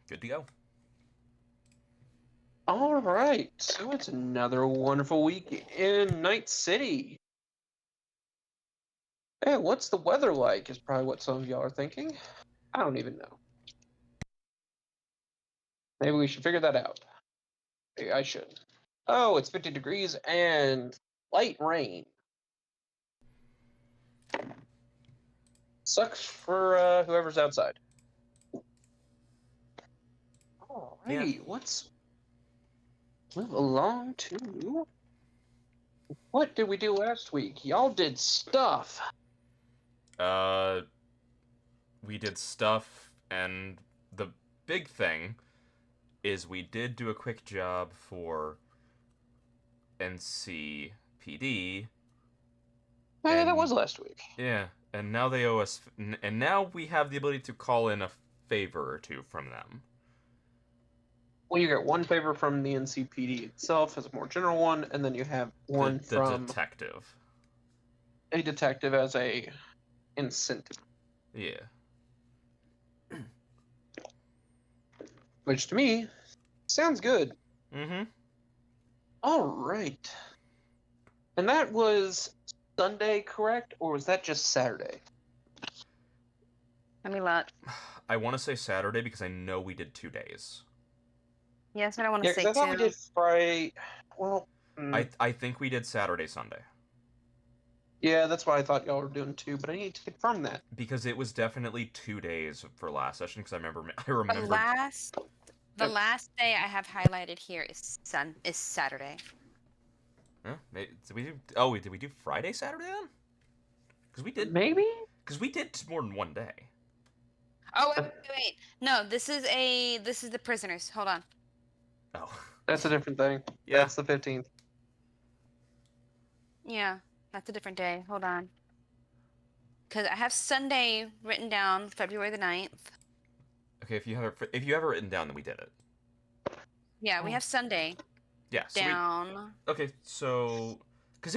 Good to go. All right, so it's another wonderful week in Night City. Hey, what's the weather like? Is probably what some of y'all are thinking. I don't even know. Maybe we should figure that out. Maybe I should. Oh, it's 50 degrees and light rain. Sucks for whoever's outside. Yeah. Alrighty, let's move along to what did we do last week? Y'all did stuff. Uh, we did stuff, and the big thing is we did do a quick job for NCPD, Maybe that and was last week. yeah, and now they owe us, and now we have the ability to call in a favor or two from them. Well, you get one favor from the NCPD itself as a more general one, and then you have one The from detective. a detective as a incentive, Yeah. which to me sounds good. Mm-hmm. All right. And that was Sunday, correct? Or was that just Saturday? Let me look. I want to say Saturday because I know we did 2 days. Yes, what I want Yeah, to because say I thought we too. did Friday. Well, I think we did Saturday, Sunday. yeah, that's what I thought y'all were doing too, but I need to confirm that. Because it was definitely 2 days for last session. Because I The remembered. last the Yep. last day I have highlighted here is Saturday. Huh? Did we do? Oh, did we do Friday, Saturday then? Because we did. Maybe? Because we did more than one day. Oh wait. No, this is the prisoners. Hold on. Oh. That's a different thing. Yeah. That's the 15th. Yeah, that's a different day. Hold on. Because I have Sunday written down, February the 9th. Okay, if you have it written down, then we did it. Yeah, we have Sunday Yeah. So down. okay. So because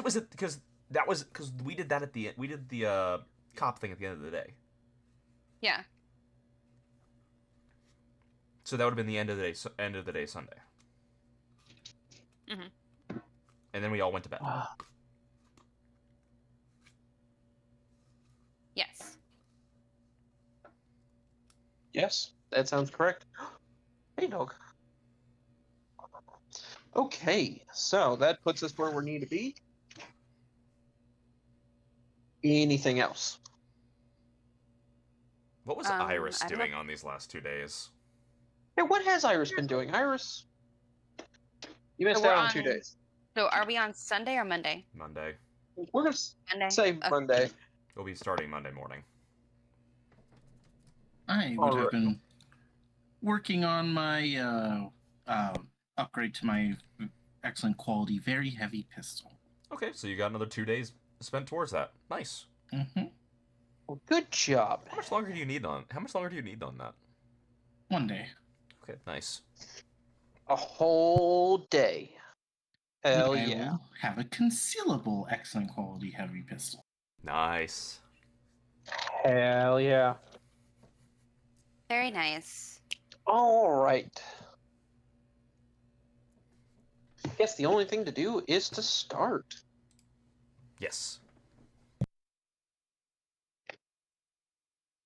we did that at the end. We did the cop thing at the end of the day. Yeah. So that would have been the end of the day. End of the day Sunday. Mhm. And then we all went to bed. Yes. Yes, that sounds correct. Hey, dog. Okay, so that puts us where we need to be. Anything else? What was Iris I don't doing know. on these last 2 days? Hey, what has Iris been doing? Iris, you So missed we're out on 2 on. days. So are we on Sunday or Monday? Monday. We're gonna Monday. say Okay. Monday. We'll be starting Monday morning. I would have been working on my upgrade to my excellent quality, very heavy pistol. Okay, so you got another 2 days spent towards that. Nice. Mm-hmm. Well, good job. How much longer do you need on? How much longer do you need on that? 1 day. Okay, nice. A whole day. Hell I yeah. will have a concealable excellent quality heavy pistol. Nice. Hell yeah. Very nice. All right. Guess the only thing to do is to start. Yes.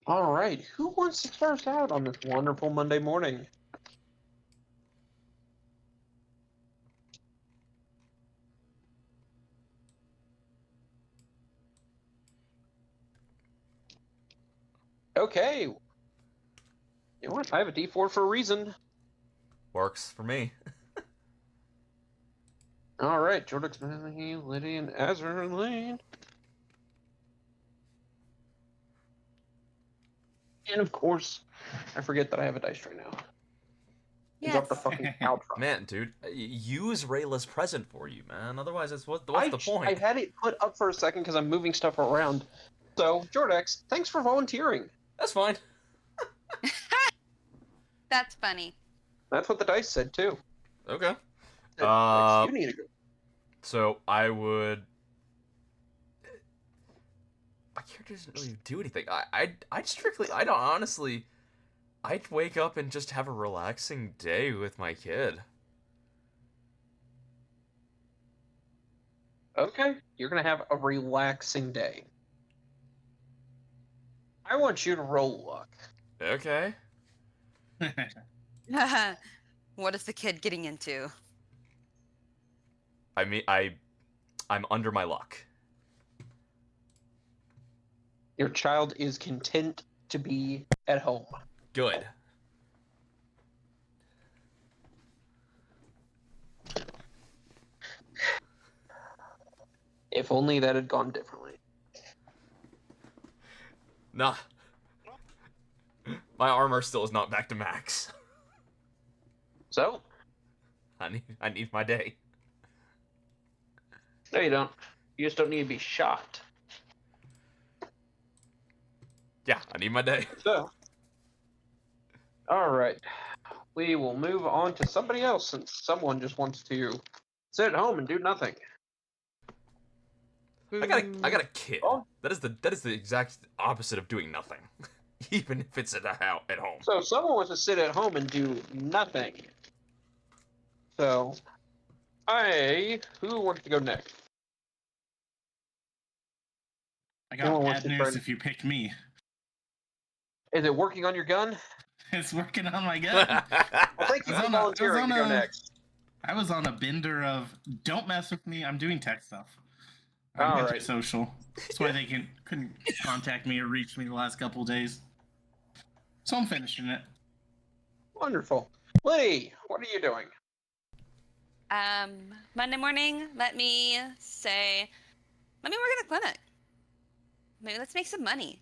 All right. Who wants to start out on this wonderful Monday morning? Okay. You know what? I have a D4 for a reason. Works for me. All right. Jordan, Lydia, and Azerlane. And of course, I forget that I have a dice right now. Yes. Drop the fucking outro. Man, dude, use Rayla's present for you, man. Otherwise, what's the point? I had it put up for a second because I'm moving stuff around. So, Jordex, thanks for volunteering. That's fine. That's funny. That's what the dice said too. Okay. You need to go. So I would. My character doesn't really do anything. I strictly. I don't honestly. I'd wake up and just have a relaxing day with my kid. Okay, you're gonna have a relaxing day. I want you to roll luck. Okay. What is the kid getting into? I mean, I'm under my luck. Your child is content to be at home. Good. If only that had gone differently. Nah. My armor still is not back to max. So, I need my day. no, you don't. You just don't need to be shot. Yeah, I need my day. So, all right. We will move on to somebody else since someone just wants to sit at home and do nothing. I got a kid. Oh. That is the exact opposite of doing nothing. Even if it's at home. So someone wants to sit at home and do nothing. So, who wants to go next? I Anyone got wants bad to news try- if you pick me. Is it working on your gun? It's working on my gun. Well, thank you I was for on a- I was volunteering on to go a- next. I was on a bender of don't mess with me. I'm doing tech stuff. I'm All right. antisocial. That's why they couldn't contact me or reach me the last couple days. So I'm finishing it. Wonderful. Liddy, what are you doing? Monday morning, let me work in a clinic. Maybe let's make some money.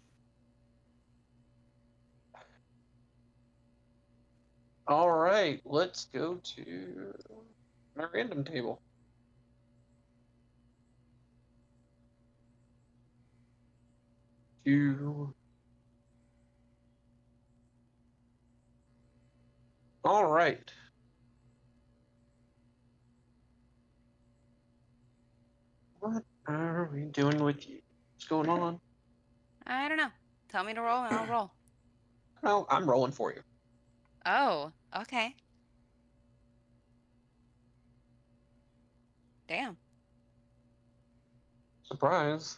All right, let's go to my random table. All right. What are we doing with you? What's going on? I don't know. Tell me to roll and I'll roll. Well, I'm rolling for you. Oh, okay. Damn. Surprise.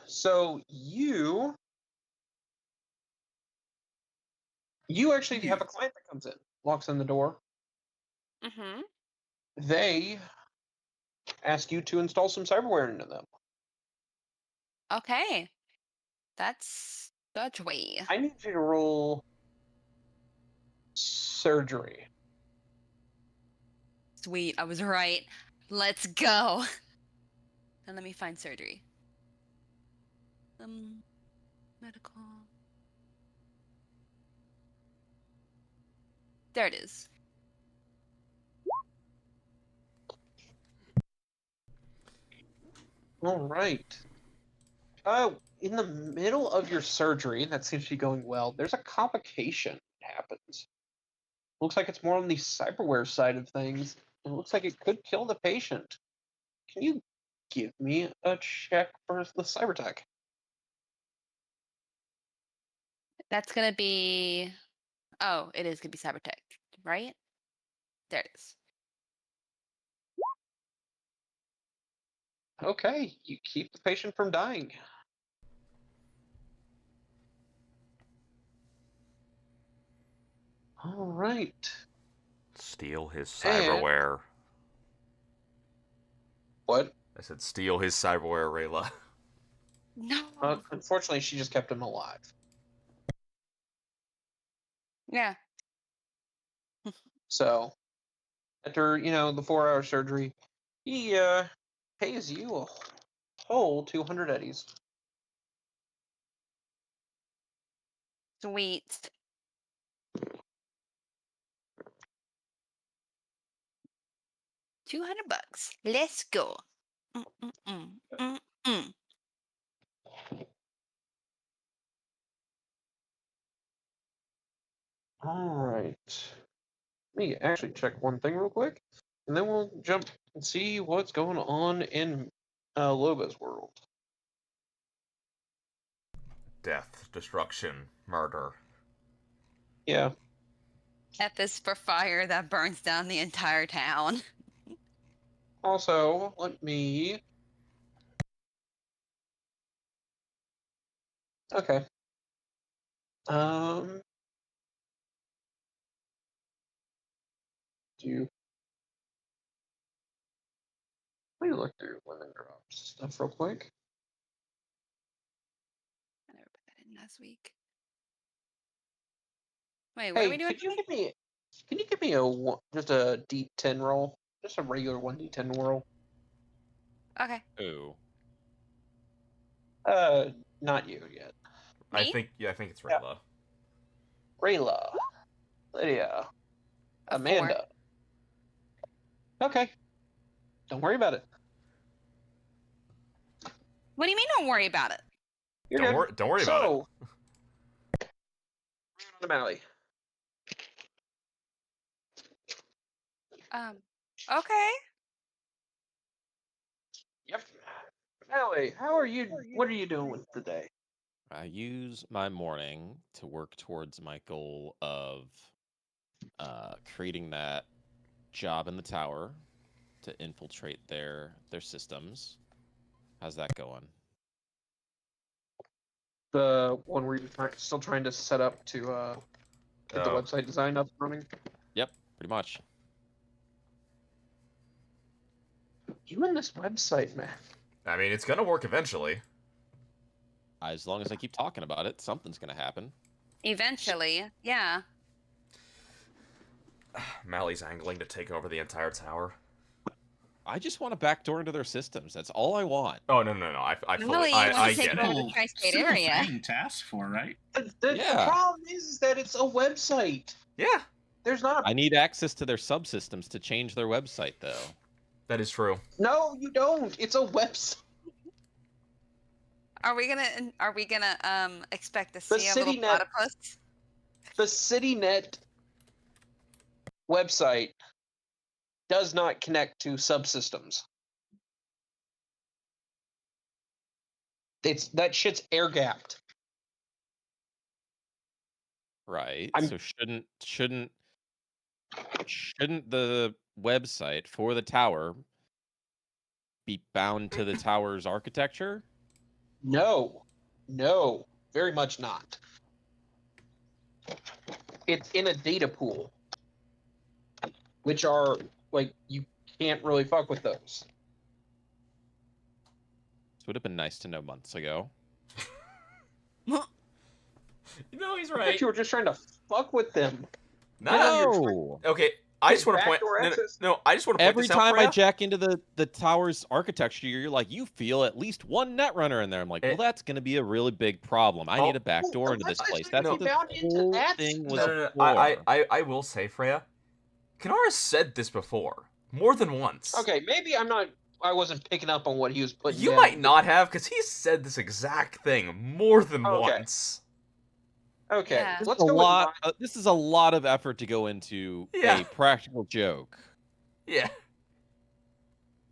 So you actually have a client that comes in, walks in the door. Mm-hmm. They ask you to install some cyberware into them. Okay. That's dodgy. I need you to roll surgery. Sweet, I was right. Let's go. And let me find surgery. Medical. There it is. All right. In the middle of your surgery, that seems to be going well, there's a complication that happens. Looks like it's more on the cyberware side of things. It looks like it could kill the patient. Can you give me a check for the cybertech? That's gonna be. Oh, it is gonna be Cybertech, right? There it is. Okay, you keep the patient from dying. All right. Steal his And- cyberware. What? I said steal his cyberware, Rayla. No. Unfortunately, she just kept him alive. Yeah. So, after, the 4-hour surgery, he pays you a whole 200 eddies. Sweet. $200. Let's go. Mm. All right. me actually check one thing real quick, and then we'll jump and see what's going on in Loba's world. Death, destruction, murder. Yeah. F is for fire that burns down the entire town. Also, let me. Okay. Do let me look through when it drops stuff real quick. I never put that in last week. Wait, what are we Hey, doing could you today? give me? Can you give me just a D10 roll? Just a regular 1d10 roll. Okay. Ooh. Not you yet. I Me? think it's Yeah. Rayla. Rayla, Lydia, A 4. Amanda. Okay. Don't worry about it. What do you mean don't worry about it? You're Don't good. worry. Don't worry about it. So, Mally. Okay. Yep. Mally, how are you? What are you doing with today? I use my morning to work towards my goal of creating that job in the tower to infiltrate their systems. How's that going? The one where you're still trying to set up to get the Oh. website design up and running. Yep, pretty much. You and this website, man. I mean, it's gonna work eventually. As long as I keep talking about it, something's gonna happen. Eventually, yeah. Mally's angling to take over the entire tower. I just want a backdoor into their systems. That's all I want. Oh no. I fully. Really, you want I to take get over it. the tri-state Simple area? thing to ask for, right? The Yeah. problem is that it's a website. Yeah, There's not a. I need access to their subsystems to change their website, though. that is true. No, you don't. It's a website. Are we gonna expect to The see a little CityNet- platypus? The CityNet website does not connect to subsystems. That shit's air gapped. Right. I'm- So shouldn't the website for the tower be bound to the tower's architecture? No, very much not. It's in a data pool, which are like you can't really fuck with those. This would have been nice to know months ago. You know he's I thought right. you were just trying to fuck with them. No. Okay, I just want to point. Backdoor access. No, I just want to point Every this out, time I Freya. jack into the tower's architecture, you're like, you feel at least one netrunner in there. I'm like, well, that's going to be a really big problem. I need a backdoor into this website's place. gonna That's be what this bound into whole that thing system. was No. for. I will say, Freya, Kanara said this before, more than once. Okay, maybe I wasn't picking up on what he was putting You down. might not have, because he said this exact thing more than Okay. once. Okay, Yeah. let's go with This is a lot of effort to go into Yeah. a practical joke. Yeah.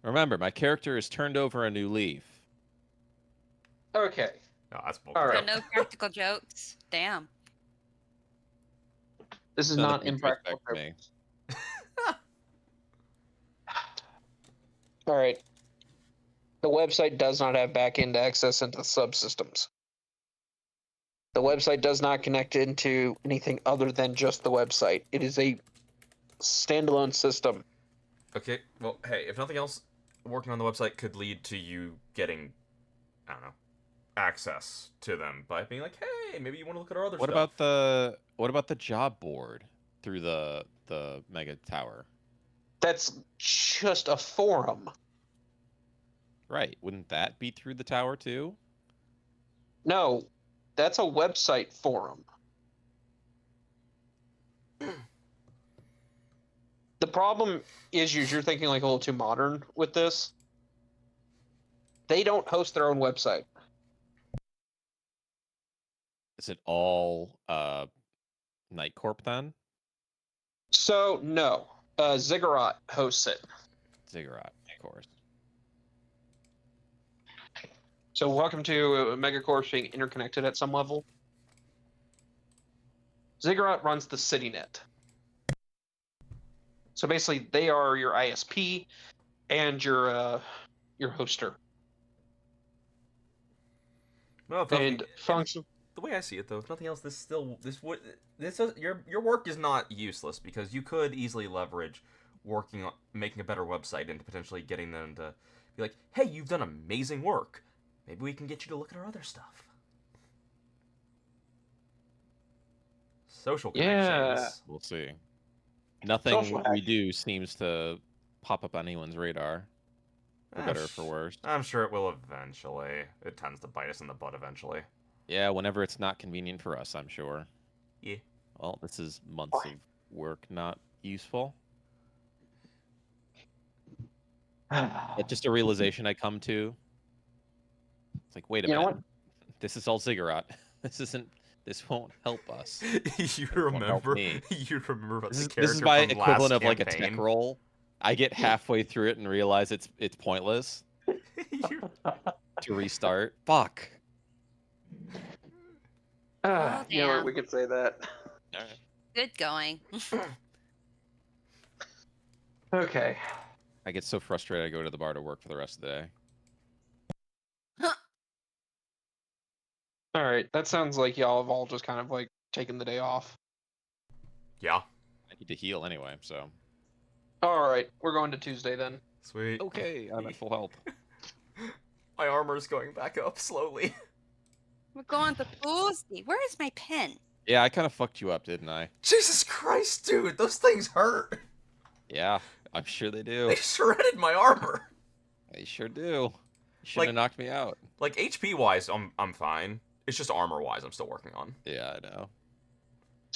Remember, my character has turned over a new leaf. Okay. No, that's bull. All So right. no practical jokes. Damn. This is Another not big impractical. respect for me. All right. The website does not have back-end access into subsystems. The website does not connect into anything other than just the website. It is a standalone system. Okay, well, hey, if nothing else, working on the website could lead to you getting, I don't know, access to them by being like, hey, maybe you want to look at our other What stuff. about the job board through the mega tower? That's just a forum. Right. Wouldn't that be through the tower too? No, that's a website forum. The problem is you're thinking like a little too modern with this. They don't host their own website. Is it all Night Corp then? So no, Ziggurat hosts it. Ziggurat, of course. So welcome to Megacorps being interconnected at some level. Ziggurat runs the CityNet. So basically, they are your ISP and your hoster. Well, if And nothing, function. the way I see it, though, if nothing else, your work is not useless because you could easily leverage working on making a better website into potentially getting them to be like, "Hey, you've done amazing work. Maybe we can get you to look at our other stuff." Social Yeah. connections. We'll see. Nothing Social we hack. do seems to pop up on anyone's radar, for better or for worse. I'm sure it will eventually. It tends to bite us in the butt eventually. Yeah, whenever it's not convenient for us, I'm sure. Yeah. Well, this is months of work not useful. It's just a realization I come to. It's like, wait a You know minute. what? This is all Ziggurat. This won't help us. you It won't help remember? me. You remember about This the is character my from equivalent last of like a tech campaign? roll. I get halfway through it and realize it's pointless You- to restart. Fuck. Oh, You know what? damn. We could say that. All right. Good going. Okay. I get so frustrated I go to the bar to work for the rest of the day. All right. That sounds like y'all have all just kind of like taken the day off. yeah. I need to heal anyway, so. All right. We're going to Tuesday then. Sweet. Okay, I'm at full health. My armor's going back up slowly. We're going to Tuesday. Where is my pen? Yeah, I kind of fucked you up, didn't I? Jesus Christ, dude, those things hurt. Yeah, I'm sure they do. They shredded my armor. They sure do. You should Like- have knocked me out. Like HP wise, I'm fine. It's just armor wise, I'm still working on. Yeah, I know.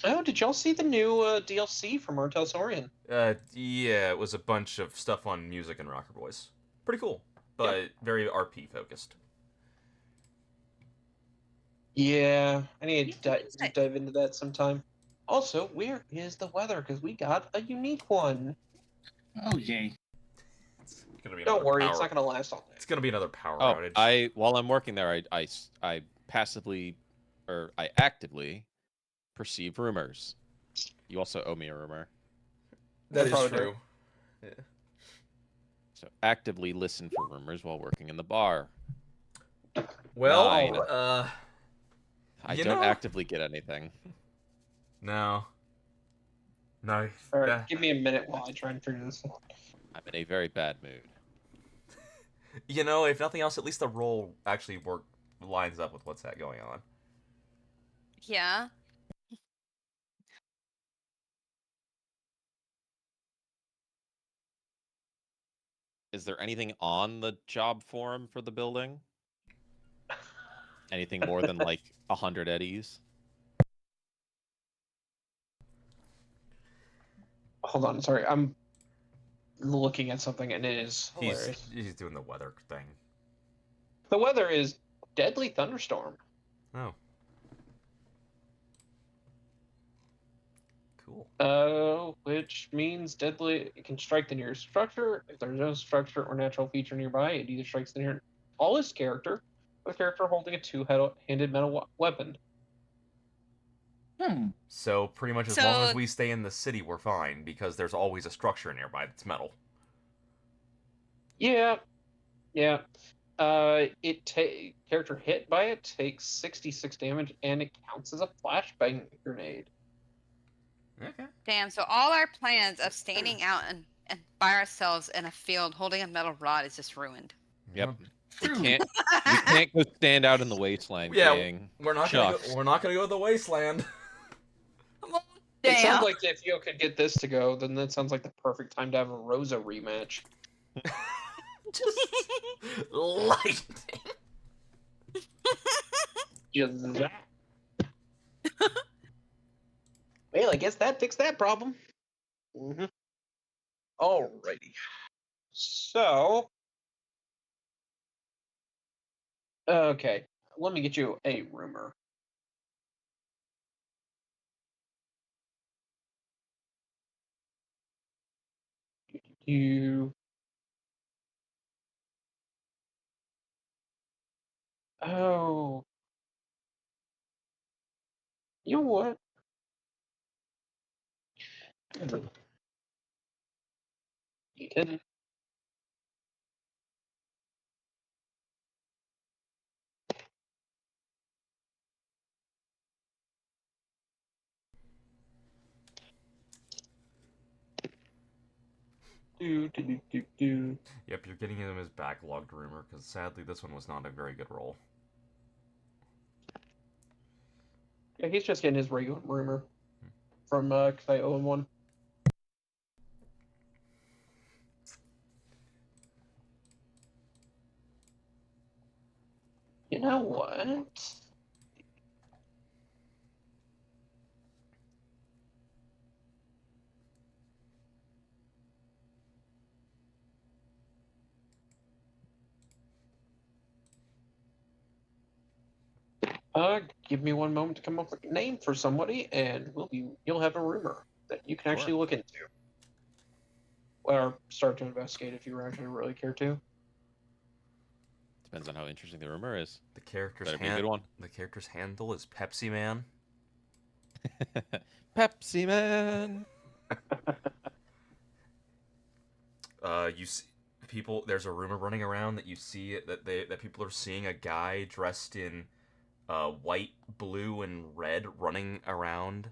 Oh, did y'all see the new DLC from Martel Saurian? Yeah, it was a bunch of stuff on music and Rocker Boys. Pretty cool, but very RP focused. Yeah, I need to Interesting. deep dive into that sometime. Also, where is the weather? Because we got a unique one. Oh, yay. It's gonna be Don't another worry, power. it's not going to last all It's day. gonna be another power Oh, outage. while I'm working there, I passively, or I actively perceive rumors. You also owe me a rumor. That is probably true. So actively listen for rumors while working in the bar. Well, Nine. I You don't know- actively get anything. no. No. All right, that- give me a minute while I try and figure this out. I'm in a very bad mood. You know, if nothing else, at least the role actually lines up with what's going on. Yeah. Is there anything on the job forum for the building? Anything more than like 100 eddies? Hold on, sorry. I'm looking at something and it is hilarious. He's doing the weather thing. The weather is deadly thunderstorm. Oh. Cool. Which means deadly it can strike the nearest structure. If there's no structure or natural feature nearby, it either strikes the nearest tallest character or the character holding a two-handed metal weapon. So pretty much as long as So- we stay in the city, we're fine because there's always a structure nearby that's metal. Yeah, yeah. Character hit by it takes 66 damage, and it counts as a flashbang grenade. Okay. Damn. So all our plans of standing out and by ourselves in a field holding a metal rod is just ruined. Yep. True. We can't go stand out in the wasteland, Yeah, gang. We're not Shucks. gonna go to the wasteland. It sounds Damn. like if you could get this to go, then that sounds like the perfect time to have a Rosa rematch. Just lightning. Just that. Well, I guess that fixed that problem. Mm-hmm. Alrighty. So, okay, let me get you a rumor. You. Oh. You know what? You didn't. Do. Yep, you're getting him as backlogged rumor, because sadly this one was not a very good roll. Yeah, he's just getting his regular rumor from because I owe him one. You know what? Give me one moment to come up with a name for somebody, and you'll have a rumor that you can actually Sure. look into, or start to investigate if you actually really care to. Depends on how interesting the rumor is. The character's Better be a good one. The character's handle is Pepsi Man. Pepsi Man. You see people. There's a rumor running around that you see it that people are seeing a guy dressed in white, blue, and red running around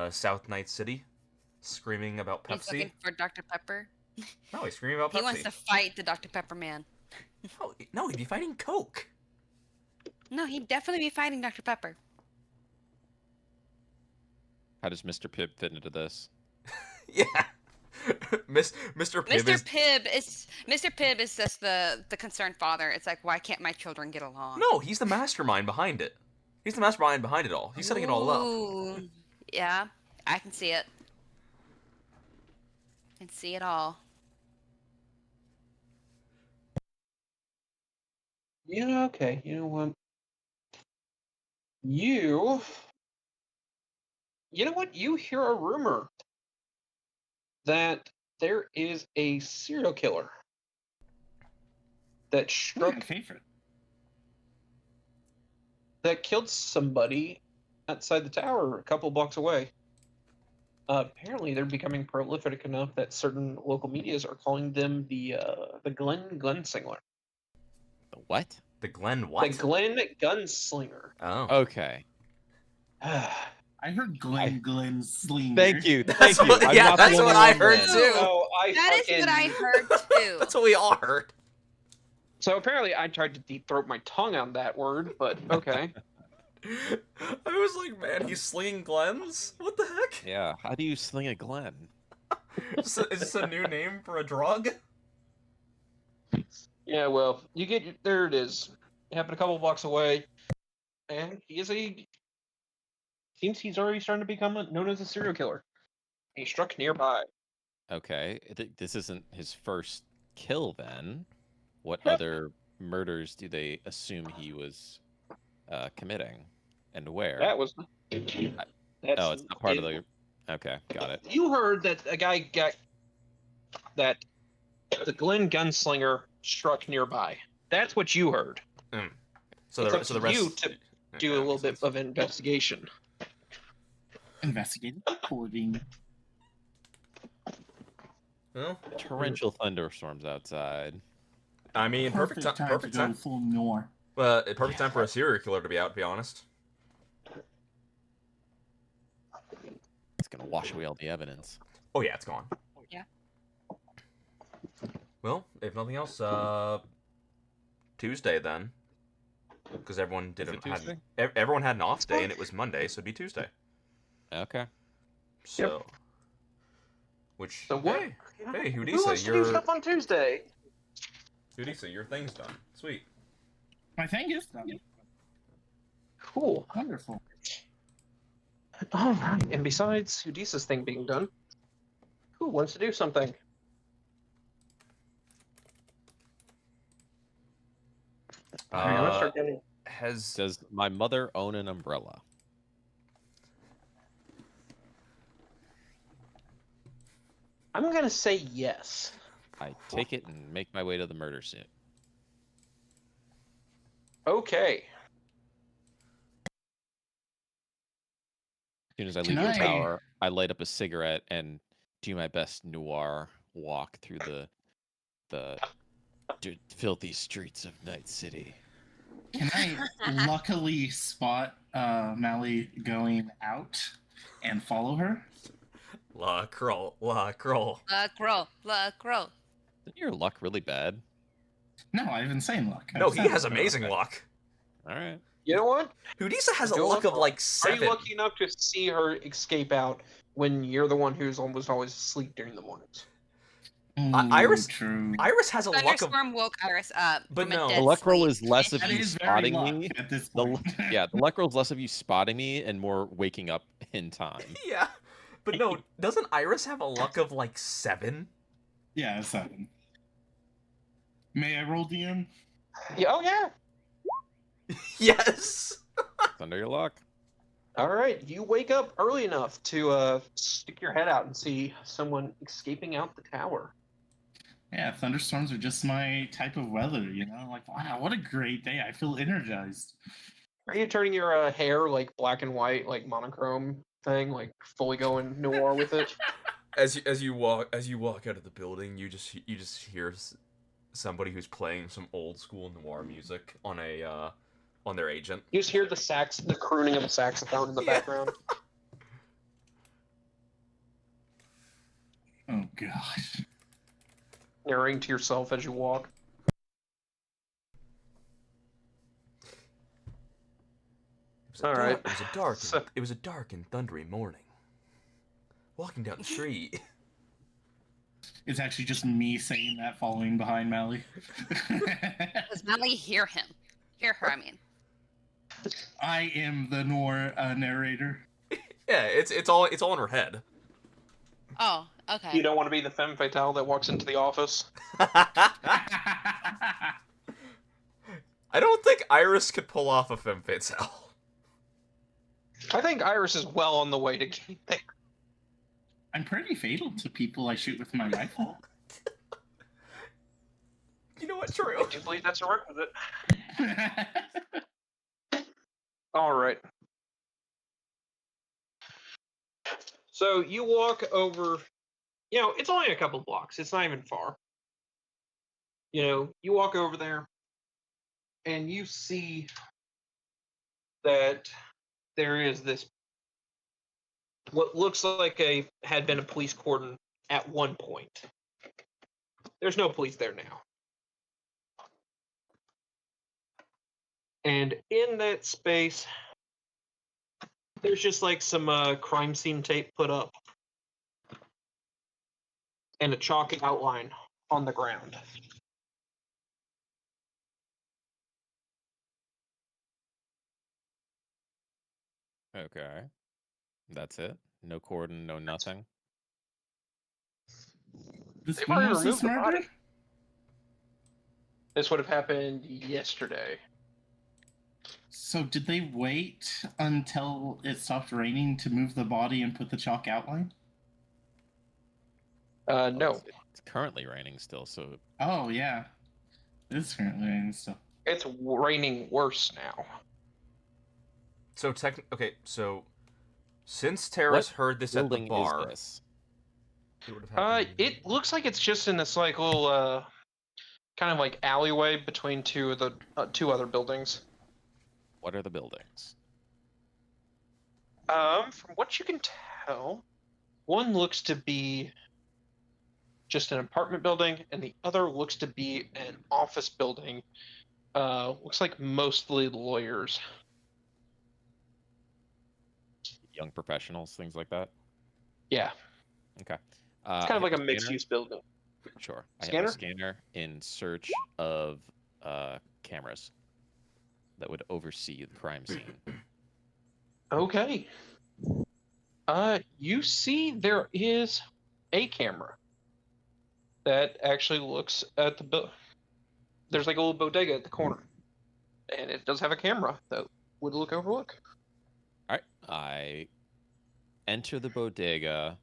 South Night City, screaming about He's Pepsi. looking for Dr. Pepper. No, he's screaming about Pepsi. He wants to fight the Dr. Pepper man. No, he'd be fighting Coke. No, he'd definitely be fighting Dr. Pepper. How does Mr. Pibb fit into this? Yeah. Mr. Pibb Mr. Pibb is just the concerned father. It's like, why can't my children get along? No, he's the mastermind behind it. He's the mastermind behind it all. He's setting it all up. Ooh, yeah, I can see it. I can see it all. Yeah, okay. You know what? You know what? You hear a rumor that there is a serial killer that My favorite. that killed somebody outside the tower a couple blocks away. Apparently, they're becoming prolific enough that certain local medias are calling them the Glen Gunslinger. The what? The Glen what? The Glen Gunslinger. Oh. Okay. I heard Glenn Slinger. Thank you. That's Thank you. what- I'm yeah, not the that's only what I one heard then. too. So That is what I heard too. That's what we all heard. So apparently, I tried to deep throat my tongue on that word, but okay. I was like, man, he's slinging Glens? What the heck? Yeah. How do you sling a Glen? Is this a new name for a drug? Yeah, well, there it is. It happened a couple blocks away, and seems he's already starting to become known as a serial killer. He struck nearby. Okay. This isn't his first kill then. What Yep. other murders do they assume he was committing? And where? That was. Oh, it's not part of the... Okay, got it. You heard that a guy got that the Glen Gunslinger struck nearby. That's what you heard. So It's the up so to the rest you to do a little bit of investigation. Investigating, reporting. Well, Torrential thunderstorms outside. I mean, perfect time time. to Perfect go time. full noir. Perfect time for a serial killer to be out. To be honest. It's gonna wash away all the evidence. Oh yeah, it's gone. Yeah. Well, if nothing else, Tuesday then, because everyone Is it Tuesday? everyone had an off day and it was Monday, so it'd be Tuesday. Okay. So, which So what? Hey, Who Hudisa, wants to do stuff on Tuesday? your thing's done. Sweet. My thing is done. Cool. Wonderful. All right. And besides Udisa's thing being done, who wants to do something? I'm gonna start getting. Does my mother own an umbrella? I'm gonna say yes. I take it and make my way to the murder scene. Okay. As soon as I Can leave the I- tower, I light up a cigarette and do my best noir walk through the filthy streets of Night City. Can I luckily spot Mally going out and follow her? Luck roll, luck roll. Luck roll, luck roll. Isn't your luck really bad? No, I've been saying luck. No, I've he said has it. amazing okay. luck. All right. You know what? Hudisa has a Go luck luck of roll. like Are 7. you lucky enough to see her escape out when you're the one who's almost always asleep during the mornings? Ooh, Iris- true. Iris has a luck of. Thunderstorm woke Iris up. But from no. a The dead The luck roll sleep. is less of That you is very spotting luck me. at this The point. the luck roll is less of you spotting me and more waking up in time. Yeah, but no, doesn't Iris have a luck of like 7? Yeah, 7. May I roll DM? Yeah, oh yeah. Yes. It's under your luck. All right, you wake up early enough to stick your head out and see someone escaping out the tower. Yeah, thunderstorms are just my type of weather, you know? Like, wow, what a great day. I feel energized. Are you turning your hair like black and white, like monochrome thing, like fully going noir with it? As you walk out of the building, you just hear somebody who's playing some old school noir music on their agent. You just hear the crooning of a saxophone in the Yeah. background. Oh, gosh. Narrating to yourself as you walk. All right. It was a dark and thundery morning. Walking down the street. It's actually just me saying that following behind Mally. Does Mally hear him? Hear her, I mean. I am the noir narrator. Yeah, it's all in her head. Oh, okay. You don't want to be the femme fatale that walks into the office. I don't think Iris could pull off a femme fatale. I think Iris is well on the way to getting there. I'm pretty fatal to people I shoot with my rifle. You know what? True. I do believe that's a requisite. All right. So you walk over, it's only a couple blocks. It's not even far. You walk over there and you see that there is this, what looks like had been a police cordon at one point. There's no police there now. And in that space, there's just like some crime scene tape put up and a chalk outline on the ground. Okay. That's it? No cordon, no nothing? This They've one already was removed this the murder? body. This would have happened yesterday. So did they wait until it stopped raining to move the body and put the chalk outline? No. It's currently raining still, so Oh, yeah. It is currently raining still. It's raining worse now. So since Terrace What heard this at the building bar, is this? it would have happened. It looks like it's just in this like little kind of like alleyway between two other buildings. What are the buildings? From what you can tell, one looks to be just an apartment building, and the other looks to be an office building. Looks like mostly lawyers. Young professionals, things like that? Yeah, Okay. it's kind of like a mixed-use building. Sure. I have Scanner? a scanner in search of cameras that would oversee the crime scene. Okay. You see there is a camera that actually looks at the there's like a little bodega at the corner, and it does have a camera that would overlook. All right. I enter the bodega,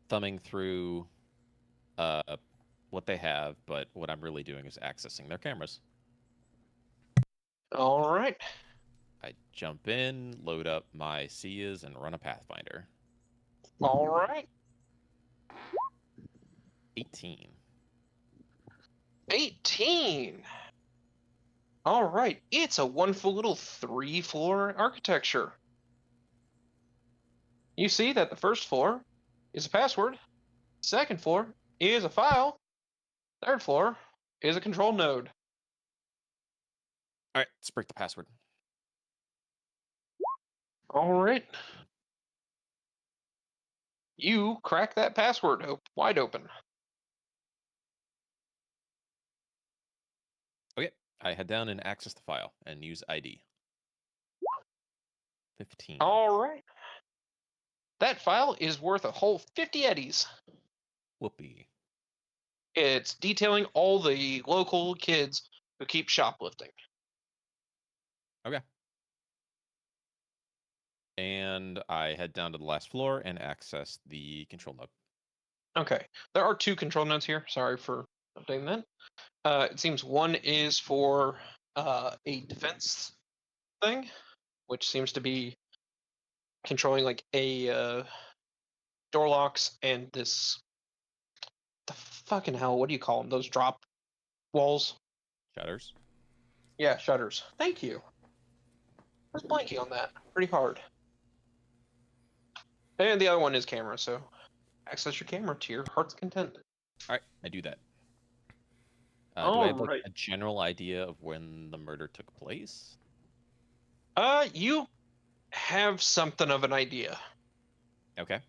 thumbing through what they have, but what I'm really doing is accessing their cameras. All right. I jump in, load up my SIAs, and run a Pathfinder. All right. 18. 18. All right. It's a wonderful little 3-floor architecture. You see that the first floor is a password. Second floor is a file. Third floor is a control node. All right, let's break the password. All right. You crack that password wide open. Okay, I head down and access the file and use ID. 15. All right. That file is worth a whole 50 eddies. Whoopee. It's detailing all the local kids who keep shoplifting. Okay. And I head down to the last floor and access the control node. Okay. There are 2 control nodes here. Sorry for updating that. It seems one is for a defense thing, which seems to be controlling like a door locks and this. The fucking hell, what do you call them? Those drop walls? Shutters. Yeah, shutters. Thank you. I was blanking on that pretty hard. And the other one is camera, so access your camera to your heart's content. All right, I do that. Do All I have like right. a general idea of when the murder took place? You have something of an idea. Okay.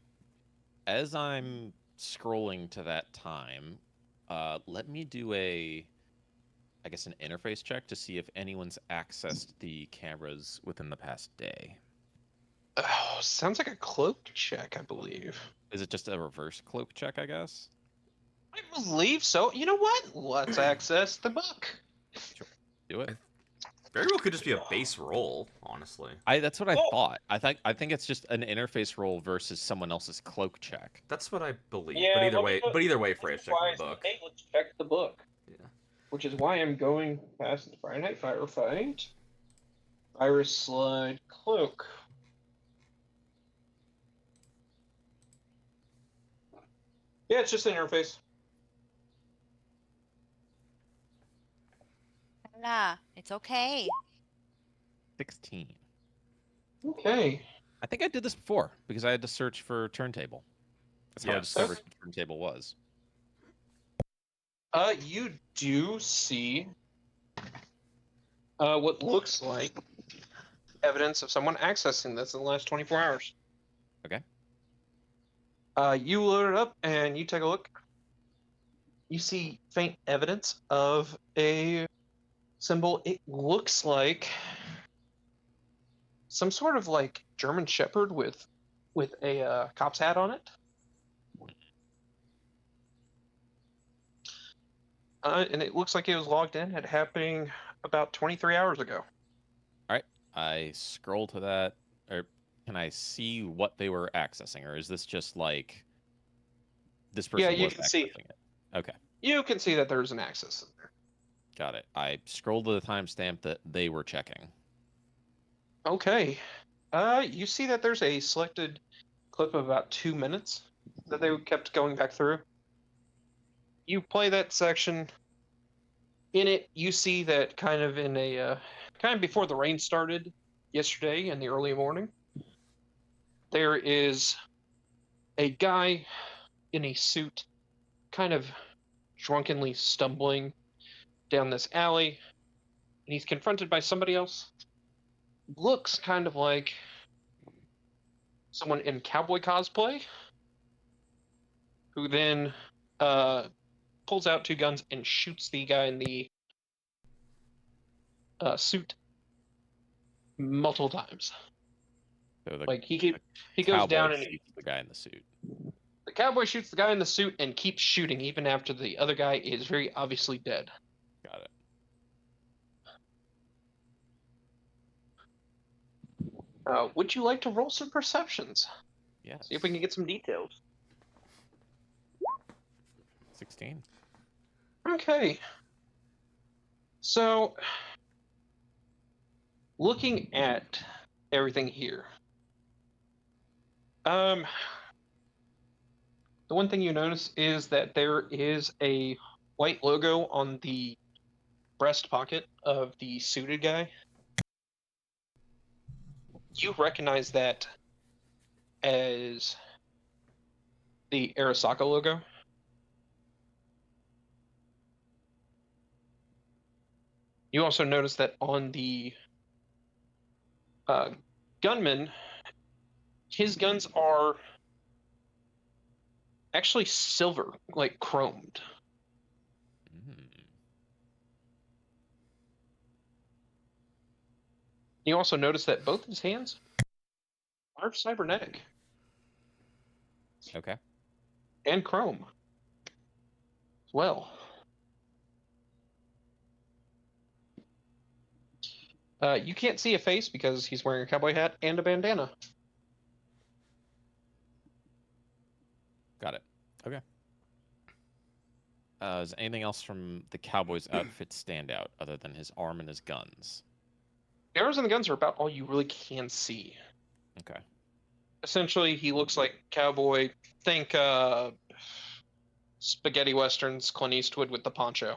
As I'm scrolling to that time, let me do I guess an interface check to see if anyone's accessed the cameras within the past day. Oh, sounds like a cloak check, I believe. Is it just a reverse cloak check, I guess? I believe so. You know what? Let's access the book. Do it. Very well could just be a base roll, honestly. That's what I Oh. thought. I think it's just an interface roll versus someone else's cloak check. That's what I believe. Yeah, but either let me way, go- Freya's checking the book. Hey, let's check the book. Yeah. Which is why I'm going past Friday Night Firefight. Iris Slide Cloak. Yeah, it's just an interface. Nah, it's okay. 16. Okay. I think I did this before because I had to search for turntable. That's how I Yes. discovered what turntable was. You do see what looks like evidence of someone accessing this in the last 24 hours. Okay. You load it up and you take a look. You see faint evidence of a symbol. It looks like some sort of like German Shepherd with a cop's hat on it. And it looks like it was logged in. It happening about 23 hours ago. All right. I scroll to that. Or can I see what they were accessing, or is this just like this person Yeah, you was can see. accessing it? Okay. You can see that there's an access in there. Got it. I scrolled to the timestamp that they were checking. Okay. You see that there's a selected clip of about 2 minutes that they kept going back through. You play that section. In it, you see that kind of in a kind of before the rain started yesterday in the early morning, there is a guy in a suit kind of drunkenly stumbling down this alley, and he's confronted by somebody else. Looks kind of like someone in cowboy cosplay, who then pulls out 2 guns and shoots the guy in the suit multiple times. So the, Like he the goes cowboy down and shoots the guy in the suit. the cowboy shoots the guy in the suit and keeps shooting even after the other guy is very obviously dead. Got it. Would you like to roll some perceptions? Yes. See if we can get some details. 16. Okay. So, looking at everything here, the one thing you notice is that there is a white logo on the breast pocket of the suited guy. You recognize that as the Arasaka logo. You also notice that on the gunman, his guns are actually silver, like chromed. Mm. You also notice that both his hands are cybernetic Okay. and chrome as well. You can't see a face because he's wearing a cowboy hat and a bandana. Got it. Okay. Does anything else from the cowboy's outfit stand out other than his arm and his guns? The arrows and the guns are about all you really can see. Okay. Essentially, he looks like cowboy. Think spaghetti westerns, Clint Eastwood with the poncho.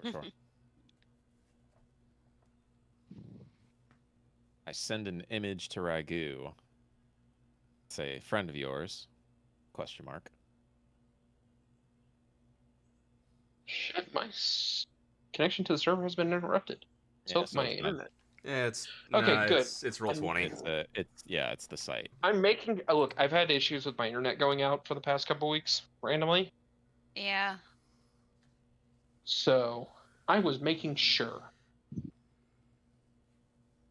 Sure. I send an image to Ragu. Say, friend of yours? Question mark. Shit, my connection to the server has been interrupted. So Yeah, so my it's internet. Yeah, it's Okay, nah, good. It's roll 20. It's the site. I'm making look. I've had issues with my internet going out for the past couple weeks randomly, Yeah. so I was making sure.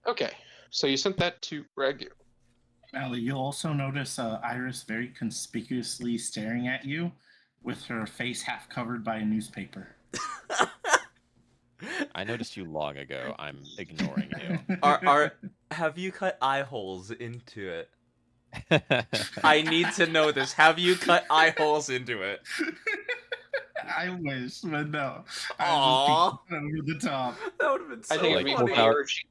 Okay, so you sent that to Ragu. Allie, you'll also notice Iris very conspicuously staring at you with her face half covered by a newspaper. I noticed you long ago. I'm ignoring you. Have you cut eye holes into it? I need to know this. Have you cut eye holes into it? I wish, but no. I Aww. was just over the top. That would have been so I think it'd be Like, funny. funnier if she.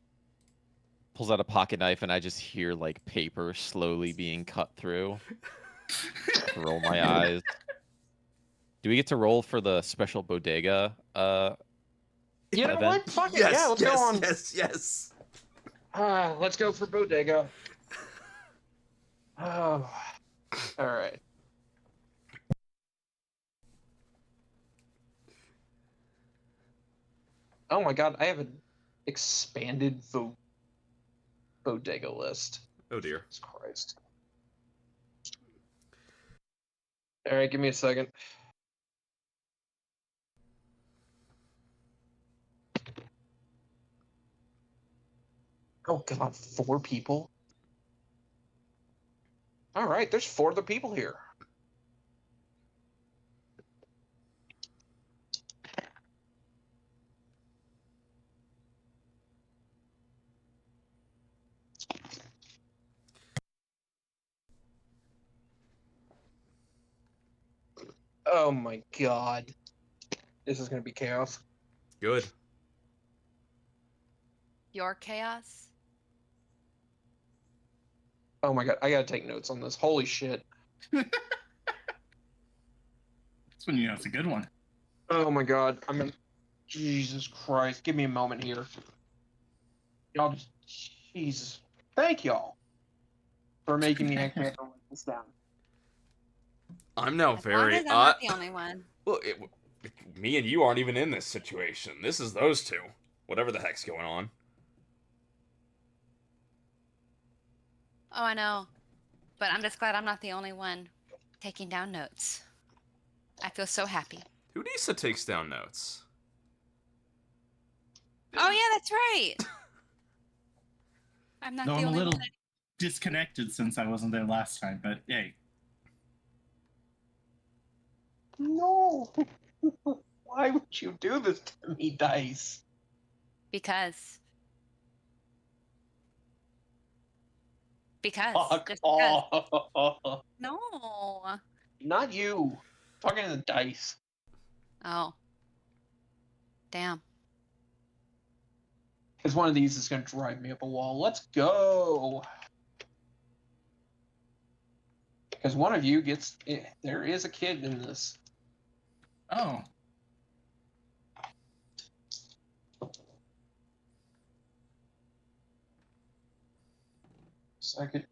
Pulls out a pocket knife, and I just hear like paper slowly being cut through. Roll my eyes. Do we get to roll for the special bodega? You know event? what? Fuck it. Yes, Yeah, let's go on. yes. Let's go for bodega. Oh, all right. Oh my god, I have an expanded bodega list. Oh dear. Jesus Christ. All right, give me a second. Oh god, 4 people? All right, there's 4 other people here. Oh my god. This is gonna be chaos. Good. Your chaos? Oh my god, I gotta take notes on this. Holy shit. That's when you know it's a good one. Oh my god, Jesus Christ, give me a moment here. Y'all just, Jesus. Thank y'all for making me actually have to write this down. I'm now As long very. as I'm not the only one. Well, me and you aren't even in this situation. This is those two. Whatever the heck's going on. Oh, I know. But I'm just glad I'm not the only one taking down notes. I feel so happy. Hunisa takes down notes. Oh, yeah, that's right. I'm not Though the I'm a only little one. disconnected since I wasn't there last time, but hey. No. Why would you do this to me, Dice? Because. Just because. Fuck off. No. Not you. talking to the dice. Oh. Damn. Because one of these is going to drive me up a wall. Let's go. Because one of you gets... There is a kid in this. Oh. Second.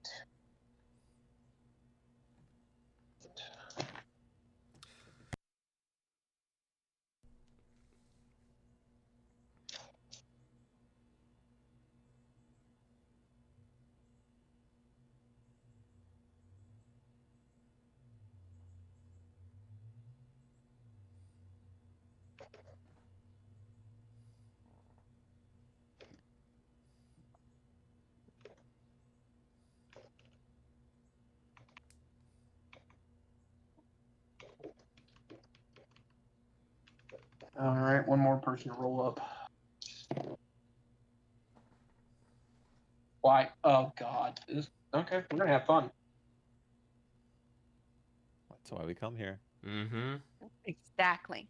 All right, one more person to roll up. Why? Oh, God. Okay, we're going to have fun. That's why we come here. Mm-hmm. Exactly.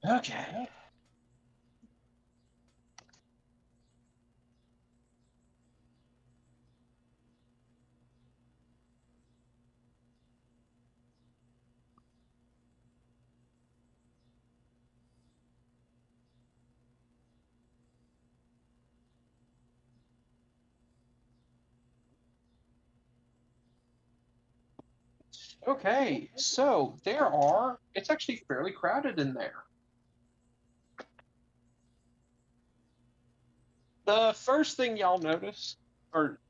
Okay. Okay, so it's actually fairly crowded in there. The first thing y'all notice, or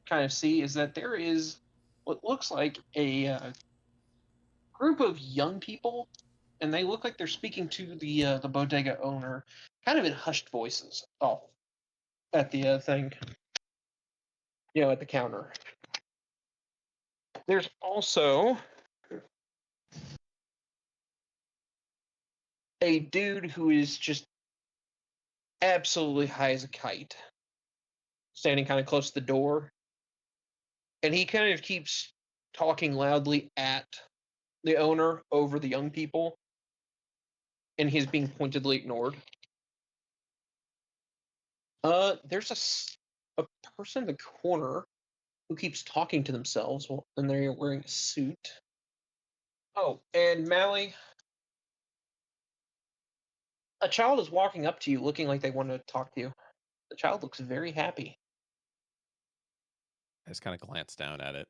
kind of see, is that there is what looks like a group of young people, and they look like they're speaking to the bodega owner, kind of in hushed voices. Oh, at the thing, at the counter. There's also a dude who is just absolutely high as a kite, standing kind of close to the door, and he kind of keeps talking loudly at the owner over the young people, and he's being pointedly ignored. There's a person in the corner who keeps talking to themselves, and they're wearing a suit. Oh, and Mally, a child is walking up to you looking like they want to talk to you. The child looks very happy. I just kind of glance down at it.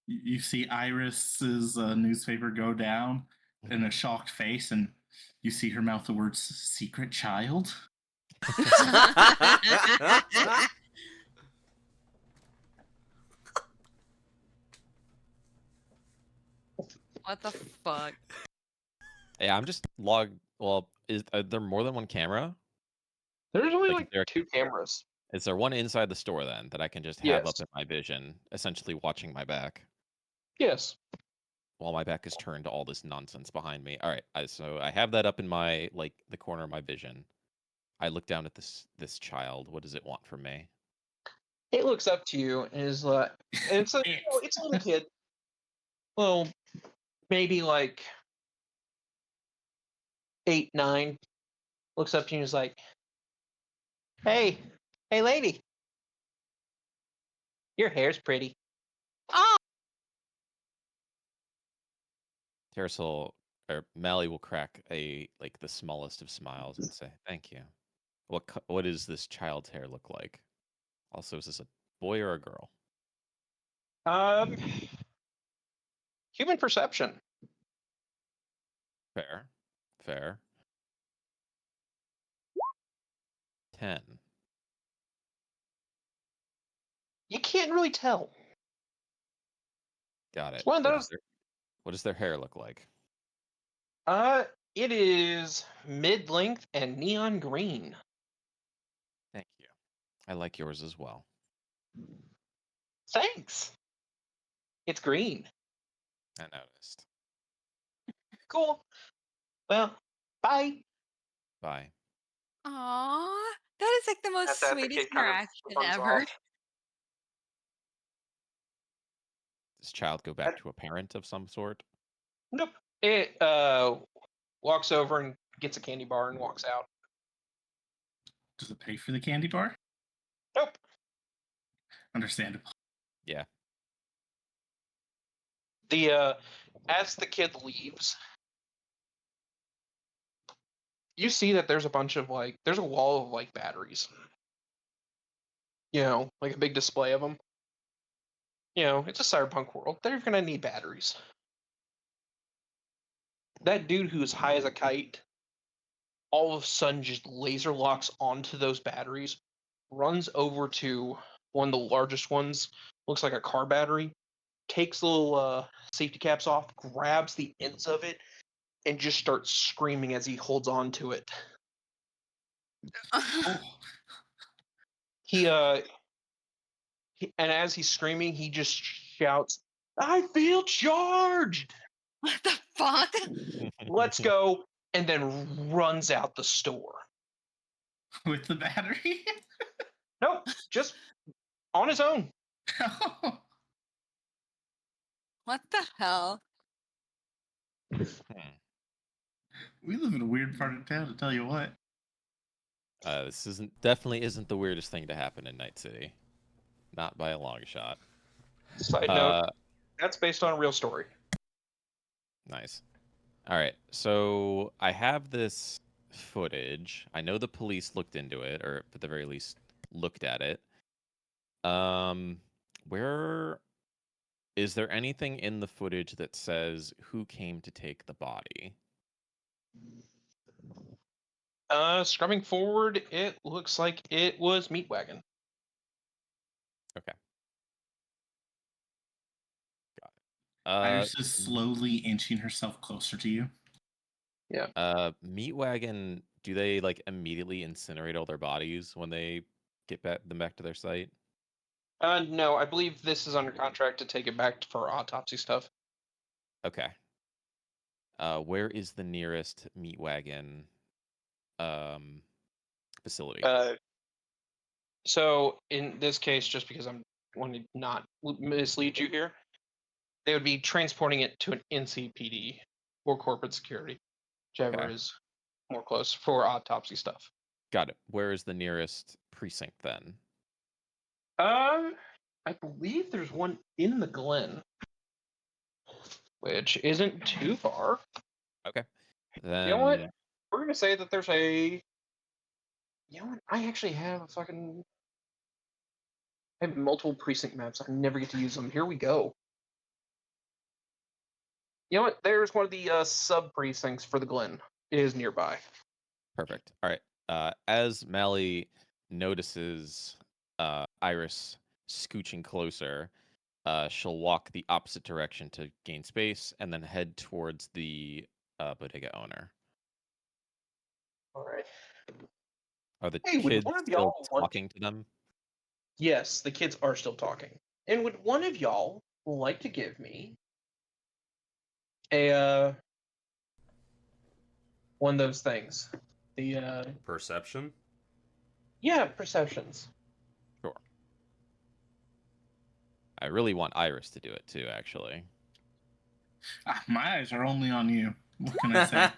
You see Iris's newspaper go down in a shocked face, and you see her mouth the words "secret child." What the fuck? Yeah, I'm just logged. Well, are there more than one camera? There's only Like, like two cameras. Is there one inside the store then that I can just have up Yes. in my vision, essentially watching my back Yes. while my back is turned to all this nonsense behind me? All right, so I have that up in my the corner of my vision. I look down at this child. What does it want from me? It looks up to you and is like, and it's it's a little kid. Well, maybe like 8, 9. Looks up to you and is like, hey lady, your hair's pretty. Oh, Terrasil or Mally will crack the smallest of smiles and say, "Thank you." What does this child's hair look like? Also, is this a boy or a girl? Um, human perception. Fair, fair. 10. You can't really tell. Got it. It's one of those. What does their hair look like? It is mid-length and neon green. Thank you. I like yours as well. Thanks. It's green. I noticed. Cool. Well, bye. Bye. Aww, that is like the most At that, the sweetest kid kind of interaction runs ever. off. Does child go back to a parent of some sort? Nope. It walks over and gets a candy bar and walks out. Does it pay for the candy bar? Nope. Understandable. Yeah. The as the kid leaves, you see that there's a bunch of there's a wall of batteries. You know, like a big display of them. You know, it's a cyberpunk world. They're gonna need batteries. That dude who's high as a kite, all of a sudden just laser locks onto those batteries, runs over to one of the largest ones, looks like a car battery, takes the little safety caps off, grabs the ends of it, and just starts screaming as he holds on to it. Oh, And as he's screaming, he just shouts, "I feel charged! What the fuck? Let's go!" And then runs out the store. with the battery? Nope, just on his own. What the hell? We live in a weird part of town, to tell you what. This definitely isn't the weirdest thing to happen in Night City. Not by a long shot. Side note, that's based on a real story. Nice. All right, so I have this footage. I know the police looked into it, or at the very least looked at it. Where is there anything in the footage that says who came to take the body? Scrubbing forward, it looks like it was Meat Wagon. Okay. Got it. Iris is slowly inching herself closer to you. Meat Wagon, do they immediately incinerate all their bodies when they get them back to their site? No, I believe this is under contract to take it back for autopsy stuff. Okay. Where is the nearest Meat Wagon facility? So in this case, just because I'm wanting to not mislead you here, they would be transporting it to an NCPD or corporate security, whichever Okay. is more close for autopsy stuff. Got it. Where is the nearest precinct then? I believe there's one in the Glen, which isn't too far. Okay. Then You know what? We're gonna say that there's a. You know what? I actually have a fucking. I have multiple precinct maps. I never get to use them. Here we go. You know what? There's one of the sub precincts for the Glen. It is nearby. Perfect. All right. As Mally notices Iris scooching closer, she'll walk the opposite direction to gain space and then head towards the bodega owner. All right. Are the Hey, would kids one of still y'all want- talking to them? Yes, the kids are still talking. And would one of y'all like to give me a one of those things? The Perception? yeah, perceptions. Sure. I really want Iris to do it too, actually. My eyes are only on you. What can I say?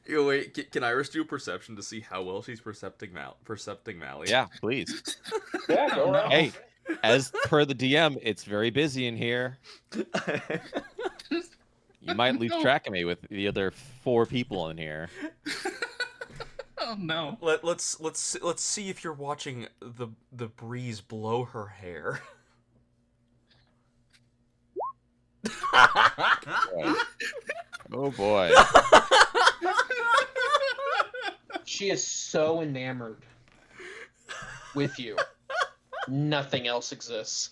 Yo, wait, can Iris do a perception to see how well she's percepting Mally? Yeah, please. Yeah, go Oh, no. around. Hey, as per the DM, it's very busy in here. You might lose No. track of me with the other 4 people in here. Oh no. Let's see if you're watching the breeze blow her hair. Oh boy. She is so enamored with you. Nothing else exists.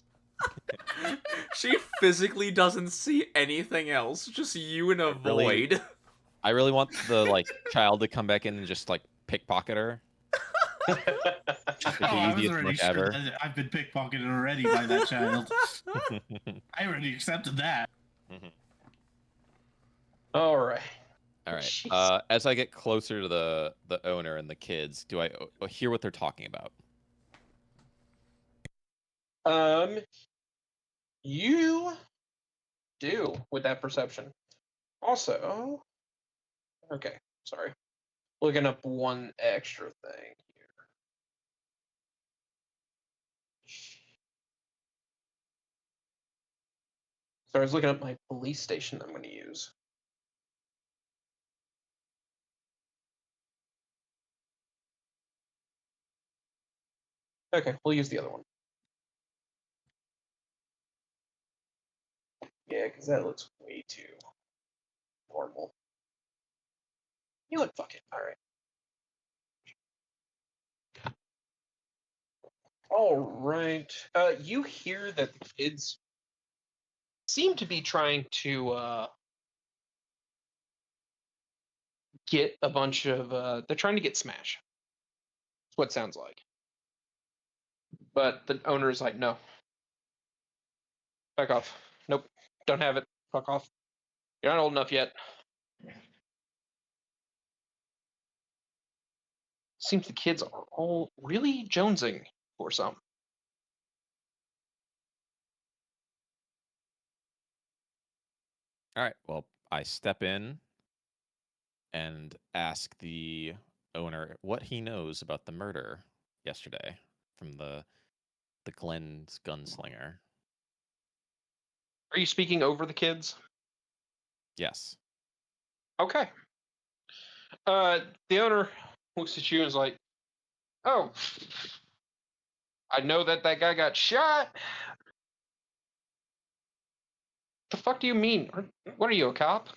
She physically doesn't see anything else, just you in a Really? void. I really want the child to come back in and just pickpocket her. Make Oh, the I was easiest already look sure ever. that I've been pickpocketed already by that child. I already accepted that. All right. All right. Jeez. As I get closer to the owner and the kids, do I hear what they're talking about? You do with that perception. Also, okay, sorry. Looking up one extra thing here. So I was looking up my police station I'm going to use. Okay, we'll use the other one. Yeah, because that looks way too normal. You know what? Fuck it. All right. All right. You hear that the kids seem to be trying to get a bunch of. They're trying to get Smash. That's what it sounds like. But the owner is like, no. Back off. Nope. Don't have it. Fuck off. You're not old enough yet. Seems the kids are all really jonesing for some. All right. Well, I step in and ask the owner what he knows about the murder yesterday from the Glenn's gunslinger. Are you speaking over the kids? Yes. Okay. The owner looks at you and is like, "Oh, I know that guy got shot. The fuck do you mean? What are you, a cop?"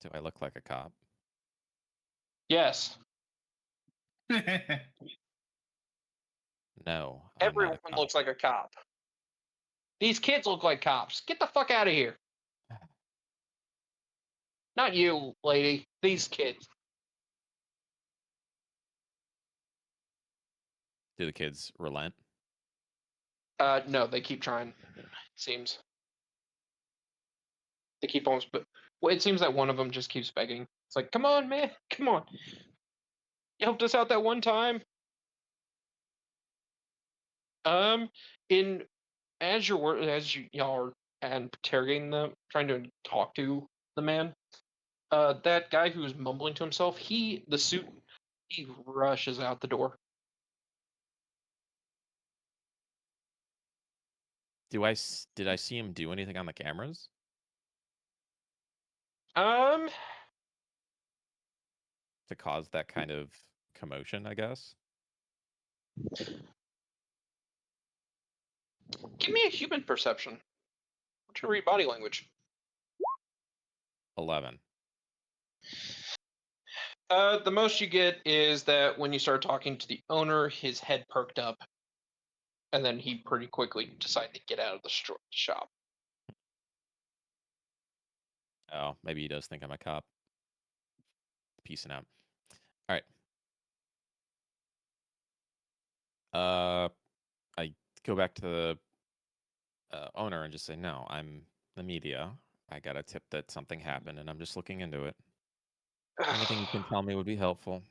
Do I look like a cop? Yes. No, I'm not Everyone a cop. looks like a cop. These kids look like cops. Get the fuck out of here. Not you, lady. These kids. Do the kids relent? No, they keep trying. It seems they keep almost. But well, it seems that one of them just keeps begging. It's like, come on, man, come on. You helped us out that one time. In as y'all are interrogating them, trying to talk to the man. That guy who's mumbling to himself, he rushes out the door. Did I see him do anything on the cameras? Um, To cause that kind of commotion, I guess. give me a human perception. What's your read body language? 11. The most you get is that when you start talking to the owner, his head perked up, and then he pretty quickly decided to get out of the shop. Oh, maybe he does think I'm a cop. Peacing out. All right. I go back to the owner and just say, no, I'm the media. I got a tip that something happened, and I'm just looking into it. Anything you can tell me would be helpful.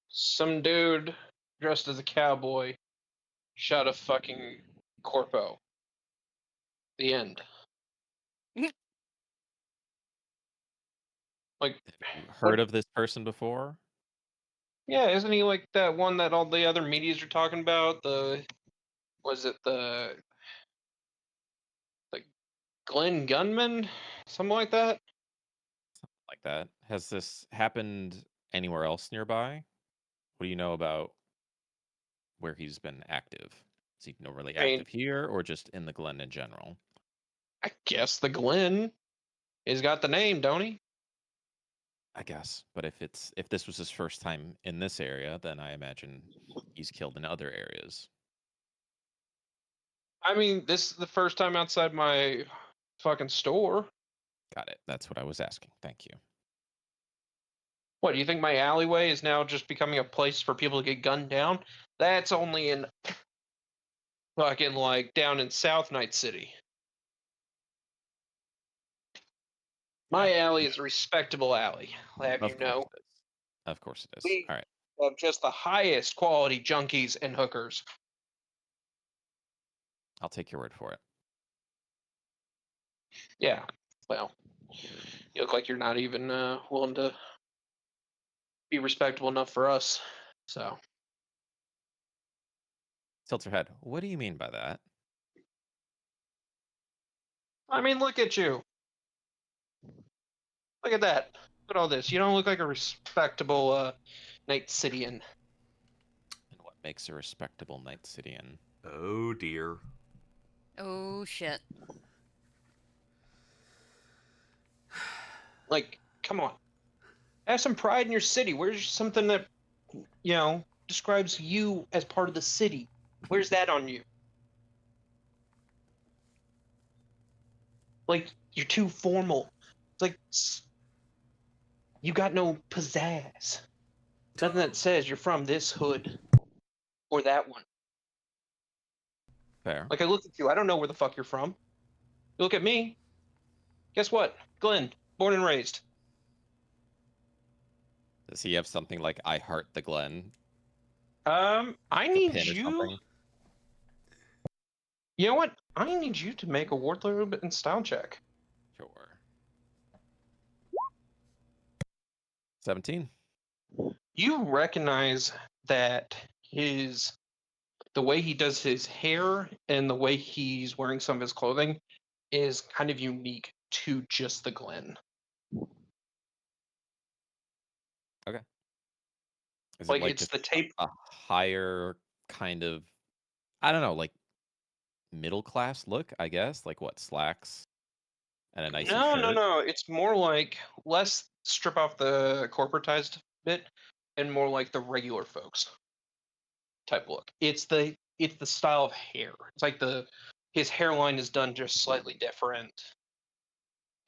Some dude dressed as a cowboy shot a fucking corpo. The end. Like, Have you heard of this person before? yeah, isn't he like that one that all the other medias are talking about? Was it the Glenn Gunman? Something like that? Like that. Has this happened anywhere else nearby? What do you know about where he's been active? Is he really I mean, active here or just in the Glen in general? I guess the Glenn has got the name, don't he? I guess. But if this was his first time in this area, then I imagine he's killed in other areas. I mean, this is the first time outside my fucking store. Got it. That's what I was asking. Thank you. What, do you think my alleyway is now just becoming a place for people to get gunned down? That's only in fucking like down in South Night City. My alley is a respectable alley. I'll have you Of course know. it is. Of course it is. We All right. have just the highest quality junkies and hookers. I'll take your word for it. Yeah. Well, you look like you're not even willing to be respectable enough for us. So Tilt her head. What do you mean by that? I mean, look at you. Look at that. Look at all this. You don't look like a respectable Night Cityan. And what makes a respectable Night Cityan? Oh dear. Oh shit. Like, come on. Have some pride in your city. Where's something that, describes you as part of the city? Where's that on you? Like, you're too formal. It's like, you got no pizzazz. Nothing that says you're from this hood or that one. Fair. Like, I look at you, I don't know where the fuck you're from. You look at me. Guess what? Glenn, born and raised. Does he have something like "I heart the Glen"? I A need pin or you. something? You know what? I need you to make a wardrobe and style check. Sure. 17. You recognize that the way he does his hair and the way he's wearing some of his clothing is kind of unique to just the Glen. Is Like, it like it's just the tape. a higher kind of, I don't know, like middle class look, I guess? Like what, slacks and a nicer No, no, shirt? no. It's more like less strip off the corporatized bit and more like the regular folks type look. It's the style of hair. It's like his hairline is done just slightly different.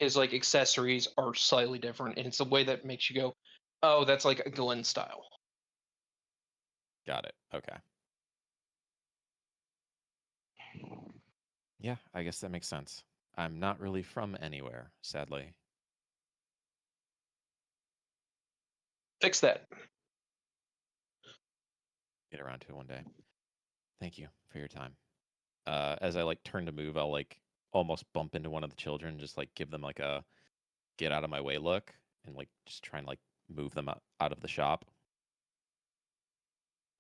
His like accessories are slightly different, and it's a way that makes you go, "Oh, that's like a Glenn style." Got it. Okay. Yeah, I guess that makes sense. I'm not really from anywhere, sadly. Fix that. Get around to it one day. Thank you for your time. As I like turn to move, I'll like almost bump into one of the children, just like give them like a get out of my way look, and like just try and like move them out of the shop.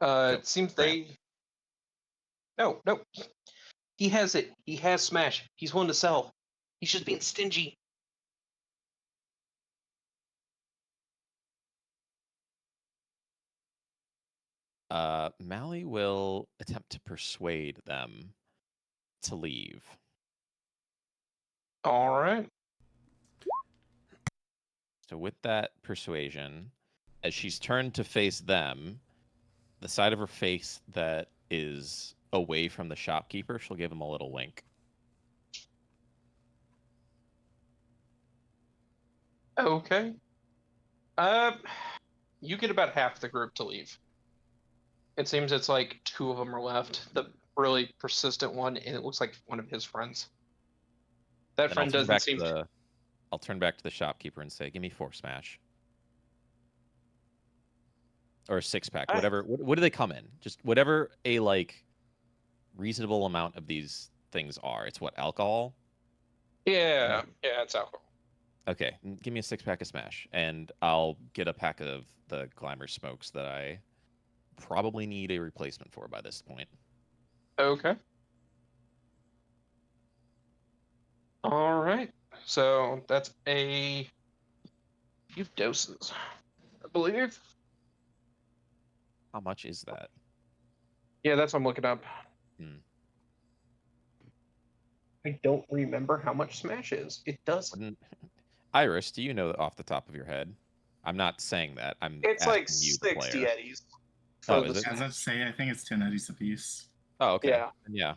Go, It seems Grant. they. No, no. He has it. He has Smash. He's willing to sell. He's just being stingy. Mally will attempt to persuade them to leave. All right. So with that persuasion, as she's turned to face them, the side of her face that is away from the shopkeeper, she'll give him a little wink. Okay. You get about half the group to leave. It seems it's like two of them are left. The really persistent one, and it looks like one of his friends. That Then friend doesn't seem. I'll turn back to the shopkeeper and say, "Give me 4 smash." Or a 6-pack, whatever. What do they come in? Just whatever a like reasonable amount of these things are. It's what, alcohol? Yeah, it's alcohol. Okay, give me a 6-pack of smash, and I'll get a pack of the Glamour smokes that I probably need a replacement for by this point. Okay. All right. So that's a few doses, I believe. How much is that? Yeah, that's what I'm looking up. Hmm. I don't remember how much Smash is. It does. Iris, do you know off the top of your head? I'm not saying that. I'm It's asking like you, the 60 player. eddies. Oh, for is the it? As I say, I think it's 10 eddies apiece. Oh, okay. Yeah. Yeah.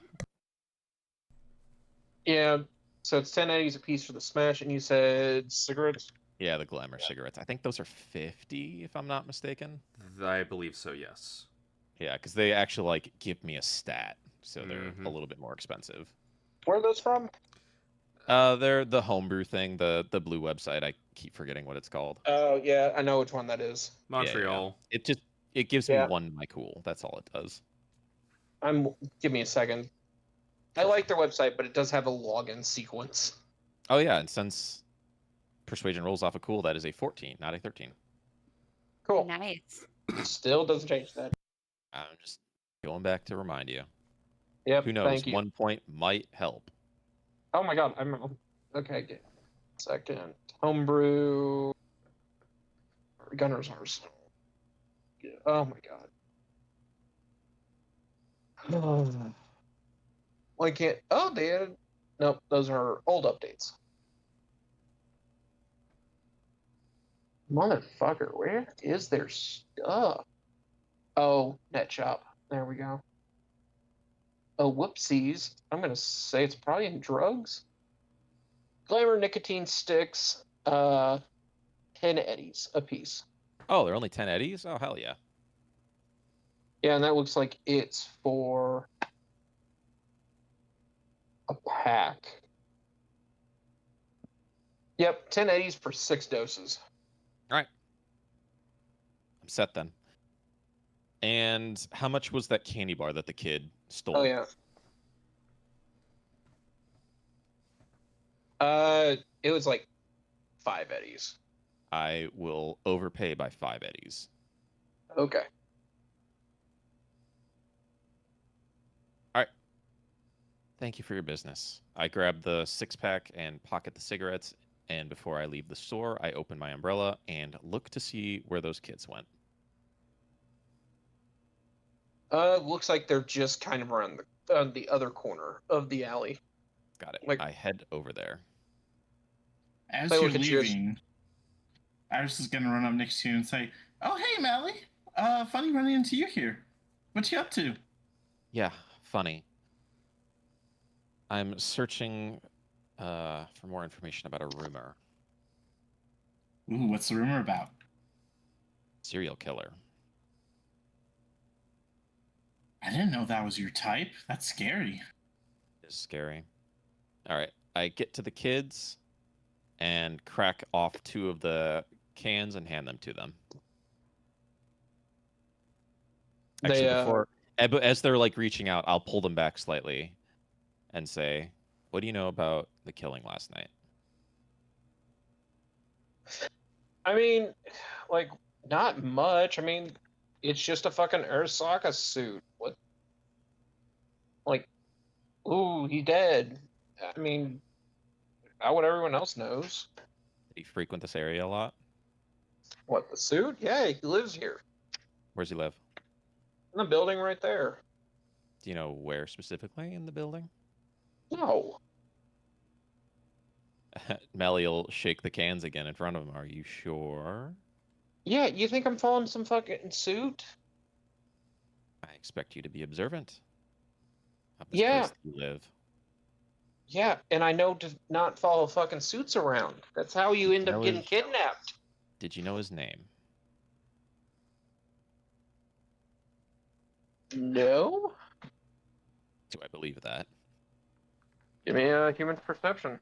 Yeah. So it's 10 eddies a piece for the smash, and you said cigarettes. Yeah, the glamour cigarettes. I think those are 50, if I'm not mistaken. I believe so. Yes. Yeah, because they actually like give me a stat, so they're a Mhm. little bit more expensive. Where are those from? They're the homebrew thing, the blue website. I keep forgetting what it's called. Oh yeah, I know which one that is. Yeah, yeah, yeah. Montreal. It gives me Yeah. 1 my cool. That's all it does. Give me a second. I Sure, like their website, but it does have a login sequence. Oh yeah, and since persuasion rolls off a cool, that is a 14, not a 13. Cool. Nice. Still doesn't change that. I'm just going back to remind you. Yep. Who knows? Thank you. 1 point might help. Oh my god. Okay. Get second. Homebrew. Gunner's Arsenal. Yeah, oh my god. Why can't? Oh, they added. Nope, those are old updates. Motherfucker, where is their stuff? Oh, net shop. There we go. Oh, whoopsies. I'm gonna say it's probably in drugs. Glamour nicotine sticks. 10 eddies a piece. Oh, they're only 10 eddies? Oh, hell yeah. Yeah, and that looks like it's for a pack. Yep, 10 eddies for 6 doses. All right. I'm set then. And how much was that candy bar that the kid stole? Oh yeah. It was like 5 eddies. I will overpay by 5 eddies. Okay. Thank you for your business. I grab the 6-pack and pocket the cigarettes, and before I leave the store, I open my umbrella and look to see where those kids went. Looks like they're just kind of around the other corner of the alley. Got it. Like- I head over there. As They you're look at you as- leaving, Iris is gonna run up next to you and say, "Oh, hey, Mally. Funny running into you here. What you up to?" Yeah, funny. I'm searching for more information about a rumor. Ooh, what's the rumor about? Serial killer. I didn't know that was your type. That's scary. Is scary. All right. I get to the kids and crack off 2 of the cans and hand them to them. Actually, but as they're like reaching out, I'll pull them back slightly and say, "What do you know about the killing last night?" I mean, like, not much. I mean, it's just a fucking Arasaka suit. What? Like, ooh, he dead. I mean, how what everyone else knows. Did he frequent this area a lot? What, the suit? Yeah, he lives here. Where's he live? In the building right there. Do you know where specifically in the building? No. Melly will shake the cans again in front of him. Are you sure? Yeah, you think I'm following some fucking suit? I expect you to be observant of this Yeah. place that you live. Yeah, and I know to not follow fucking suits around. That's how you end up That getting was- kidnapped. Did you know his name? No? Do I believe that? Give me a human perception.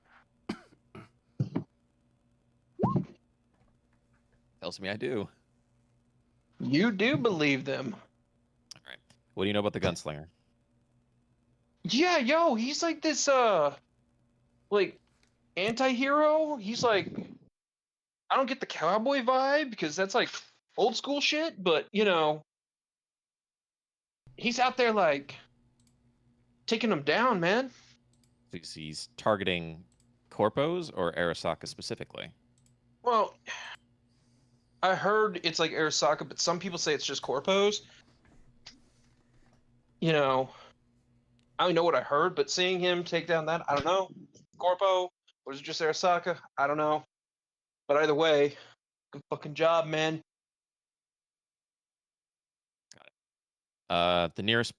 Tells me I do. You do believe them. All right. What do you know about the gunslinger? Yeah, yo, he's like this like anti-hero. He's like, I don't get the cowboy vibe because that's like old school shit, but you know, he's out there like taking them down, man. He's targeting corpos or Arasaka specifically. Well, I heard it's like Arasaka, but some people say it's just corpos. You know, I don't know what I heard, but seeing him take down that, I don't know. Corpo, or is it just Arasaka? I don't know. But either way, good fucking job, man. The nearest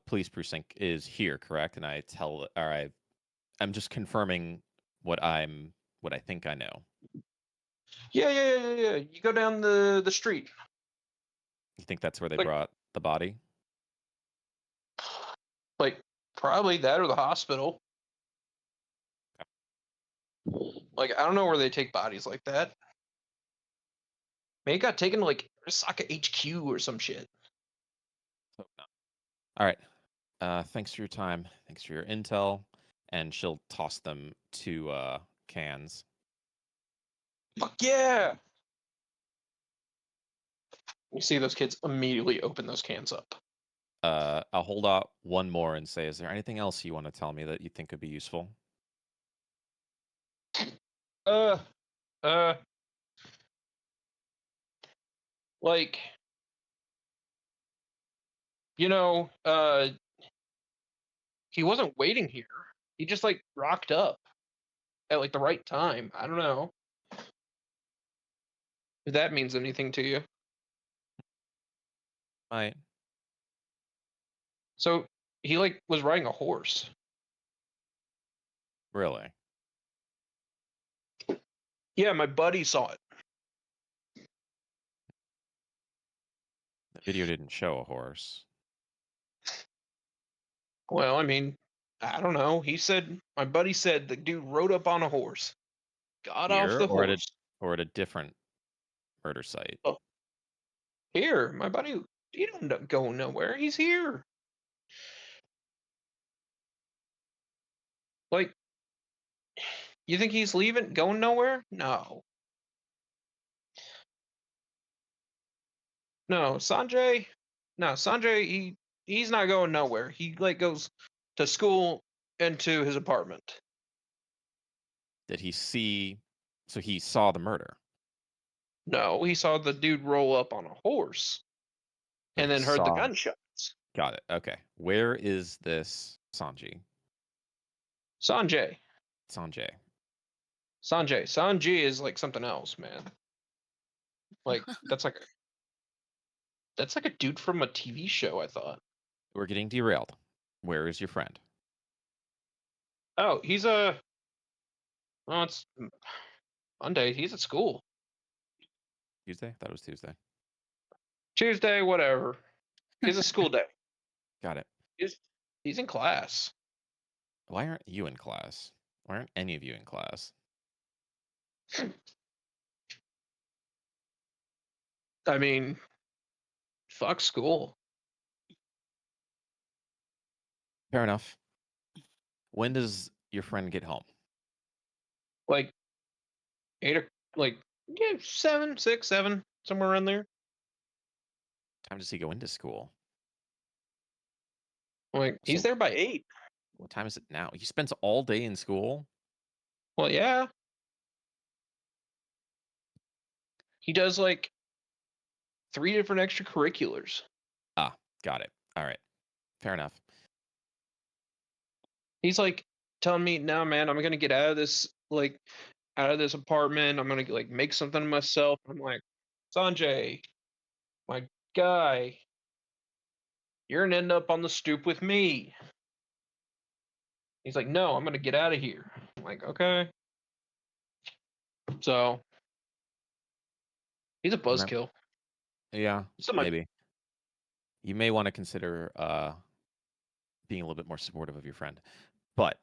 police precinct is here, correct? And I tell, or I I'm just confirming what I think I know. Yeah. You go down the street. You think that's where they Like- brought the body? Like probably that or the hospital. Like I don't know where they take bodies like that. Maybe it got taken to like Osaka HQ or some shit. Hope not. All right. Thanks for your time. Thanks for your intel. And she'll toss them 2 cans. Fuck yeah! You see those kids immediately open those cans up. I'll hold out one more and say, is there anything else you want to tell me that you think could be useful? Uh, uh, like, he wasn't waiting here. He just like rocked up at like the right time. I don't know if that means anything to you. Right. So he like was riding a horse. Really? Yeah, my buddy saw it. The video didn't show a horse. Well, I mean, I don't know. My buddy said the dude rode up on a horse, got off Here the or horse. at a different murder site? Here, my buddy, he don't go nowhere. He's here. Like, you think he's leaving, going nowhere? No. No, Sanjay. No, Sanjay. He's not going nowhere. He like goes to school and to his apartment. Did he see? So he saw the murder. No, he saw the dude roll up on a horse, But and he then heard the saw- gunshots. Got it. Okay. Where is this Sanji? Sanjay. Sanjay. Sanjay is like something else, man. Like that's like a dude from a TV show. I thought. We're getting derailed. Where is your friend? Oh, he's well, it's Monday. He's at school. Tuesday? That was Tuesday. Tuesday, whatever. It's a school day. Got it. He's in class. Why aren't you in class? Why aren't any of you in class? I mean, fuck school. Fair enough. When does your friend get home? Like like yeah, 7, 6, 7, somewhere around there. Time does he go into school? Like he's So- there by 8. What time is it now? He spends all day in school? Well, yeah. He does like 3 different extracurriculars. Got it. All right. Fair enough. He's like telling me, "No, man, I'm gonna get out of this apartment. I'm gonna like make something of myself." I'm like, Sanjay, my guy, you're gonna end up on the stoop with me. He's like, "No, I'm gonna get out of here." I'm like, okay. So he's a buzzkill. Yeah, So my- maybe. You may want to consider being a little bit more supportive of your friend. But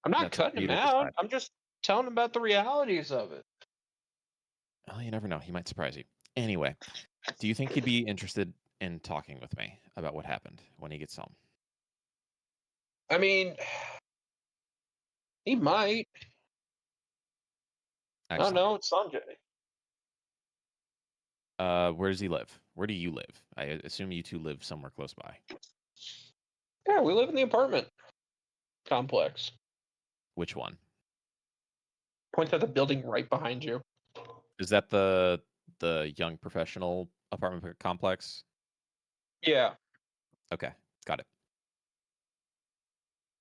I'm not That's up cutting to you him to out. decide. I'm just telling him about the realities of it. well, you never know. He might surprise you. Anyway, do you think he'd be interested in talking with me about what happened when he gets home? I mean, he might. I don't Excellent. know. It's Sanjay. Where does he live? Where do you live? I assume you two live somewhere close by. Yeah, we live in the apartment complex. Which one? Point at the building right behind you. Is that the young professional apartment complex? Yeah. Okay, got it.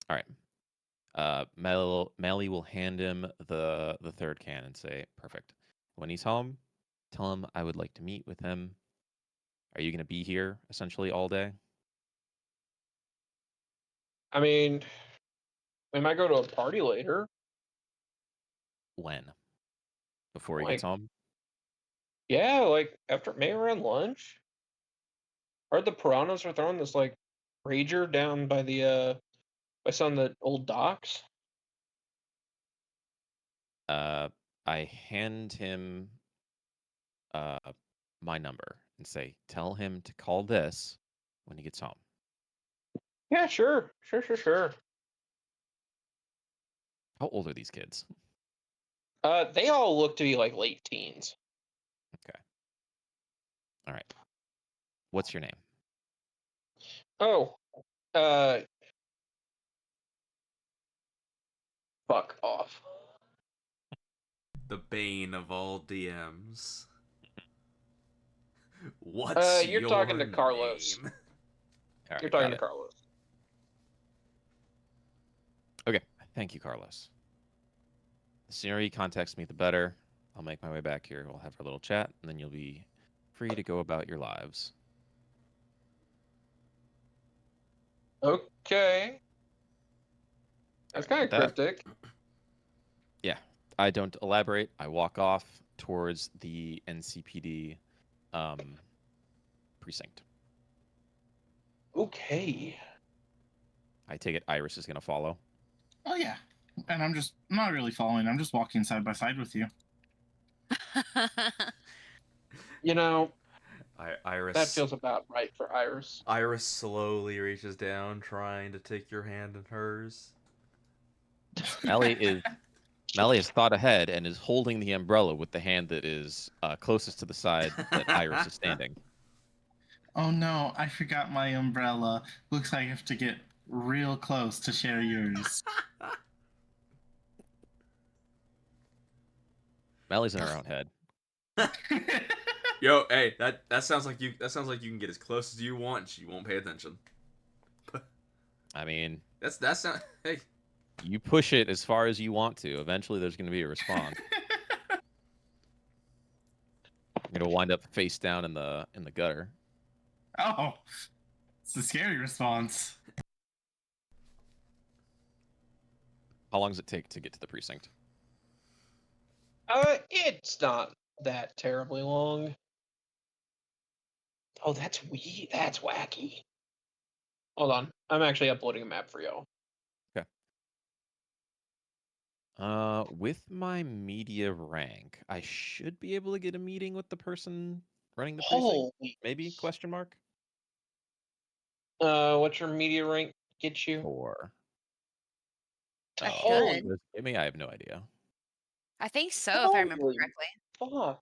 All right. Melly will hand him the third can and say, "Perfect. When he's home, tell him I would like to meet with him. Are you going to be here essentially all day?" I mean, We might go to a party later. When? Before he gets Like, home? yeah, like after maybe around lunch. Heard the piranhas are throwing this like rager down by the by some of the old docks. I hand him my number and say, tell him to call this when he gets home. Yeah, sure. How old are these kids? They all look to be like late teens. Okay. All right. What's your name? Oh, fuck off. The bane of all DMs. What's You're your talking to Carlos. name? All right, You're talking got to it. Carlos. Okay. Thank you, Carlos. The sooner he contacts me, the better. I'll make my way back here. We'll have our little chat, and then you'll be free to go about your lives. Okay. That's kind With of that, cryptic. yeah, I don't elaborate. I walk off towards the NCPD precinct. Okay. I take it Iris is going to follow. Oh yeah, and I'm not really following. I'm just walking side by side with you. You know, Iris. that feels about right for Iris. Iris slowly reaches down, trying to take your hand in hers. Melly has thought ahead and is holding the umbrella with the hand that is closest to the side that Iris is standing. Oh no, I forgot my umbrella. Looks like I have to get real close to share yours. Melly's in her own head. Yo, hey, that sounds like you can get as close as you want. She won't pay attention. I mean, That's not. Hey, you push it as far as you want to. Eventually, there's going to be a response. You're going to wind up face down in the gutter. Oh, it's a scary response. How long does it take to get to the precinct? It's not that terribly long. Oh, that's wacky. Hold on. I'm actually uploading a map for y'all. With my media rank, I should be able to get a meeting with the person running the precinct. Holy. Maybe? Question mark. What's your media rank get you? 4. I Holy could. What does it mean? I have no idea. I think so, if I remember Holy correctly. fuck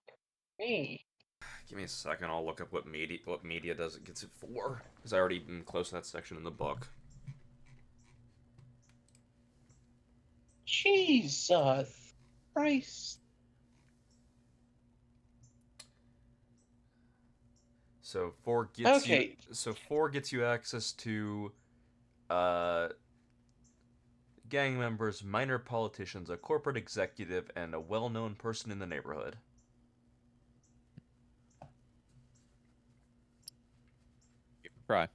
me. give me a second. I'll look up what media does it gets it for. Because I already been close to that section in the book. Jesus Christ. So 4 gets you. Okay. So 4 gets you access to, gang members, minor politicians, a corporate executive, and a well-known person in the neighborhood. Try.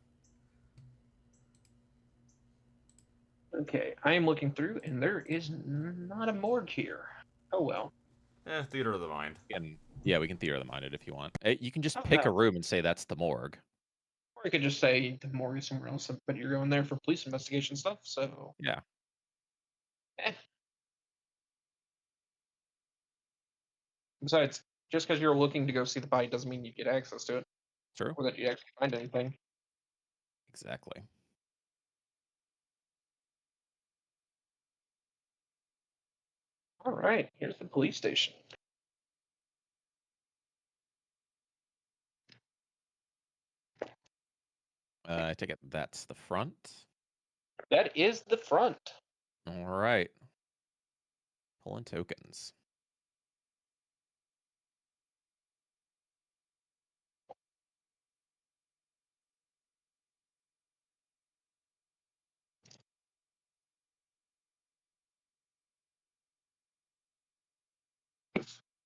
Okay, I am looking through, and there is not a morgue here. Oh well. Theater of the mind. And yeah, we can theater the minded if you want. You can just Oh, pick a no. room and say that's the morgue. Or you could just say the morgue is somewhere else, but you're going there for police investigation stuff, so. Yeah. Eh. Besides, just because you're looking to go see the body doesn't mean you get access to it, True. or that you actually find anything. Exactly. All right, here's the police station. I take it that's the front. That is the front. All right. Pulling tokens.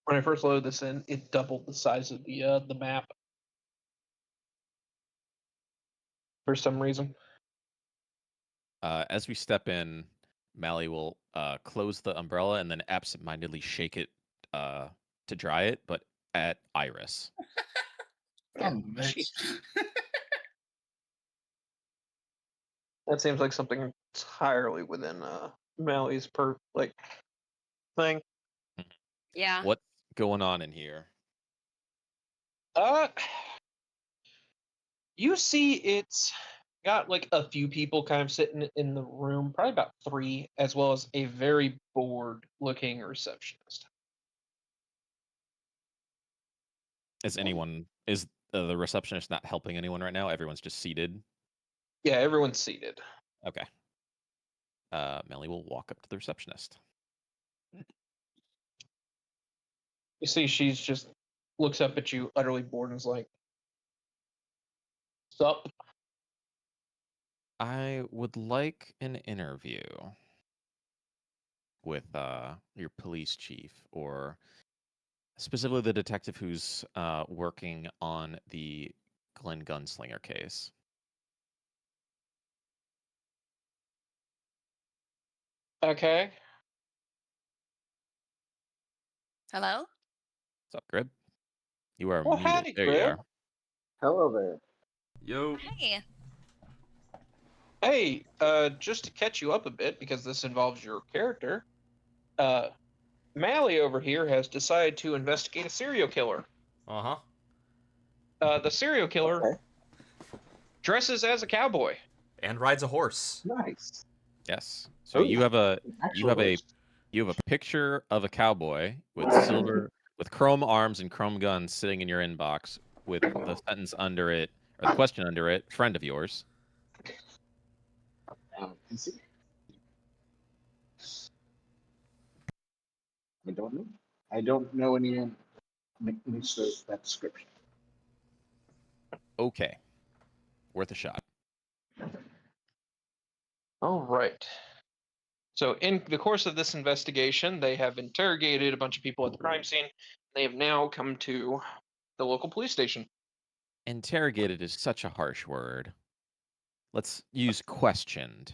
When I first loaded this in, it doubled the size of the map for some reason. As we step in, Mally will close the umbrella and then absentmindedly shake it to dry it, but at Iris. Oh, bitch. That seems like something entirely within Mally's thing. Yeah. What's going on in here? Uh, you see, it's got like a few people kind of sitting in the room, probably about 3, as well as a very bored-looking receptionist. Is the receptionist not helping anyone right now? Everyone's just seated. Yeah, everyone's seated. Okay. Melly will walk up to the receptionist. You see, she's just looks up at you, utterly bored, and is like, "Sup?" I would like an interview with your police chief, or specifically the detective who's working on the Glenn Gunslinger case. Okay. Hello? What's up, Grib? You are Well, muted. howdy, There you Grib. are. Hello there. Yo. Hey. Hey, just to catch you up a bit, because this involves your character, Mally over here has decided to investigate a serial killer. Uh-huh. The serial killer Okay. dresses as a cowboy. And rides a horse. Nice. Yes. So Oh, you have a Actual host. you have a picture of a cowboy with silver with chrome arms and chrome guns sitting in your inbox with the sentence under it, or the question under it, friend of yours. And see. I don't know. I don't know any makes that description. Okay. Worth a shot. All right. So, in the course of this investigation, they have interrogated a bunch of people at the crime scene. They have now come to the local police station. Interrogated is such a harsh word. Let's use questioned.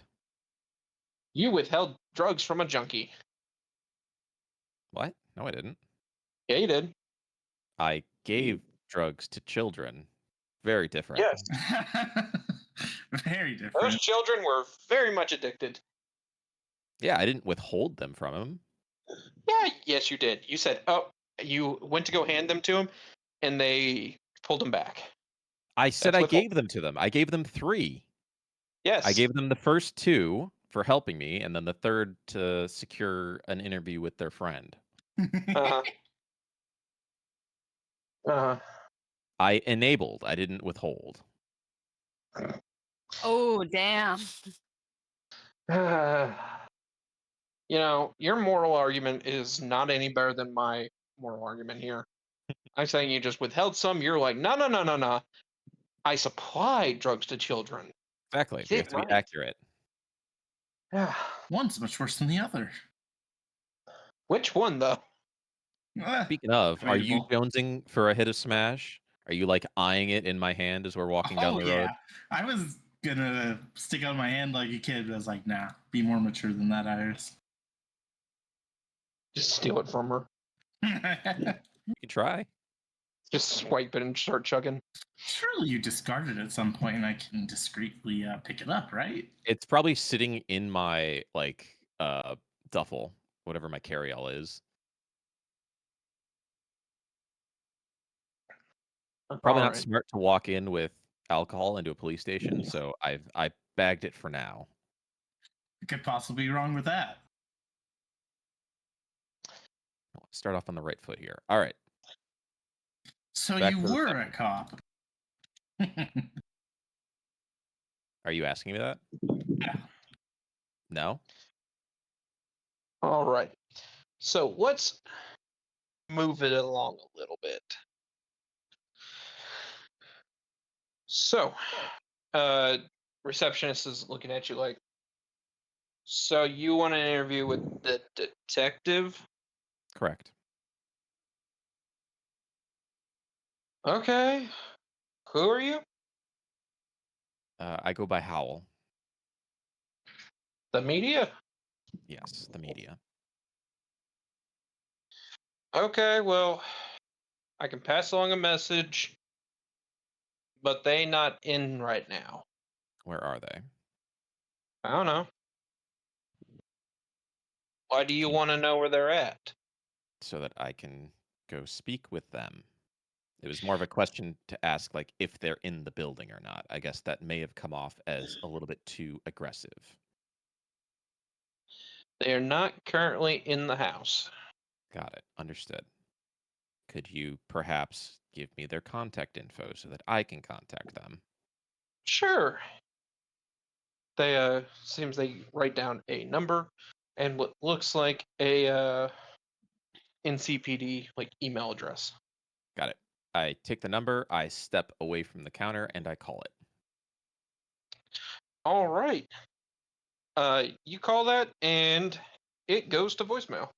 You withheld drugs from a junkie. What? No, I didn't. Yeah, you did. I gave drugs to children. Very different. Yes. Very Those different. children were very much addicted. Yeah, I didn't withhold them from him. Yeah, yes, you did. You said, oh, you went to go hand them to him, and they pulled them back. I said That's I withhold. gave them to them. I gave them 3. Yes. I gave them the first 2 for helping me, and then the third to secure an interview with their friend. Uh-huh. Uh-huh. I enabled. I didn't withhold. Oh, damn. You know, your moral argument is not any better than my moral argument here. I'm saying you just withheld some. You're like, no, no, no, no, no. I supplied drugs to children. Exactly. You We did have to be right. accurate. One's much worse than the other. Which one, though? Speaking of, are you Debatable. jonesing for a hit of Smash? Are you like eyeing it in my hand as we're walking down Oh the yeah. road? I was gonna stick out my hand like a kid, but I was like, nah, be more mature than that, Iris. Just steal it from her. You can try. Just swipe it and start chugging. Surely you discarded it at some point and I can discreetly pick it up, right? It's probably sitting in my duffel, whatever my carry-all is. Probably not Alright. smart to walk in with alcohol into a police station, so I bagged it for now. You could possibly be wrong with that. Start off on the right foot here. All right. So Back you to the were second. a cop. Are you asking me that? Yeah. No. All right. So let's move it along a little bit. So, receptionist is looking at you like, so you want an interview with the detective? Correct. Okay. Who are you? I go by Howl. The media? Yes, the media. Okay, well, I can pass along a message, but they not in right now. Where are they? I don't know. Why do you Can- want to know where they're at? So that I can go speak with them. It was more of a question to ask, like, if they're in the building or not. I guess that may have come off as a little bit too aggressive. They are not currently in the house. Got it. Understood. Could you perhaps give me their contact info so that I can contact them? Sure. They seems they write down a number and what looks like a NCPD like email address. Got it. I take the number, I step away from the counter, and I call it. All right. You call that and it goes to voicemail.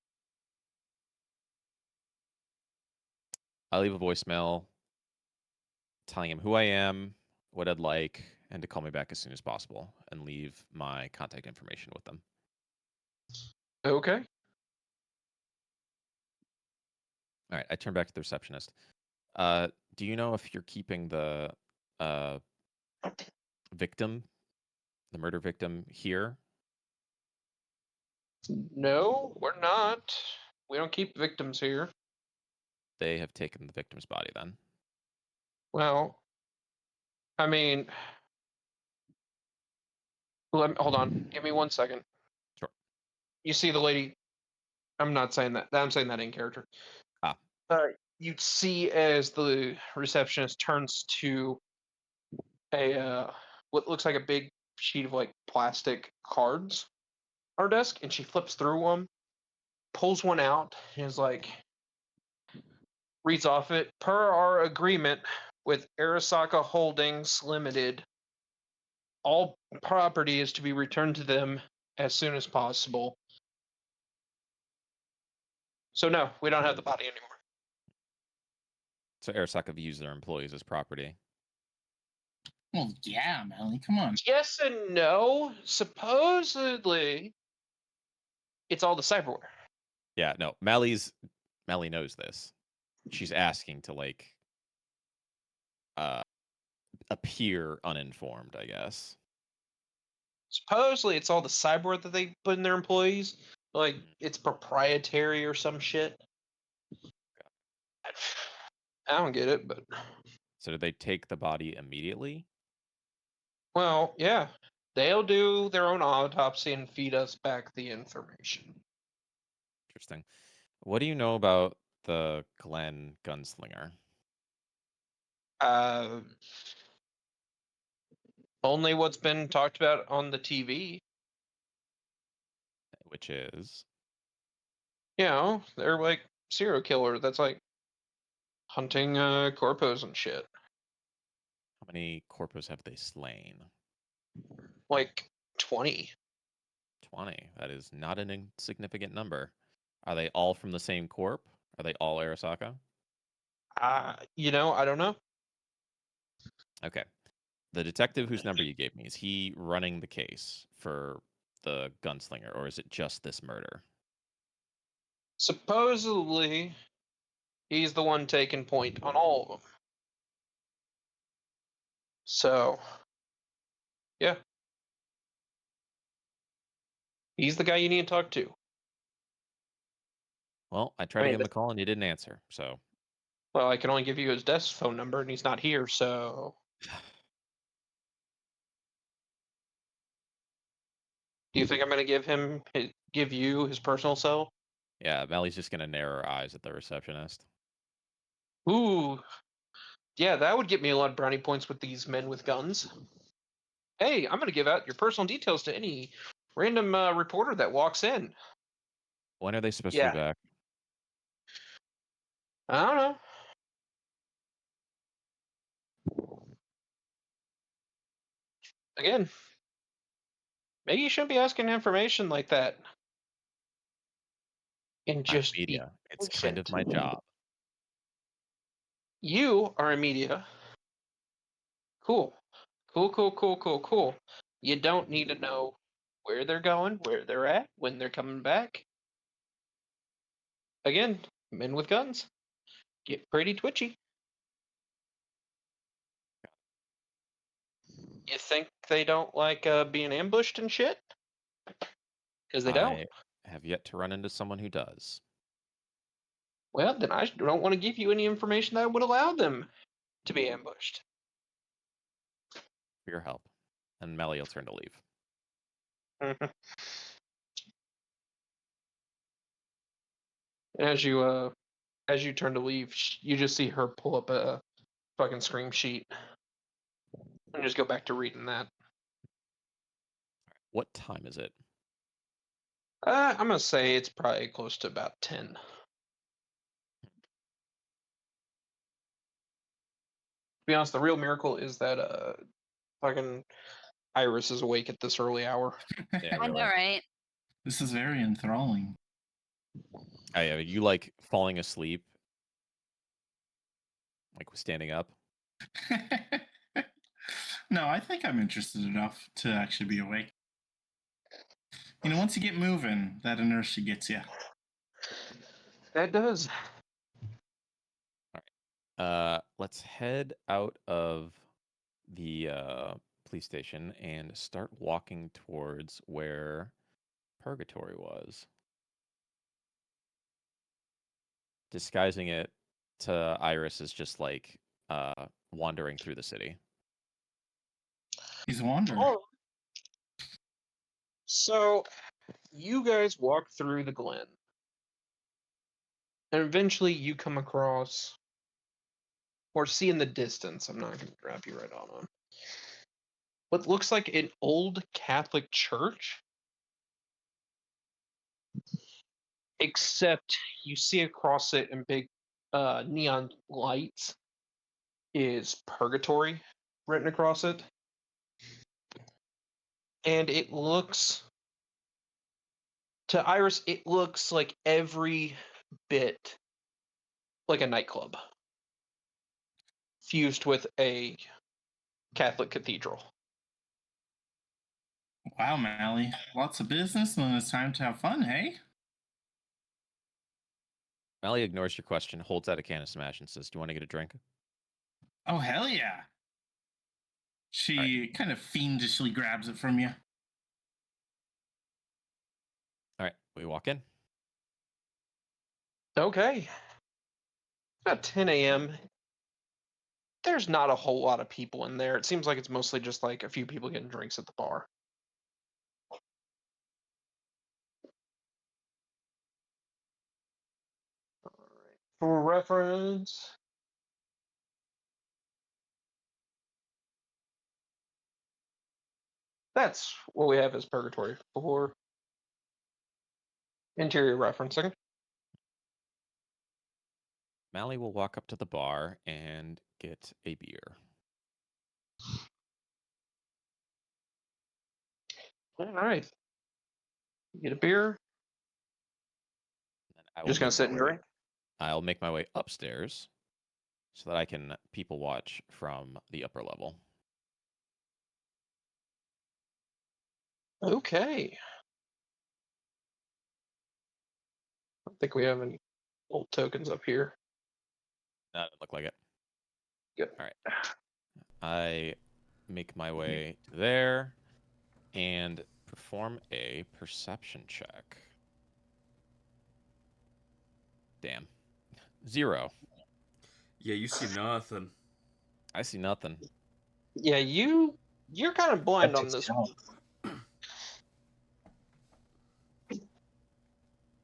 I leave a voicemail telling him who I am, what I'd like, and to call me back as soon as possible, and leave my contact information with them. Okay. All right, I turn back to the receptionist. Do you know if you're keeping the victim, the murder victim, here? No, we're not. We don't keep victims here. They have taken the victim's body then. Well, I mean, hold on. Give me 1 second. Sure. You see the lady? I'm not saying that. I'm saying that in character. Ah. You see as the receptionist turns to a what looks like a big sheet of like plastic cards on her desk, and she flips through them, pulls one out, and is like, reads off it. Per our agreement with Arasaka Holdings Limited, all property is to be returned to them as soon as possible. So no, we don't have the body anymore. So Arasaka views their employees as property. Well, yeah, Melanie, come on. Yes and no. Supposedly, it's all the cyberware. Yeah, no, Melly knows this. She's asking to like appear uninformed, I guess. Supposedly, it's all the cyberware that they put in their employees. Like, it's proprietary or some shit. I don't get it, but. So did they take the body immediately? Well, yeah. They'll do their own autopsy and feed us back the information. Interesting. What do you know about the Glen gunslinger? Uh, only what's been talked about on the TV. Which is You know, they're like serial killer that's like hunting corpos and shit. how many corpos have they slain? Like 20. 20. That is not an insignificant number. Are they all from the same corp? Are they all Arasaka? I don't know. Okay. The detective whose number you gave me, is he running the case for the gunslinger, or is it just this murder? Supposedly, he's the one taking point on all of them. So, yeah. He's the guy you need to talk to. Well, I tried to Wait, give him a call and he didn't answer, so Well, I can only give you his desk phone number, and he's not here, so. Do you think I'm going to give you his personal cell? yeah, Melly's just gonna narrow her eyes at the receptionist. Ooh, yeah, that would get me a lot of brownie points with these men with guns. Hey, I'm going to give out your personal details to any random reporter that walks in. When are they supposed to Yeah. be back? I don't know. Again, maybe you shouldn't be asking information like that. And I'm just be media. It's kind of patient. my job. You are in media. Cool. Cool. You don't need to know where they're going, where they're at, when they're coming back. Again, men with guns get pretty twitchy. You think they don't like being ambushed and shit? Because they don't. I have yet to run into someone who does. Well, then I don't want to give you any information that would allow them to be ambushed. For your help. And Melly will turn to leave. Mhm. As you turn to leave, you just see her pull up a fucking scream sheet and just go back to reading that. What time is it? I'm gonna say it's probably close to about 10. To be honest, the real miracle is that fucking Iris is awake at this early hour. Yeah, I know, right? This is very enthralling. Oh, yeah, you like falling asleep, like standing up. No, I think I'm interested enough to actually be awake. You know, once you get moving, that inertia gets you. That does. Let's head out of the police station and start walking towards where Purgatory was. Disguising it to Iris as just like wandering through the city. He's a wanderer. Oh. So, you guys walk through the glen. And eventually you come across, or see in the distance, I'm not going to grab you right on, what looks like an old Catholic church. Except you see across it in big neon lights is Purgatory written across it. And it looks, to Iris, it looks like every bit like a nightclub fused with a Catholic cathedral. Wow, Mally. Lots of business, and then it's time to have fun, hey? Melly ignores your question, holds out a can of Smash, and says, "Do you want to get a drink?" Oh, hell yeah. She kind of fiendishly grabs it from you. All right, we walk in. Okay. About 10 a.m. There's not a whole lot of people in there. It seems like it's mostly just like a few people getting drinks at the bar. All right. For reference, that's what we have as Purgatory for interior referencing. Mally will walk up to the bar and get a beer. All right. You get a beer. And I will Just gonna make sit my and way- drink. I'll make my way upstairs so that I can people watch from the upper level. Okay. I don't think we have any old tokens up here. That doesn't look like it. Good. All right. I make my way to there and perform a perception check. Damn. 0. Yeah, you see nothing. I see nothing. Yeah, you're kind of blind That on takes this. talent.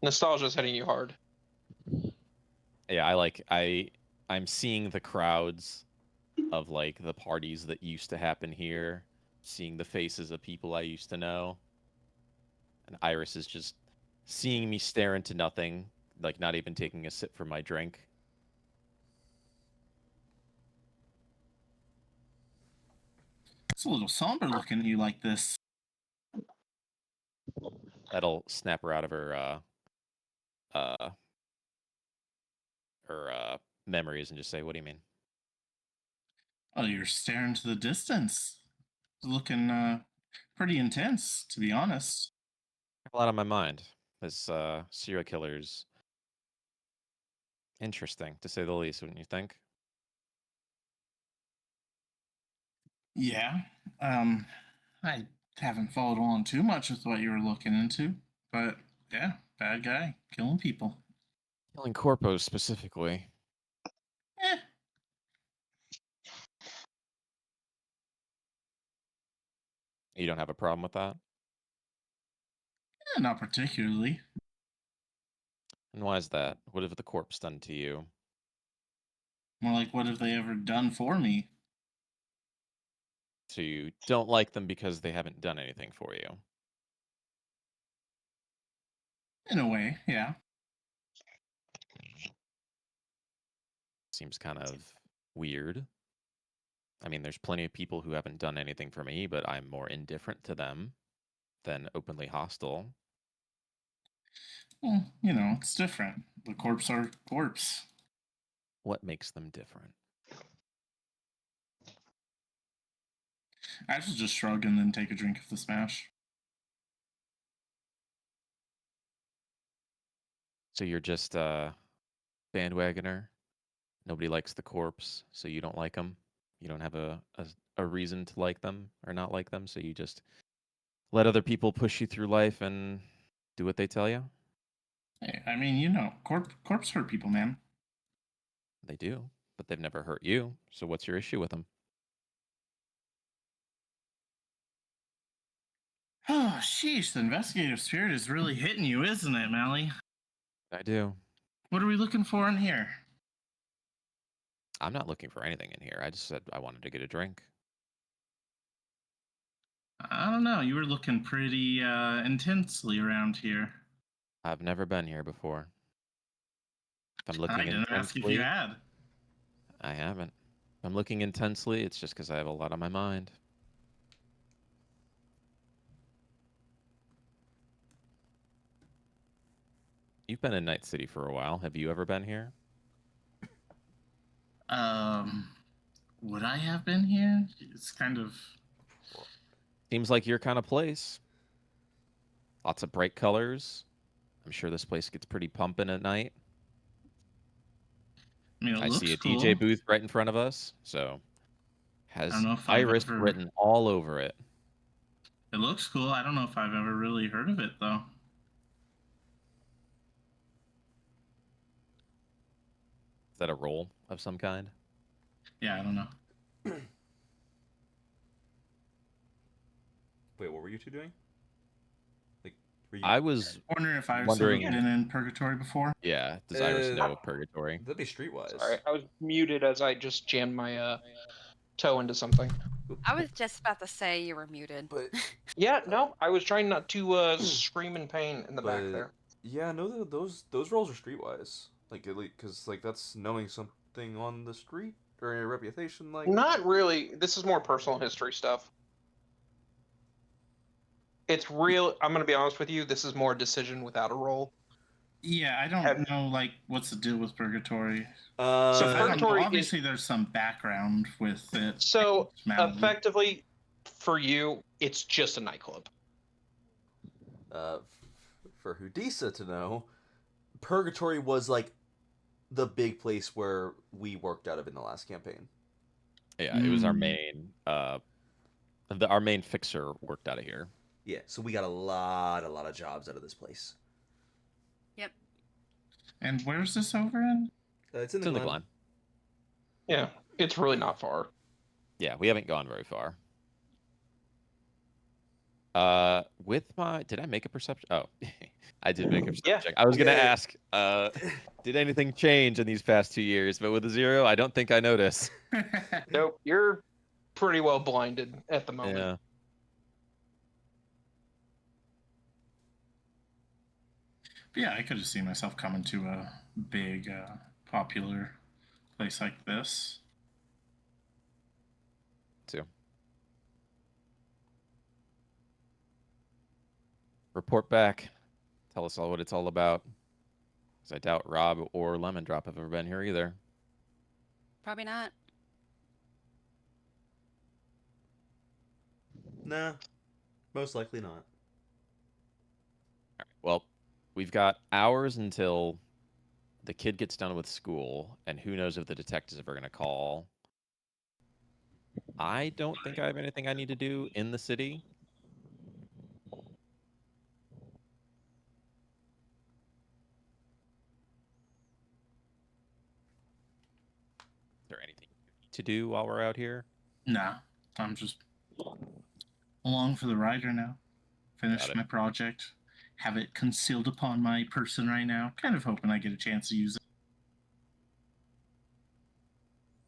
Nostalgia's hitting you hard. Yeah, I'm seeing the crowds of like the parties that used to happen here, seeing the faces of people I used to know. And Iris is just seeing me stare into nothing, like not even taking a sip from my drink. It's a little somber looking at you like this. That'll snap her out of her uh memories and just say, "What do you mean?" Oh, you're staring to the distance. Looking pretty intense, to be honest. A lot on my mind. This serial killer's interesting, to say the least, wouldn't you think? Yeah. I haven't followed along too much with what you were looking into, but yeah, bad guy, killing people. Killing corpos specifically. Eh, You don't have a problem with that? not particularly. And why is that? What have the corpse done to you? More like, what have they ever done for me? So you don't like them because they haven't done anything for you? In a way, yeah. Seems kind of weird. I mean, there's plenty of people who haven't done anything for me, but I'm more indifferent to them than openly hostile. Well, it's different. The corpse are corpse. What makes them different? I should just shrug and then take a drink of the smash. So you're just a bandwagoner? Nobody likes the corpse, so you don't like them? You don't have a reason to like them or not like them, so you just let other people push you through life and do what they tell you? Hey, I mean, corpse hurt people, man. They do, but they've never hurt you, so what's your issue with them? Oh, sheesh, the investigative spirit is really hitting you, isn't it, Mally? I do. What are we looking for in here? I'm not looking for anything in here. I just said I wanted to get a drink. I don't know. You were looking pretty intensely around here. I've never been here before. If I'm looking I didn't ask if you intensely, had. I haven't. If I'm looking intensely, it's just because I have a lot on my mind. You've been in Night City for a while. Have you ever been here? Would I have been here? It's kind of. Seems like your kind of place. Lots of bright colors. I'm sure this place gets pretty pumping at night. I mean, it I see looks a cool. DJ booth right in front of us, so I don't has know if I've Iris ever. written all over it. It looks cool. I don't know if I've ever really heard of it though. Is that a roll of some kind? Yeah, I don't know. Wait, what were you two doing? Like, were you? I was Wondering if I've wondering. been in purgatory before. Yeah, does Iris know Uh, of Purgatory? That'd be streetwise. Sorry, I was muted as I just jammed my toe into something. I was just about to say you were muted. But Yeah, no, I was trying not to scream in pain in the back But- there. yeah, no, those roles are streetwise. Like, because like that's knowing something on the street or a reputation. Like, Not really. This is more personal history stuff. It's real. I'm gonna be honest with you. This is more a decision without a roll. Yeah, I don't know like what's the deal with purgatory. So I don't know. Purgatory is- Obviously, there's some background with it. So Mally. effectively, for you, it's just a nightclub. for Hudisa to know, Purgatory was like the big place where we worked out of in the last campaign. Yeah, it was our Mm. main. Our main fixer worked out of here. Yeah, so we got a lot of jobs out of this place. Yep. And where's this over in? It's in It's the in the Glen. Glen. Yeah, it's really not far. Yeah, we haven't gone very far. With my, did I make a perception? Oh, I did make a perception Yeah. check. I was gonna Yeah. ask, did anything change in these past 2 years? But with a 0, I don't think I noticed. Nope, you're pretty well blinded at the moment. Yeah. But yeah, I could have seen myself coming to a big, popular place like this. Too. Report back. Tell us all what it's all about. Because I doubt Rob or Lemon Drop have ever been here either. Probably not. Nah. Most likely not. All right. Well, we've got hours until the kid gets done with school, and who knows if the detectives are going to call. I don't think I have anything I need to do in the city. Is there anything to do while we're out here? Nah, I'm just along for the ride right now. Got Finish it. my project. Have it concealed upon my person right now. Kind of hoping I get a chance to use it.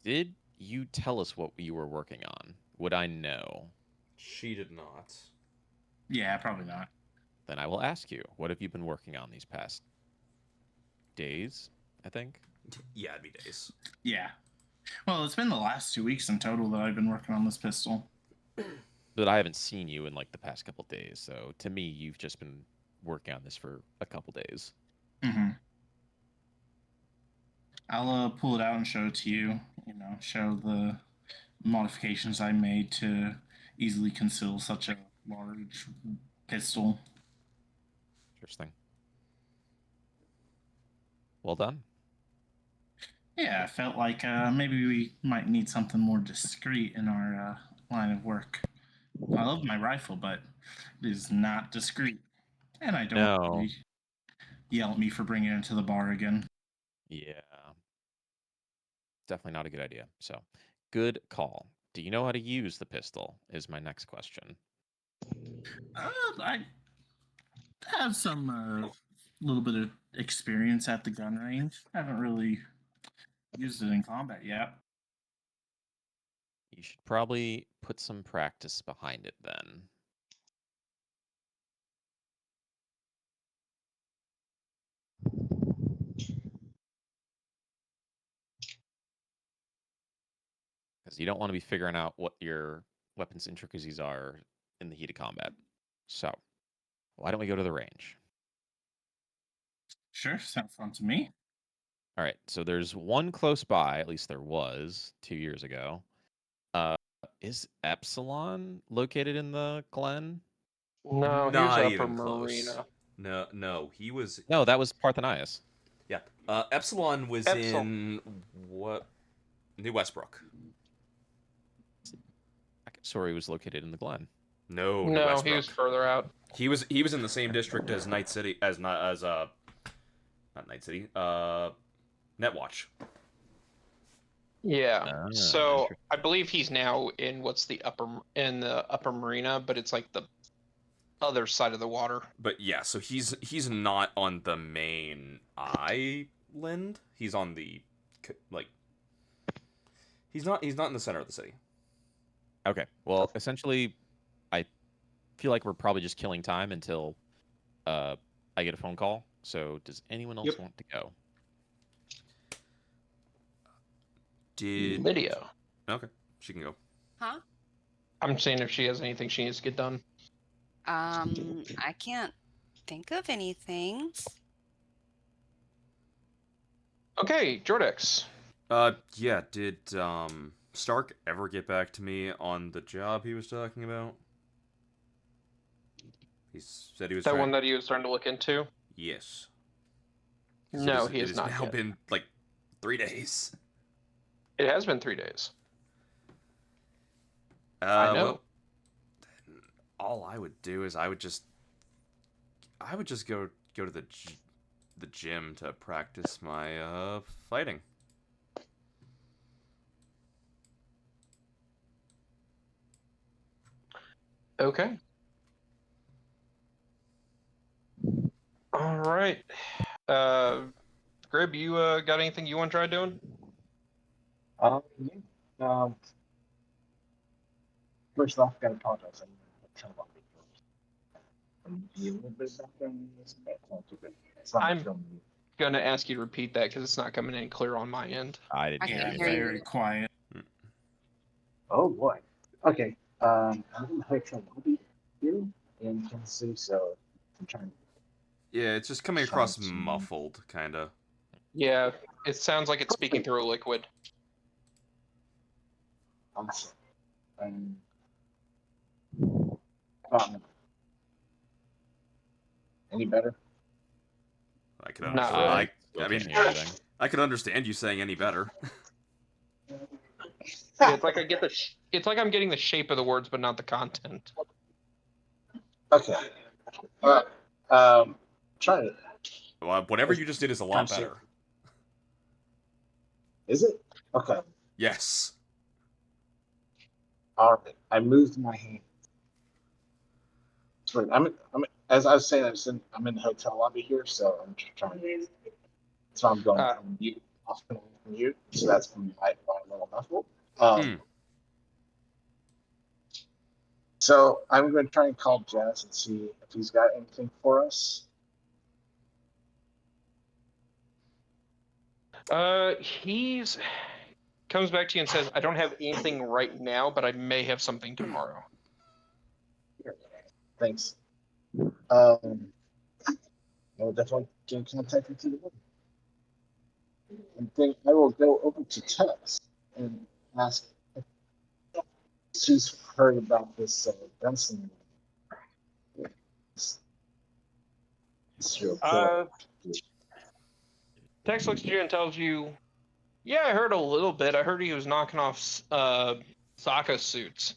Did you tell us what you were working on? Would I know? She did not. Yeah, probably not. Then I will ask you, what have you been working on these past days, I think? Yeah, it'd be days. Yeah. Well, it's been the last 2 weeks in total that I've been working on this pistol. But I haven't seen you in like the past couple days, so to me, you've just been working on this for a couple days. Mm-hmm. I'll pull it out and show it to you. You know, show the modifications I made to easily conceal such a large pistol. Interesting. Well done. Yeah, I felt like maybe we might need something more discreet in our line of work. I love my rifle, but it is not discreet. And I don't No. really yell at me for bringing it into the bar again. Yeah. Definitely not a good idea. So, good call. Do you know how to use the pistol? Is my next question. I have some little bit of experience at the gun range. I haven't really used it in combat yet. You should probably put some practice behind it then. Because you don't want to be figuring out what your weapons intricacies are in the heat of combat. So, why don't we go to the range? Sure, sounds fun to me. All right, so there's one close by, at least there was 2 years ago. Is Epsilon located in the Glen? No, he was Not Upper even close. Marina. No, he was. No, that was Parthenias. Yeah, Epsilon was in what? New Westbrook. I saw he was located in the Glen. No, New No, Westbrook. he was further out. He was in the same district as Night City not Night City. Netwatch. Yeah. Ah, So interesting. I believe he's now in the upper marina, but it's like the other side of the water. But yeah, so he's not on the main island. He's on the like. He's not in the center of the city. Okay, well, essentially, I feel like we're probably just killing time until I get a phone call. So, does anyone else Yep. want to go? Did Lydia. Okay, she can go. Huh? I'm seeing if she has anything she needs to get done. I can't think of anything. Okay, Jordex. Yeah. Did Stark ever get back to me on the job he was talking about? He said he was That trying... one that he was starting to look into? Yes. No, it he has has not now yet. been like 3 days. It has been 3 days. I know. Well, then all I would do is I would just go to the gym to practice my fighting. Okay. All right. Grib, you got anything you want to try doing? Yeah. First off, gotta apologize. I'm gonna tell about it first. I'm a little bit background on this, but it's not too good. It's not I'm- from me. Gonna ask you to repeat that because it's not coming in clear on my end. I didn't I hear can Yeah, you. hear you. very quiet. Oh boy. Okay. I'm in the hotel lobby here in Kansas City, so I'm trying. Yeah, it's just coming across Sounds- muffled, kind of. Yeah, it sounds like it's speaking through a liquid. I'm sorry. Any better? I can Nah. understand. I still I mean, can't hear anything. I can understand you saying any better. Yeah, it's like I get the. It's like I'm getting the shape of the words, but not the content. Okay. All right. Try it. Well, whatever you just did is a lot Can't see. better. Is it? Okay. Yes. All right. I moved my hand. Wait, as I was saying, I'm in the hotel lobby here, so I'm just trying to. So I'm going from mute, off from mute. So that's from my little muffled. Mm. So I'm going to try and call Jazz and see if he's got anything for us. He's comes back to you and says, "I don't have anything right now, but I may have something tomorrow." Thanks. I'll definitely get in contact with you. And then I will go over to Tess and ask if she's heard about this Benson serial killer. Tex looks at you and tells you, "Yeah, I heard a little bit. I heard he was knocking off Sokka suits."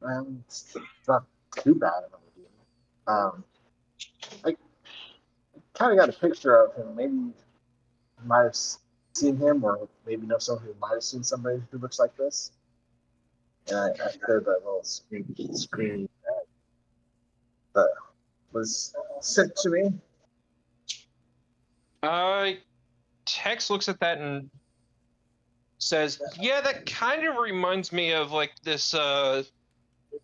It's not too bad of an idea. I kind of got a picture of him. Maybe you might have seen him, or maybe know someone who might have seen somebody who looks like this. And I heard that little scream that was sent to me. Tex looks at that and says, "Yeah, that kind of reminds me of like this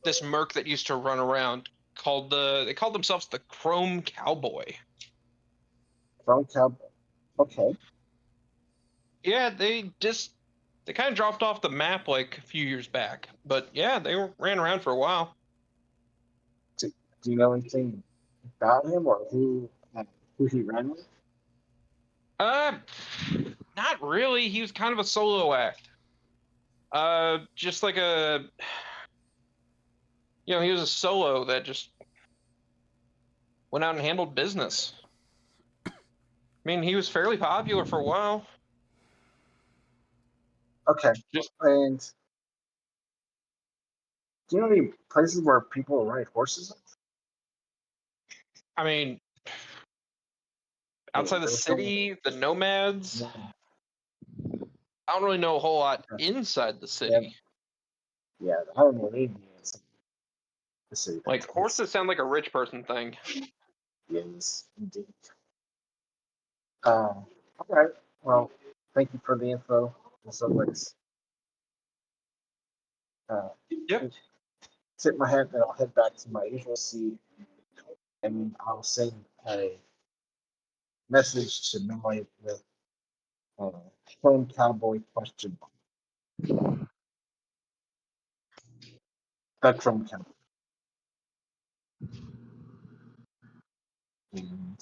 this merc that used to run around called they called themselves the Chrome Cowboy." From Cowboy. Okay. Yeah, they kind of dropped off the map like a few years back, but yeah, they ran around for a while. Do you know anything about him or who he ran with? Not really. He was kind of a solo act. Just like he was a solo that just went out and handled business. I mean, he was fairly popular for a while. Okay. Just And do you know any places where people ride horses? I mean, outside the city, the nomads. I don't really know a whole lot inside the city. Yeah, I don't know any names. The city. Like horses sound like a rich person thing. Yes, indeed. All right. Well, thank you for the info. As always. Yep. Tip my hat, and I'll head back to my usual seat, and I'll send a message to Melly with phone cowboy question. Spectrum cowboy. And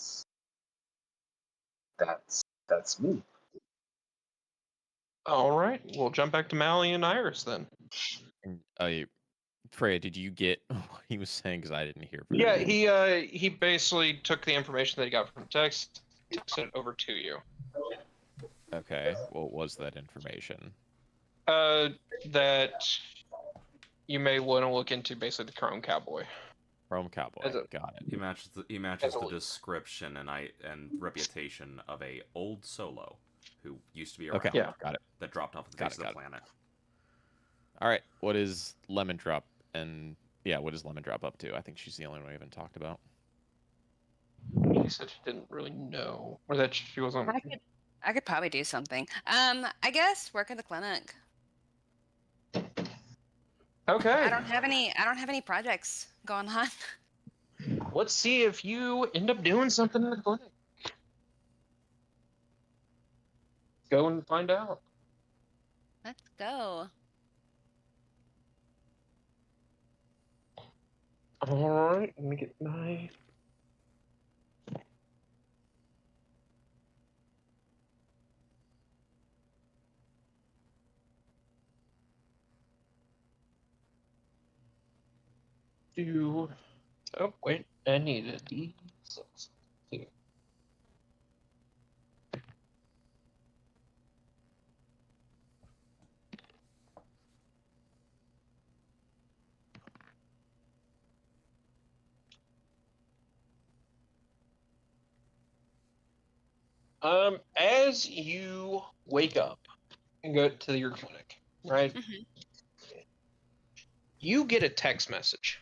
that's me. All right, we'll jump back to Mally and Iris then. And Freya, did you get what he was saying? Because I didn't hear. Yeah, he basically took the information that he got from text, texted it over to you. Okay, what was that information? That you may want to look into basically the Chrome Cowboy. Chrome Cowboy. Got it. He matches the description and reputation of a old solo who used to be around. Okay, Yeah. got it. That dropped off the face of the planet. All right, what is Lemon Drop? And yeah, what is Lemon Drop up to? I think she's the only one we haven't talked about. She said she didn't really know, or that she wasn't. I could probably do something. I guess work at the clinic. Okay. I don't have any projects going on. Let's see if you end up doing something in the clinic. Go and find out. Let's go. All right, let me get my. Oh wait, I needed these. So, see. As you wake up and go to your clinic, right? Mhm. You get a text message.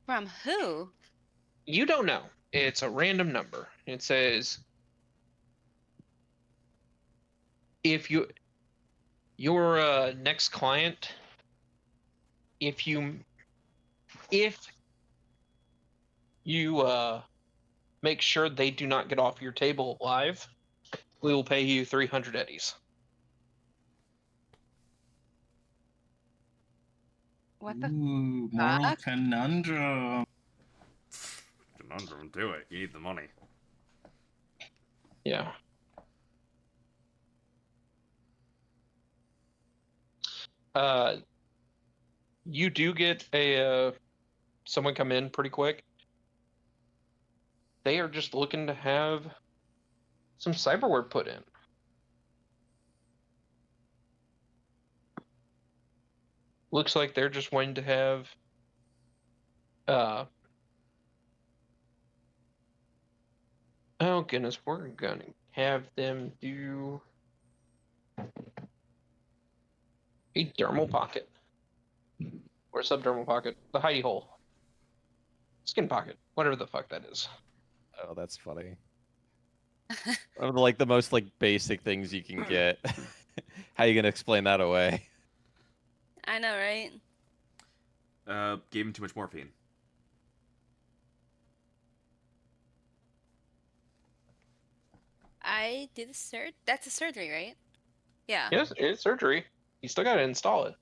From who? You don't know. It's a random number. It says, if your next client, if you make sure they do not get off your table alive, we will pay you 300 eddies. What the Ooh, moral fuck? conundrum. Conundrum, do it. You need the money. Yeah. You do get a someone come in pretty quick. They are just looking to have some cyberware put in. Looks like they're just wanting to have oh goodness, we're gonna have them do a dermal pocket or a subdermal pocket, the hidey hole, skin pocket, whatever the fuck that is. Oh, that's funny. One of the, like the most like basic things you can get. How you gonna explain that away? I know, right? Gave him too much morphine. I did That's a surgery, right? Yeah. Yes, it's surgery. You still gotta install it.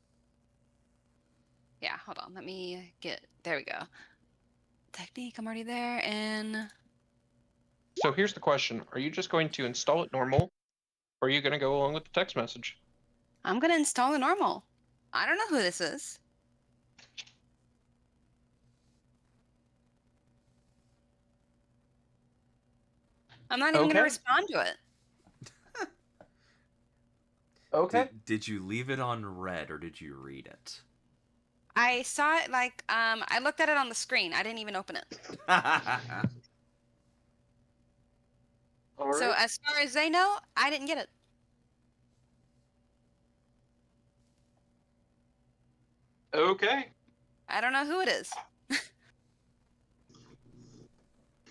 Yeah, hold on. Let me get. There we go. Technique, I'm already there. And So here's the question: are you just going to install it normal, or are you gonna go along with the text message? I'm going to install a normal. I don't know who this is. I'm not even going to Okay. respond to it. Okay. Did you leave it on red or did you read it? I saw it like, I looked at it on the screen. I didn't even open it. All So right. as far as they know, I didn't get it. Okay. I don't know who it is.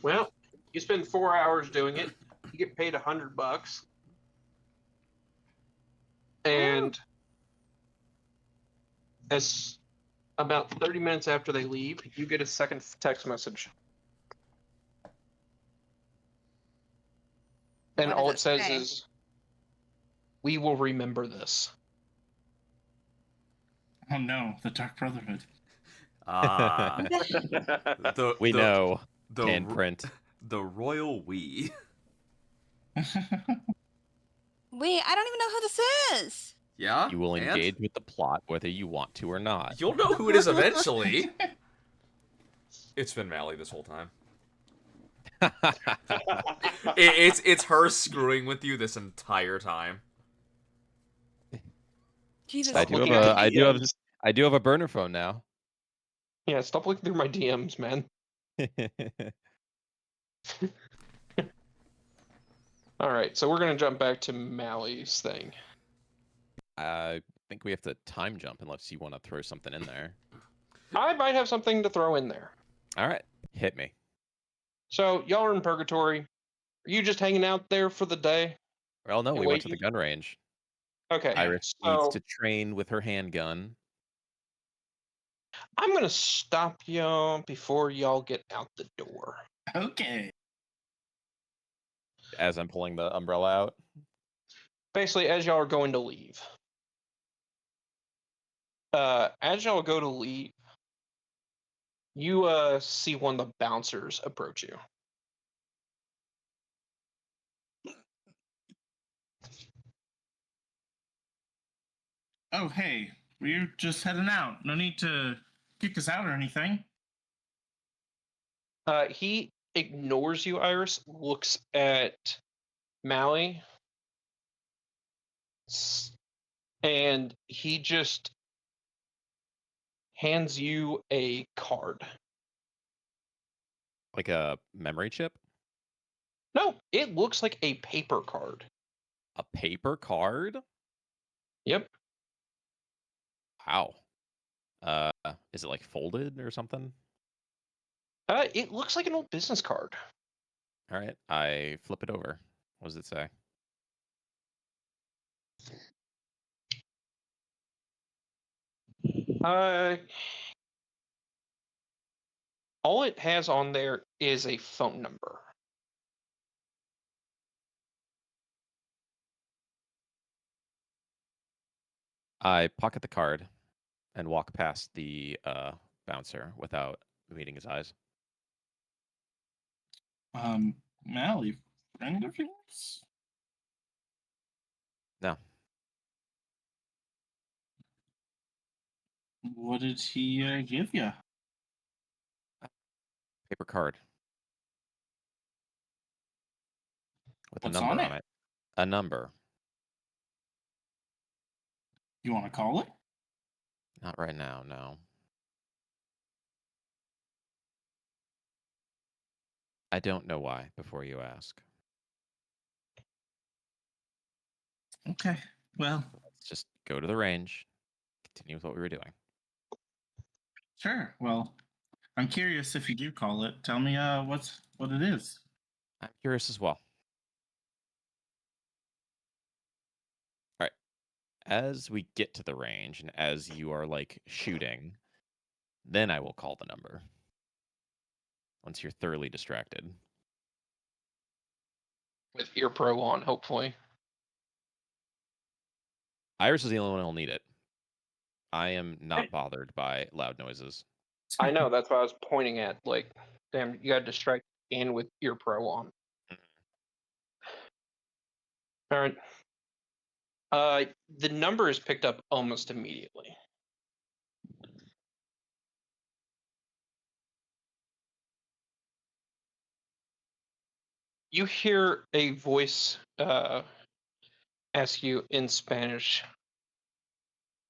Well, you spend 4 hours doing it. You get paid $100, and as about 30 minutes after they leave, you get a second text message, and What all does it it says say? is, "We will remember this." Oh no, the Dark Brotherhood. Ah, the We the know. the Hand ro- print. the royal we. Wait, I don't even know who this is. Yeah, You will and engage with the plot whether you want to or not. you'll know who it is eventually. It's been Mally this whole time. It's her screwing with you this entire time. Jesus. Stop looking at the DMs. I do have a burner phone now. Yeah, stop looking through my DMs, man. All right, so we're gonna jump back to Mally's thing. I think we have to time jump unless you want to throw something in there. I might have something to throw in there. All right, hit me. So y'all are in purgatory. Are you just hanging out there for the day? Well, no, And we went to the waiting? gun range. Okay. Iris needs So to train with her handgun. I'm gonna stop y'all before y'all get out the door. Okay. As I'm pulling the umbrella out. Basically, as y'all are going to leave. As y'all go to leave, you see one of the bouncers approach you. Oh, hey, we're just heading out. No need to kick us out or anything. He ignores you, Iris, looks at Mally, and he just hands you a card. Like a memory chip? No, it looks like a paper card. A paper card? Yep. Wow. Is it like folded or something? It looks like an old business card. All right, I flip it over. What does it say? All it has on there is a phone number. I pocket the card and walk past the bouncer without meeting his eyes. Mally, friend of yours? No. What did he give you? Paper card with What's a number on on it? it. A number. You want to call it? Not right now, no. I don't know why, before you ask. Okay. Well, Let's just go to the range, continue with what we were doing. sure. Well, I'm curious if you do call it. Tell me what it is. I'm curious as well. All right. As we get to the range and as you are like shooting, then I will call the number. Once you're thoroughly distracted. With ear pro on, hopefully. Iris is the only one who'll need it. I am not bothered by loud noises. I know, that's what I was pointing at. Like, damn, you got distracted and with ear pro on. All right. The number is picked up almost immediately. You hear a voice ask you in Spanish.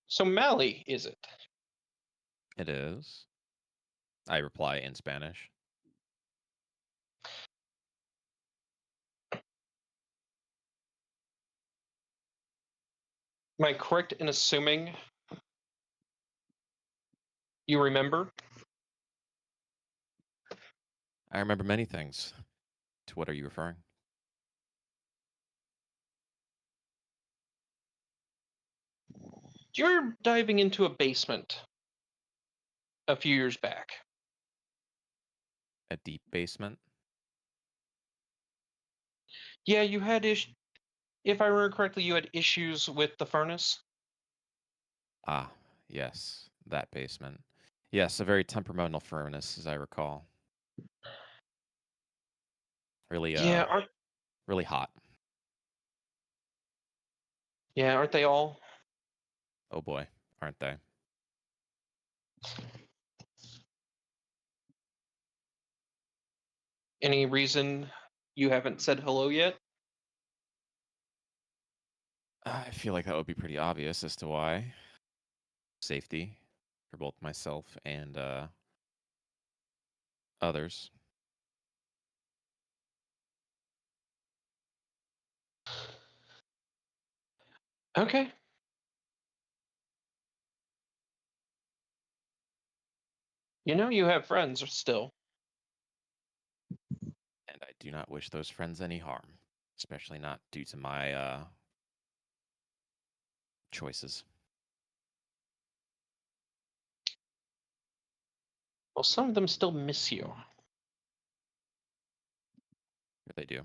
So Mally, is it? It is. I reply in Spanish. Am I correct in assuming you remember? I remember many things. To what are you referring? You were diving into a basement a few years back. A deep basement? Yeah, you had if I remember correctly, you had issues with the furnace. Ah, yes, that basement. Yes, a very temperamental furnace, as I recall. Really, Yeah, really hot. aren't they all? Oh boy, aren't they? Any reason you haven't said hello yet? I feel like that would be pretty obvious as to why. Safety for both myself and others. Okay. You know you have friends still. And I do not wish those friends any harm, especially not due to my choices. Well, some of them still miss you. Here they do.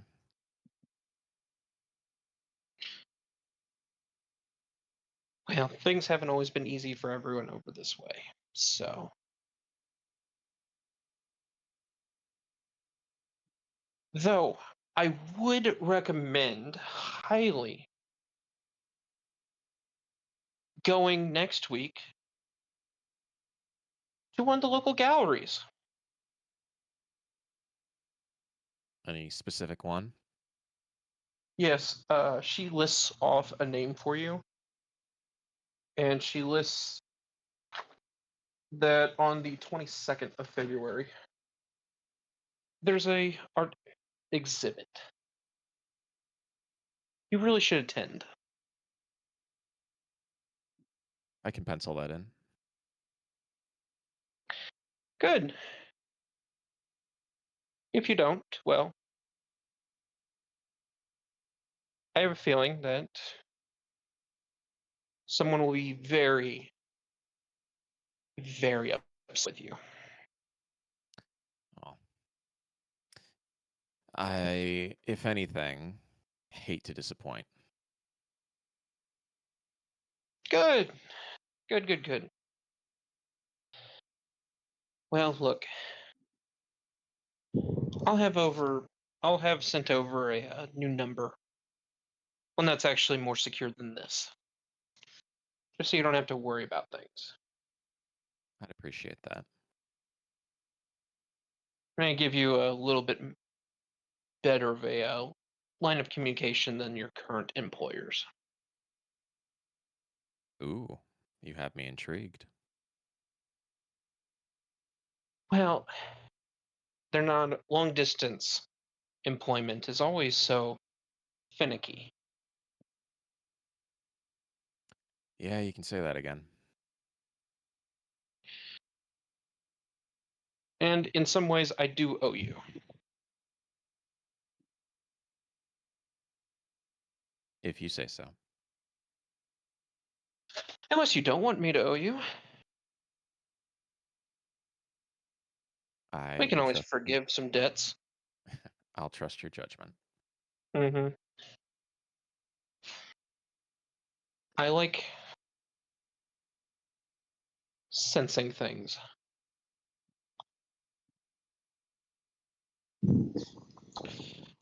Well, things haven't always been easy for everyone over this way, so. Though, I would recommend highly going next week to one of the local galleries. Any specific one? Yes, she lists off a name for you, and she lists that on the 22nd of February, there's a art exhibit. You really should attend. I can pencil that in. Good. If you don't, well, I have a feeling that someone will be very, very upset with you. Oh. I, if anything, hate to disappoint. Good. Good, good, good. Well, look, I'll have sent over a new number. One that's actually more secure than this. Just so you don't have to worry about things. I'd appreciate that. I'm going to give you a little bit better of a line of communication than your current employers. Ooh, you have me intrigued. Well, they're not long distance employment is always so finicky. Yeah, you can say that again. And in some ways, I do owe you. If you say so. Unless you don't want me to owe you. We I can will always trust forgive some debts. I'll trust your judgment. Mm-hmm. I like sensing things.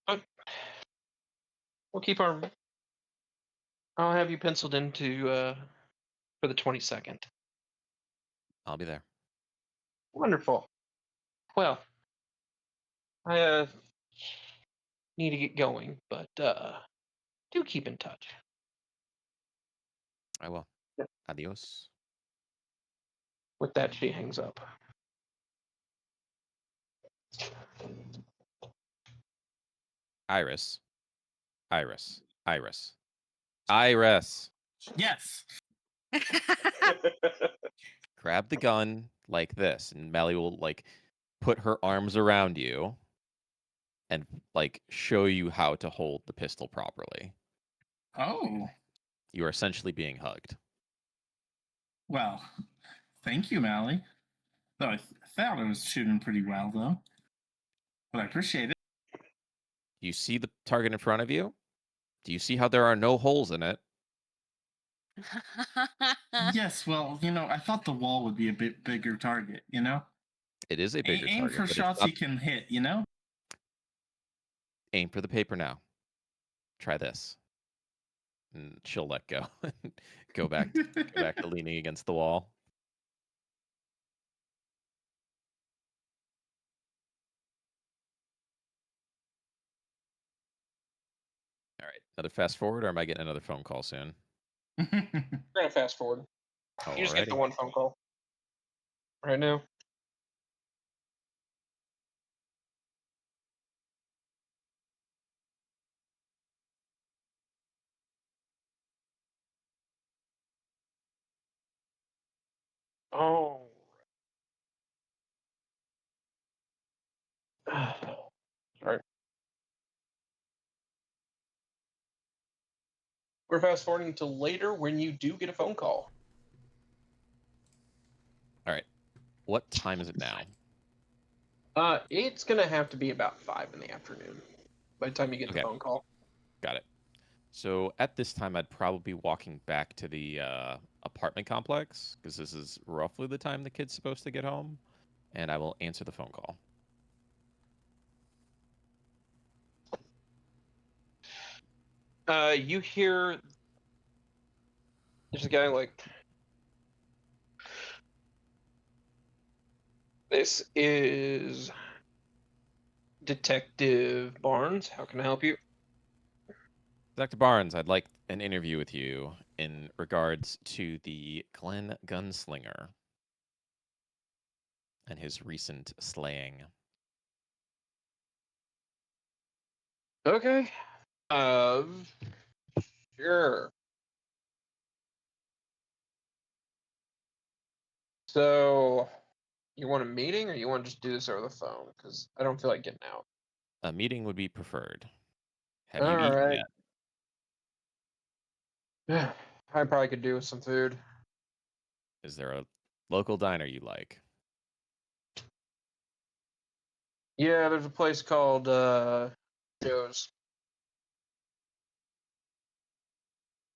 But we'll keep our. I'll have you penciled into for the 22nd. I'll be there. Wonderful. Well, I need to get going, but do keep in touch. I will. Yeah. Adios. With that, she hangs up. Iris. Iris. Iris. Iris. Yes. Grab the gun like this, and Melly will like put her arms around you and like show you how to hold the pistol properly. Oh, You are essentially being hugged. well, thank you, Mally. Though I thought I was shooting pretty well, though. But I appreciate it. You see the target in front of you? Do you see how there are no holes in it? Yes, well, I thought the wall would be a bit bigger target, It is a bigger Aim target, for but it's shots not. you can hit, Aim for the paper now. Try this. And she'll let go. Go back to leaning against the wall. All right. Another fast forward, or am I getting another phone call soon? We're gonna fast forward. You just get the Alrighty. one phone call right now. Oh. Sorry. We're fast forwarding to later when you do get a phone call. All right. What time is it now? It's gonna have to be about 5 in the afternoon by the time you get the Okay. phone call. Got it. So at this time, I'd probably be walking back to the apartment complex because this is roughly the time the kid's supposed to get home, and I will answer the phone call. You hear there's a guy like, this is Detective Barnes, how can I help you? Dr. Barnes, I'd like an interview with you in regards to the Glen Gunslinger and his recent slaying. Okay. Sure. So, you want a meeting or you want to just do this over the phone? Because I don't feel like getting out. A meeting would be preferred. Have All you eaten right. yet? I probably could do with some food. Is there a local diner you like? Yeah, there's a place called Joe's.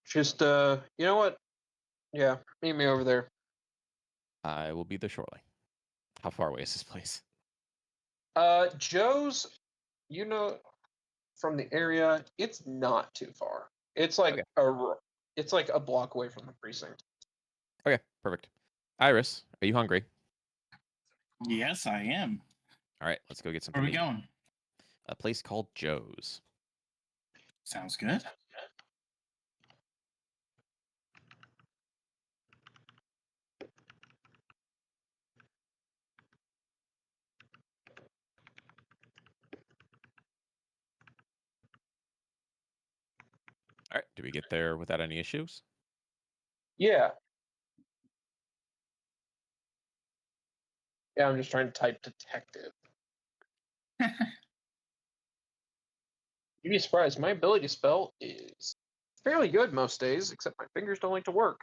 Just you know what? Yeah, meet me over there. I will be there shortly. How far away is this place? Joe's, you know, from the area, it's not too far. It's like Okay. it's like a block away from the precinct. Okay, perfect. Iris, are you hungry? Yes, I am. All right, let's go get something Where are we to eat. going? A place called Joe's. Sounds good. All right, do we get there without any issues? Yeah. Yeah, I'm just trying to type detective. You'd be surprised. My ability to spell is fairly good most days, except my fingers don't like to work.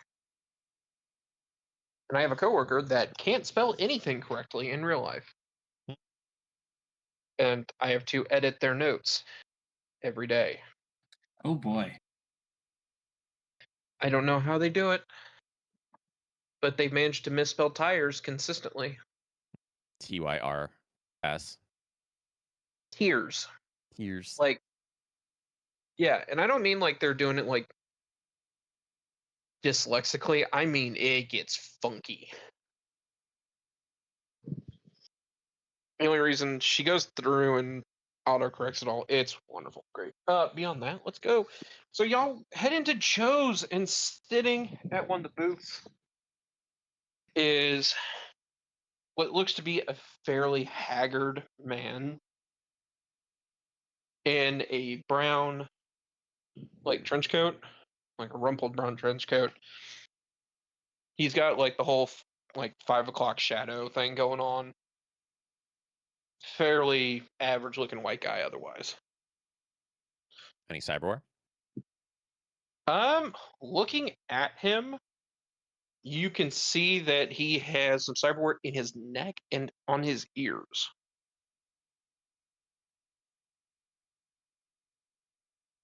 And I have a coworker that can't spell anything correctly in real life. And I have to edit their notes every day. Oh boy. I don't know how they do it, but they've managed to misspell tires consistently. TYRS. Tears. Tears. Like, yeah, and I don't mean like they're doing it like dyslexically. I mean it gets funky. The only reason she goes through and autocorrects it all, it's wonderful, great. Beyond that, let's go. So y'all head into Joe's, and sitting at one of the booths is what looks to be a fairly haggard man in a brown, like trench coat, like a rumpled brown trench coat. He's got like the whole like 5 o'clock shadow thing going on. Fairly average looking white guy otherwise. Any cyberware? Looking at him, you can see that he has some cyberware in his neck and on his ears.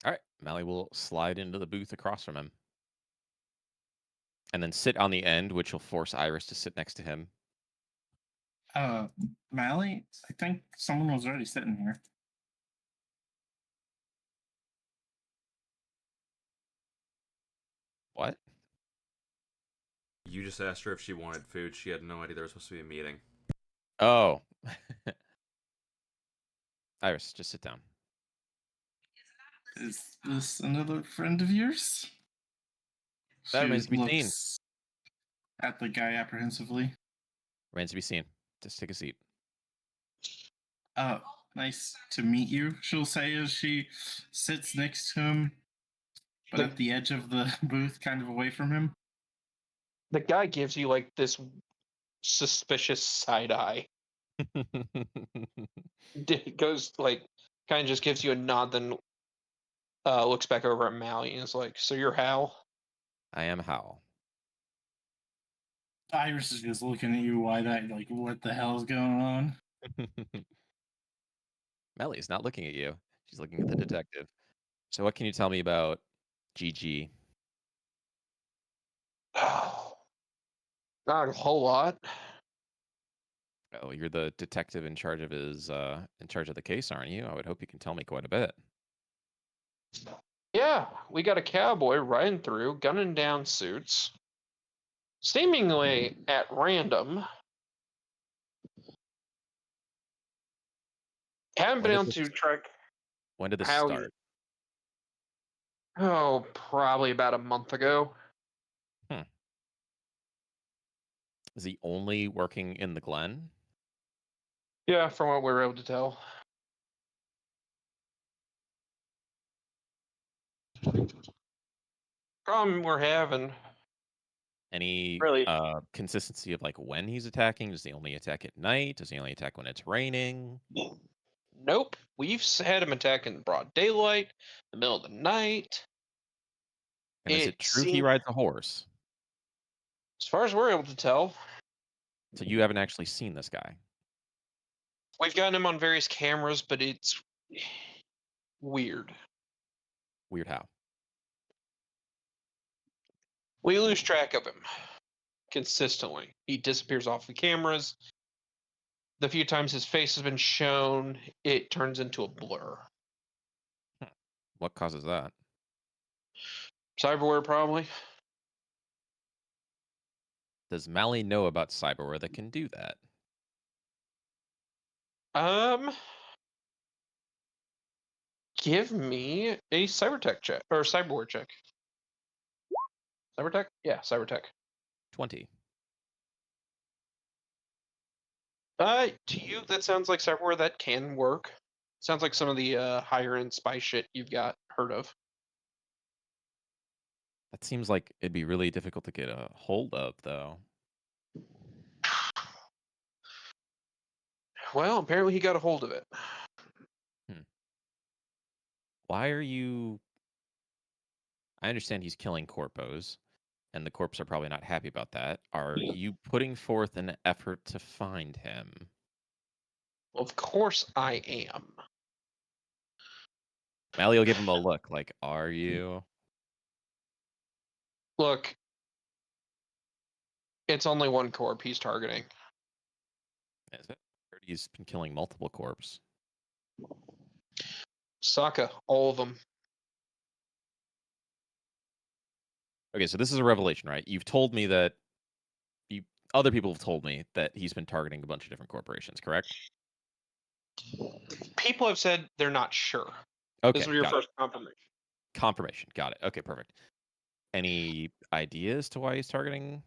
All right, Mally will slide into the booth across from him. And then sit on the end, which will force Iris to sit next to him. Mally, I think someone was already sitting here. What? You just asked her if she wanted food. She had no idea there was supposed to be a meeting. Oh. Iris, just sit down. Is this another friend of yours? That She remains to be seen. looks at the guy apprehensively. Remains to be seen. Just take a seat. Nice to meet you, she'll say as she sits next to him, but at the edge of the booth, kind of away from him. The guy gives you like this suspicious side eye. Goes like kind of just gives you a nod, then looks back over at Mally and is like, "So you're Hal?" I am Hal. Iris is just looking at you wide-eyed, like, what the hell is going on? Melly is not looking at you. She's looking at the detective. So what can you tell me about GG? Not a whole lot. Oh, you're the detective in charge of the case, aren't you? I would hope you can tell me quite a bit. Yeah, we got a cowboy riding through, gunning down suits, seemingly at random. Haven't been When did able this to track when did this how he. start? Oh, probably about a month ago. Is he only working in the Glen? Yeah, from what we were able to tell. Problem we're having. Any Really? consistency of like when he's attacking? Does he only attack at night? Does he only attack when it's raining? Nope. We've had him attack in broad daylight, the middle of the night. And is It it true he seems, rides a horse? as far as we're able to tell, So you haven't actually seen this guy. we've gotten him on various cameras, but it's weird. Weird how? We lose track of him consistently. He disappears off the cameras. The few times his face has been shown, it turns into a blur. What causes that? Cyberware, probably. Does Mally know about cyberware that can do that? Give me a cybertech check or cyberware check. Cybertech? Yeah, cybertech. 20. To you, that sounds like cyberware that can work. Sounds like some of the higher end spy shit you've got heard of. That seems like it'd be really difficult to get a hold of, though. Well, apparently he got a hold of it. Why are you? I understand he's killing corpos, and the corps are probably not happy about that. Are you putting forth an effort to find him? Well, of course I am. Mally will give him a look, like, are you? Look, it's only one corp he's targeting. Is it? I heard he's been killing multiple corps. Sokka, all of them. Okay, so this is a revelation, right? You've told me that other people have told me that he's been targeting a bunch of different corporations, correct? People have said they're not sure. Okay, This was your got first confirmation. Confirmation. Got it. Okay, perfect. Any ideas to why he's targeting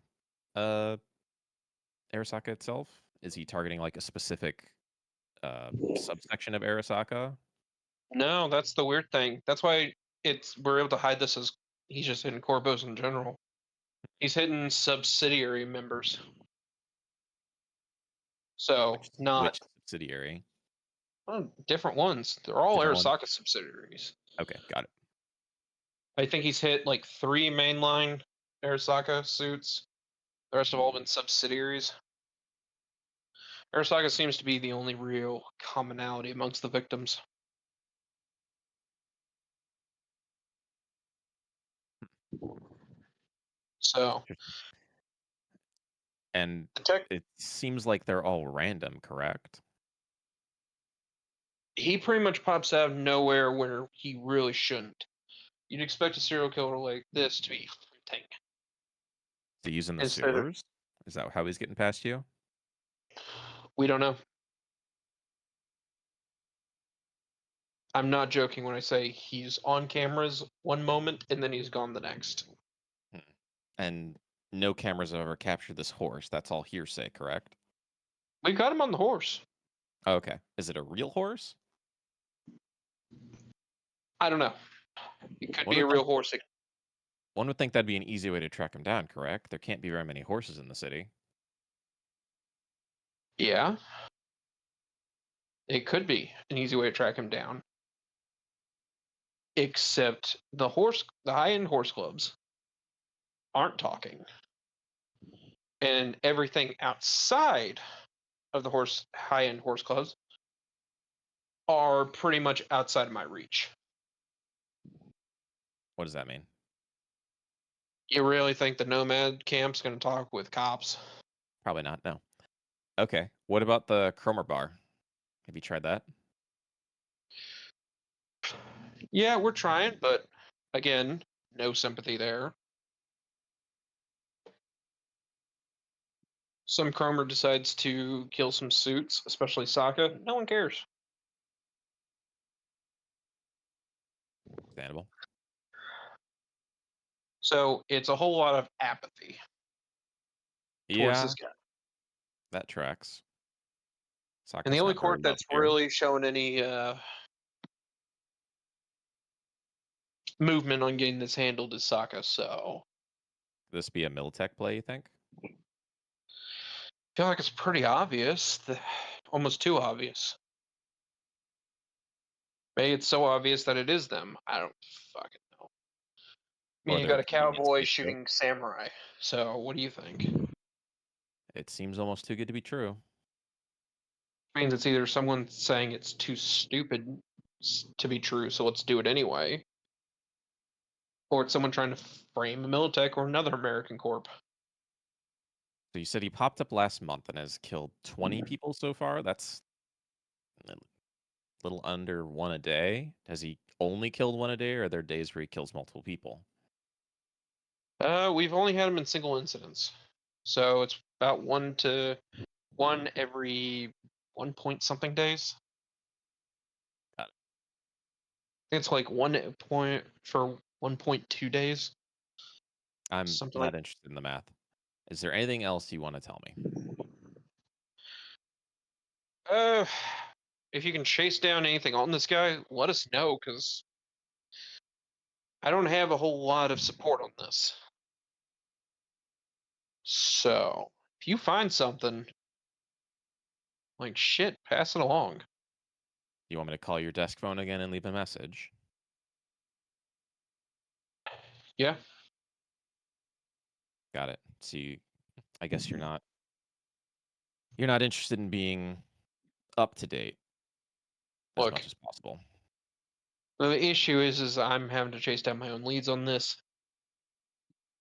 Arasaka itself? Is he targeting like a specific subsection of Arasaka? No, that's the weird thing. That's why we're able to hide this as he's just hitting Corpos in general. He's hitting subsidiary members. So not Which subsidiary? different ones. They're all Different one? Arasaka subsidiaries. Okay, got it. I think he's hit like 3 mainline Arasaka suits. The rest have all been subsidiaries. Arasaka seems to be the only real commonality amongst the victims. So And the tech, it seems like they're all random, correct? he pretty much pops out of nowhere where he really shouldn't. You'd expect a serial killer like this to be hunting. Is he using the Instead of, sewers? Is that how he's getting past you? we don't know. I'm not joking when I say he's on cameras one moment and then he's gone the next. And no cameras have ever captured this horse. That's all hearsay, correct? We got him on the horse. Okay. Is it a real horse? I don't know. It could One be a would real think, horse. one would think that'd be an easy way to track him down, correct? There can't be very many horses in the city. Yeah. It could be an easy way to track him down. Except the high-end horse clubs aren't talking. And everything outside of the high-end horse clubs are pretty much outside of my reach. What does that mean? You really think the Nomad camp's going to talk with cops? Probably not, no. Okay. What about the Cromer bar? Have you tried that? Yeah, we're trying, but again, no sympathy there. Some Cromer decides to kill some suits, especially Sokka. No one cares. Understandable. So it's a whole lot of apathy towards Yeah, this guy. that tracks. And the Sokka's only not very court that's loved here. really showing any movement on getting this handled is Sokka. So This be a Militech play, you think? I feel like it's pretty obvious, almost too obvious. Maybe it's so obvious that it is them. I don't fucking know. I Or mean, you they're got a convenient cowboy scapegoat. shooting samurai. So what do you think? It seems almost too good to be true. Means it's either someone saying it's too stupid to be true, so let's do it anyway, or it's someone trying to frame a Militech or another American corp. So you said he popped up last month and has killed 20 people so far? That's a little under one a day. Has he only killed one a day, or are there days where he kills multiple people? We've only had them in single incidents, so it's about one every 1 point something days. Got it. It's like 1 point for 1.2 days. I'm Something not like. interested in the math. Is there anything else you want to tell me? If you can chase down anything on this guy, let us know, because I don't have a whole lot of support on this. So, if you find something, like shit, pass it along. You want me to call your desk phone again and leave a message? Yeah. Got it. See, I guess you're not interested in being up to date as Look, much as possible. the issue is I'm having to chase down my own leads on this.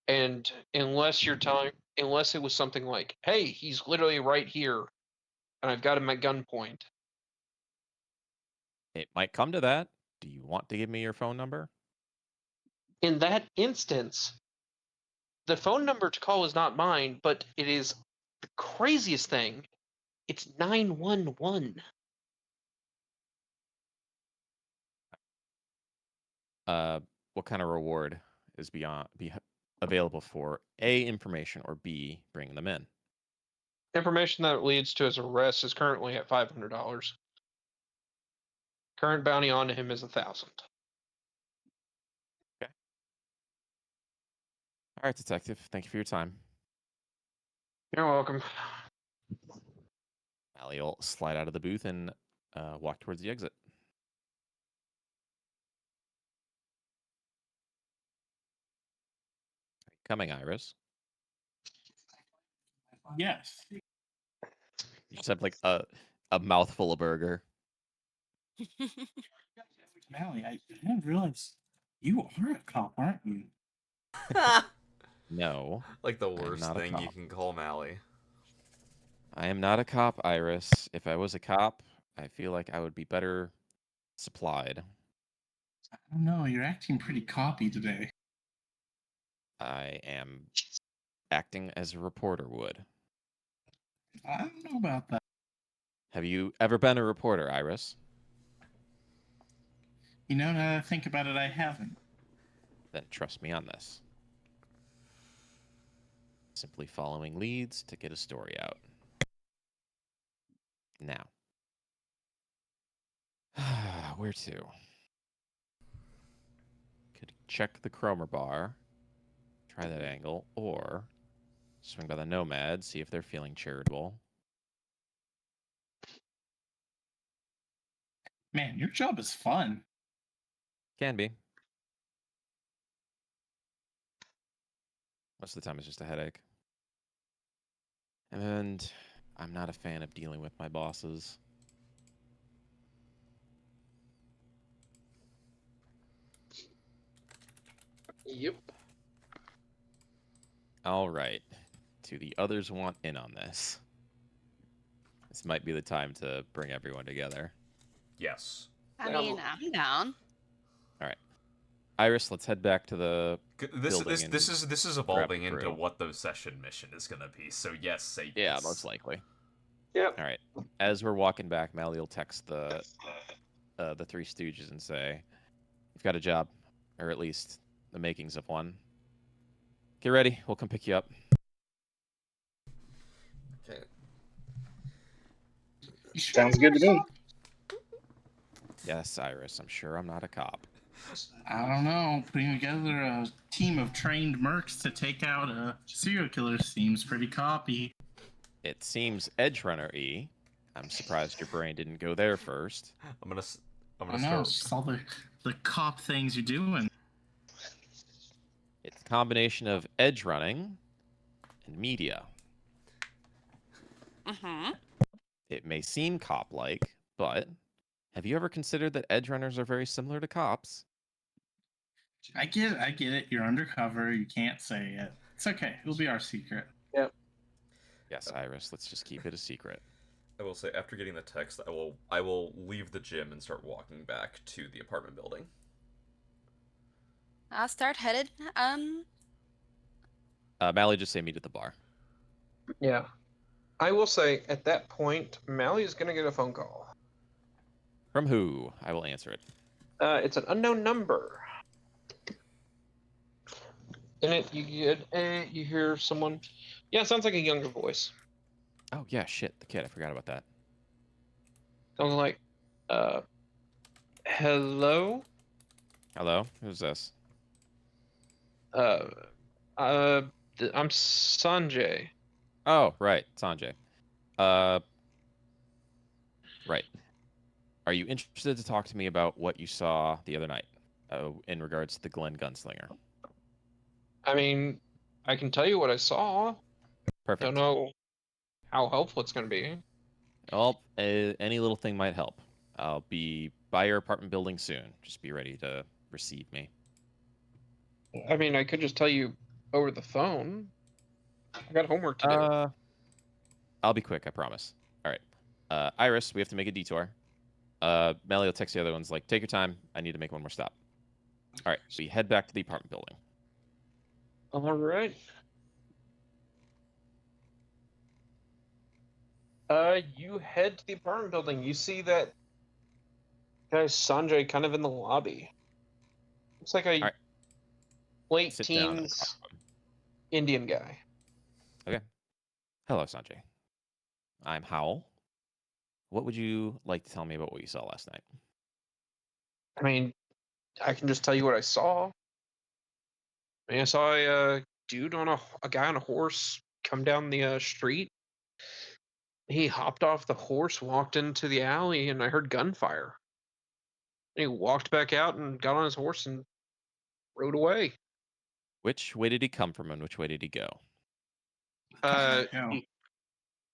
And unless it was something like, hey, he's literally right here, and I've got him at gunpoint. It might come to that. Do you want to give me your phone number? In that instance, the phone number to call is not mine, but it is the craziest thing. It's 911. What kind of reward is available for A, information, or B, bringing them in? Information that leads to his arrest is currently at $500. Current bounty on him is 1,000. Okay. All right, detective. Thank you for your time. You're welcome. Allie will slide out of the booth and walk towards the exit. Coming, Iris. Yes. You just have like a mouthful of burger. Mally, I didn't realize you are a cop, aren't you? No. Like the I'm worst not a thing you cop. can call Mally. I am not a cop, Iris. If I was a cop, I feel like I would be better supplied. I don't know. You're acting pretty coppy today. I am acting as a reporter would. I don't know about that. Have you ever been a reporter, Iris? You know, now that I think about it, I haven't. Then trust me on this. Simply following leads to get a story out. Now. Where to? Could check the Cromer bar, try that angle, or swing by the Nomad, see if they're feeling charitable. Man, your job is fun. Can be. Most of the time it's just a headache. And I'm not a fan of dealing with my bosses. Yep. All right. Do the others want in on this? This might be the time to bring everyone together. Yes. I mean, I'm down. All right. Iris, let's head back to the This building and this is grab evolving the into crew. what the session mission is gonna be. So yes, say Yeah, yes. most likely. Yep. All right. As we're walking back, Mally will text the Three Stooges and say, "You've got a job. or at least the makings of one. Get ready. We'll come pick you up. Okay. You sure Sounds you're good to not a me. cop? Yes, Iris. I'm sure I'm not a cop. I don't know. Putting together a team of trained mercs to take out a serial killer seems pretty coppy. It seems Edge Runner E. I'm surprised your brain didn't go there first. I'm gonna I know. start. It's just all the cop things you're doing. It's a combination of edge running and media. Mm-hmm. It may seem cop-like, but have you ever considered that edge runners are very similar to cops? I get it. I get it. You're undercover. You can't say it. It's okay. It'll be our secret. Yes, Iris. Let's just keep it a secret. I will say, after getting the text, I will leave the gym and start walking back to the apartment building. I'll start headed. Mally, just say meet at the bar. Yeah. I will say, at that point, Mally is going to get a phone call. From who? I will answer it. It's an unknown number. In it, you get you hear someone. Yeah, it sounds like a younger voice. Oh yeah, shit, the kid. I forgot about that. Something like, hello? Hello, who's this? Uh, I'm Sanjay. Oh, right, Sanjay. Right. Are you interested to talk to me about what you saw the other night in regards to the Glen Gunslinger? I mean, I can tell you what I saw. Perfect. Don't know how helpful it's going to be. Well, any little thing might help. I'll be by your apartment building soon. Just be ready to receive me. I mean, I could just tell you over the phone. I got homework to do. I'll be quick, I promise. All right. Iris, we have to make a detour. Melly will text the other ones like, take your time. I need to make one more stop. All right, so you head back to the apartment building. All right. You head to the apartment building. You see that guy Sanjay kind of in the lobby. Looks like a All right. late Sit down and teens talk to him. Indian guy. Okay. Hello, Sanjay. I'm Howell. What would you like to tell me about what you saw last night? I mean, I can just tell you what I saw. I mean, I saw a dude on a guy on a horse come down the street. He hopped off the horse, walked into the alley, and I heard gunfire. And he walked back out and got on his horse and rode away. Which way did he come from and which way did he go? Yeah.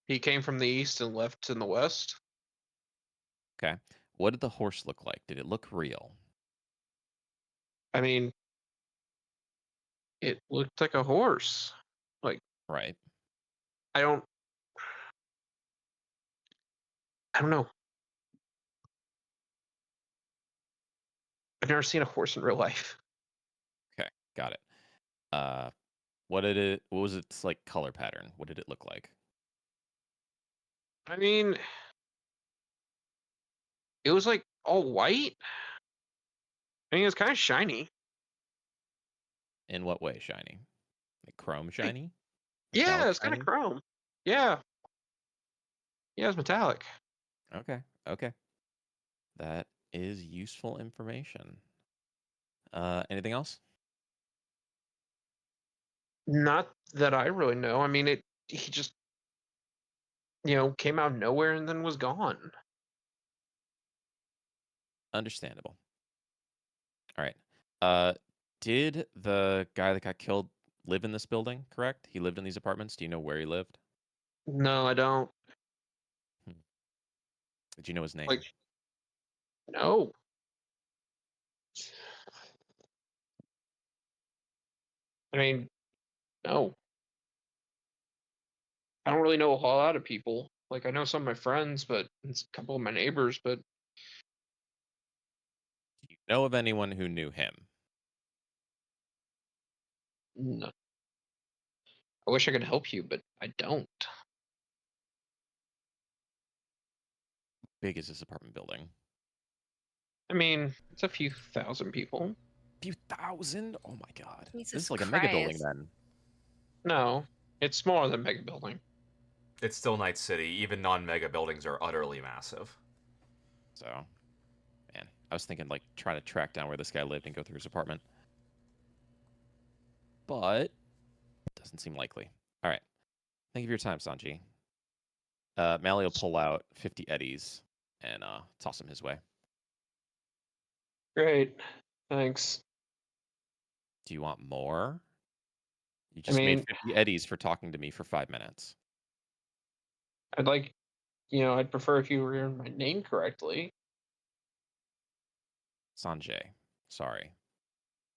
He came from the east and left in the west. Okay. What did the horse look like? Did it look real? I mean, it looked like a horse. Like, Right. I don't know. I've never seen a horse in real life. Okay, got it. What was its like color pattern? What did it look like? I mean, it was like all white. I mean, it was kind of shiny. In what way shiny? Like chrome shiny? Yeah, Metallic it's kind of shiny? chrome. Yeah. Yeah, it's metallic. Okay, okay. That is useful information. Anything else? Not that I really know. I mean, he just, came out of nowhere and then was gone. Understandable. All right. Uh, did the guy that got killed live in this building, correct? He lived in these apartments? Do you know where he lived? No, I don't. Did you know his name? Like, no. I mean, no. I don't really know a whole lot of people. Like, I know some of my friends, but it's a couple of my neighbors, but Do you know of anyone who knew him? no. I wish I could help you, but I don't. Big is this apartment building? I mean, it's a few thousand people. few thousand? Oh my god. This Jesus is like a mega building Christ. then. No, it's smaller than Mega Building. It's still Night City. Even non-mega buildings are utterly massive. So, man, I was thinking like trying to track down where this guy lived and go through his apartment. But doesn't seem likely. All right. Thank you for your time, Sanji. Mally will pull out 50 eddies and toss them his way. Great, thanks. Do you want more? You I just made mean, 50 eddies for talking to me for 5 minutes. I'd like, I'd prefer if you were my name correctly. Sanjay, sorry.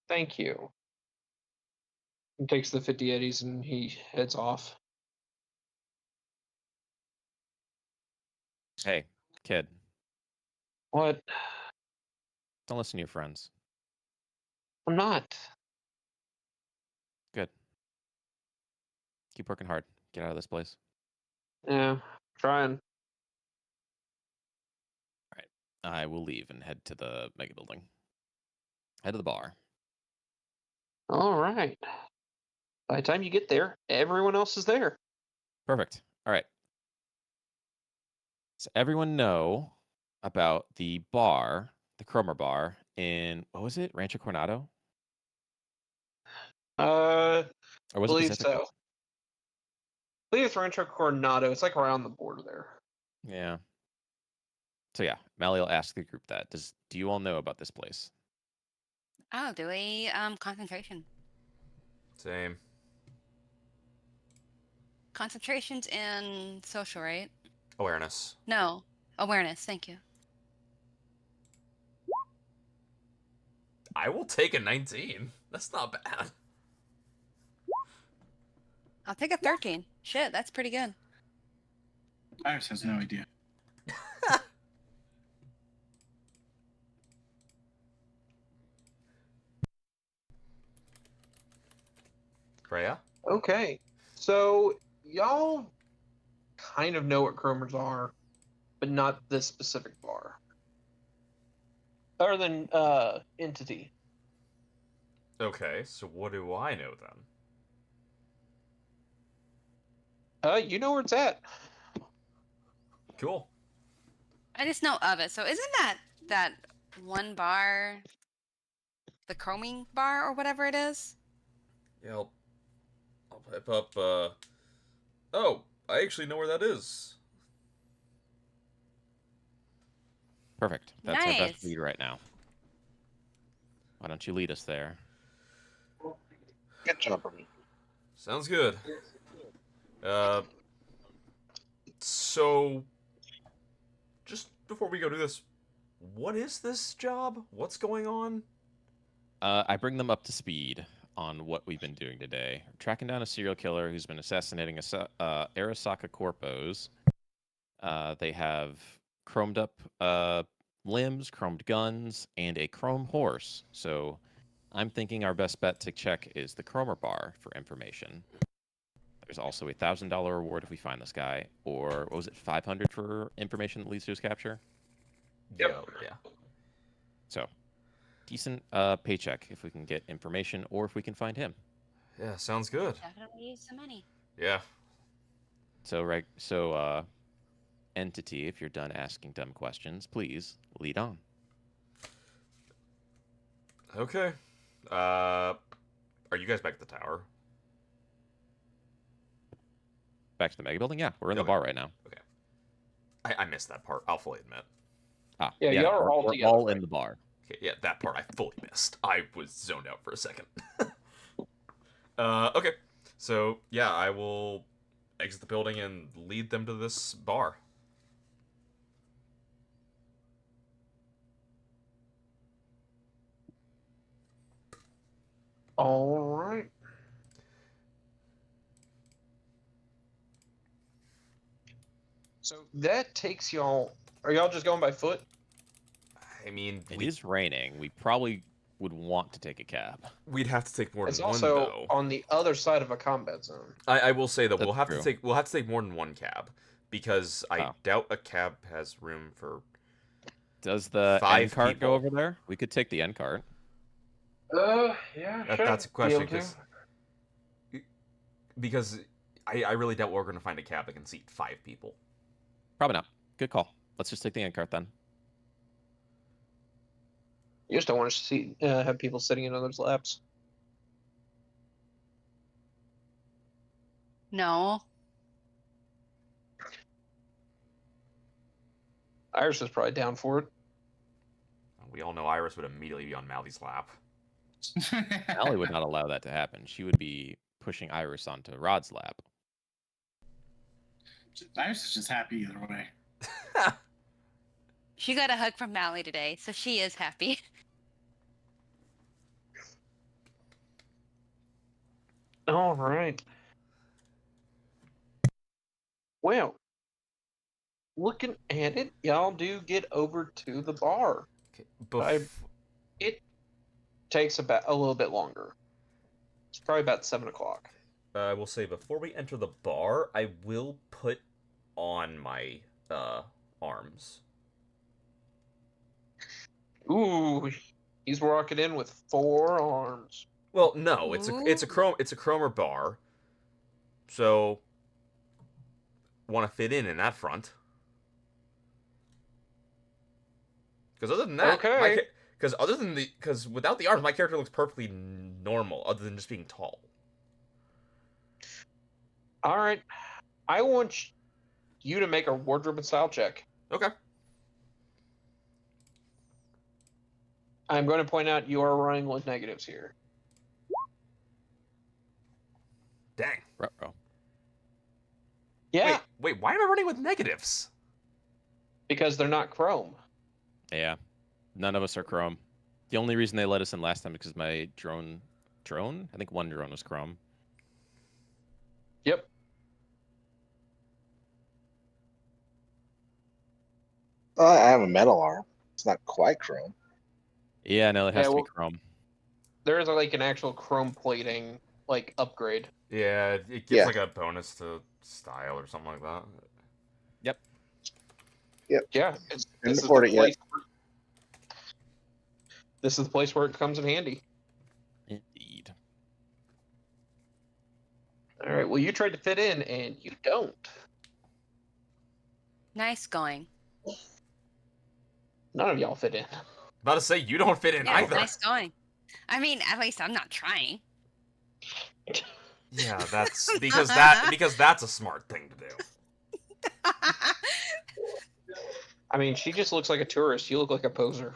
Thank you. He takes the 50 eddies and he heads off. Hey, kid, What? don't listen to your friends. I'm not. Good. Keep working hard. Get out of this place. Yeah, trying. All right. I will leave and head to the mega building. Head to the bar. All right. By the time you get there, everyone else is there. Perfect. All right. So everyone know about the bar, the Cromer bar in, what was it? Rancho Coronado? Or was it Believe Pacific? so. Believe it's Rancho Coronado. It's like around the border there. Yeah. So yeah, Mally will ask the group that. Do you all know about this place? Oh, do we? Concentration. Same. Concentration's in social, right? Awareness. No. Awareness, thank you. I will take a 19. That's not bad. I'll take a 13. Shit, that's pretty good. Iris has no idea. Freya? Okay. So, y'all kind of know what Chromers are, but not this specific bar. Other than Entity. Okay, so what do I know then? You know where it's at. Cool. I just know of it. So isn't that one bar, the chroming bar or whatever it is? Yeah, I'll pipe up, Oh, I actually know where that is. Perfect. That's our best Nice. lead right now. Why don't you lead us there? Good job, buddy. Sounds good. So, just before we go do this, what is this job? What's going on? I bring them up to speed on what we've been doing today. We're tracking down a serial killer who's been assassinating Arasaka corpos. They have chromed up limbs, chromed guns, and a chrome horse. So I'm thinking our best bet to check is the Chromer bar for information. There's also a $1,000 reward if we find this guy, or what was it, 500 for information that leads to his capture? Yep. Yeah. So decent paycheck if we can get information or if we can find him. Yeah, sounds good. Definitely use some money. Yeah. So entity, if you're done asking dumb questions, please lead on. Okay. Are you guys back at the tower? Back to the mega building? Yeah, we're in the Okay. bar right now. I missed that part, I'll fully admit. Yeah, y'all are all we're together, all right? in the bar. Okay, yeah, that part I fully missed. I was zoned out for a second. Okay. So, yeah, I will exit the building and lead them to this bar. All right. So that takes y'all. Are y'all just going by foot? I mean, It is raining. We probably would want to take a cab. we'd have to take more It's than one, also though. on the other side of a combat zone. I will say that That's we'll have true. to take more than one cab because I Oh. doubt a cab has room for. Does the 5 end cart go people. over there? We could take the end cart. Yeah, That's a should be question able to. because I really doubt we're going to find a cab that can seat 5 people. Probably not. Good call. Let's just take the cart then. You just don't want to see have people sitting in others' laps. No. Iris is probably down for it. We all know Iris would immediately be on Mally's lap. Allie would not allow that to happen. She would be pushing Iris onto Rod's lap. Iris is just happy either way. She got a hug from Mally today, so she is happy. All right. Well, looking at it, y'all do get over to the bar. Okay. It takes about a little bit longer. It's probably about 7 o'clock. I will say before we enter the bar, I will put on my arms. Ooh, he's walking in with 4 arms. Well, no, it's a chromer bar. So want to fit in that front. Because other than that, Okay. because without the arms, my character looks perfectly normal, other than just being tall. All right. I want you to make a wardrobe and style check. Okay. I'm going to point out you are running with negatives here. Dang. Ruh-roh. Yeah, Wait, why am I running with negatives? because they're not chrome. Yeah. None of us are chrome. The only reason they let us in last time is because my drone? I think one drone was chrome. Yep. I have a metal arm. It's not quite chrome. Yeah, no, it has Yeah, to well- be chrome. There is like an actual chrome plating like upgrade. Yeah, it gives Yeah. like a bonus to style or something like that. Yeah, Didn't this is afford the it yet. place. This is the place where it comes in handy. Indeed. All right. Well, you tried to fit in, and you don't. Nice going. None of y'all fit in. About to say you don't fit in Yeah, either. nice going. I mean, at least I'm not trying. Yeah, that's because that's a smart thing to do. I mean, she just looks like a tourist. You look like a poser.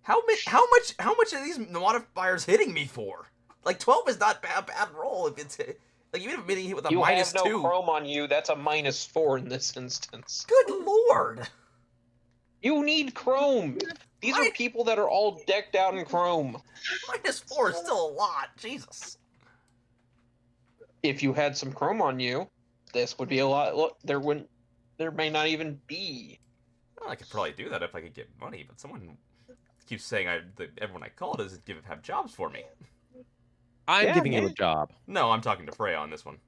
How much are these modifiers hitting me for? Like 12 is not a bad roll if it's like even if I'm hitting hit with a You minus have no 2. chrome on you. That's a -4 in this instance. Good lord. You need chrome. These are people that are all decked out in chrome. -4 is still a lot. Jesus. If you had some chrome on you, this would be a lot. Look, there may not even be. Well, I could probably do that if I could get money, but someone keeps saying that everyone I call doesn't have jobs for me. I'm Yeah, giving you yeah. a job. No, I'm talking to Freya on this one.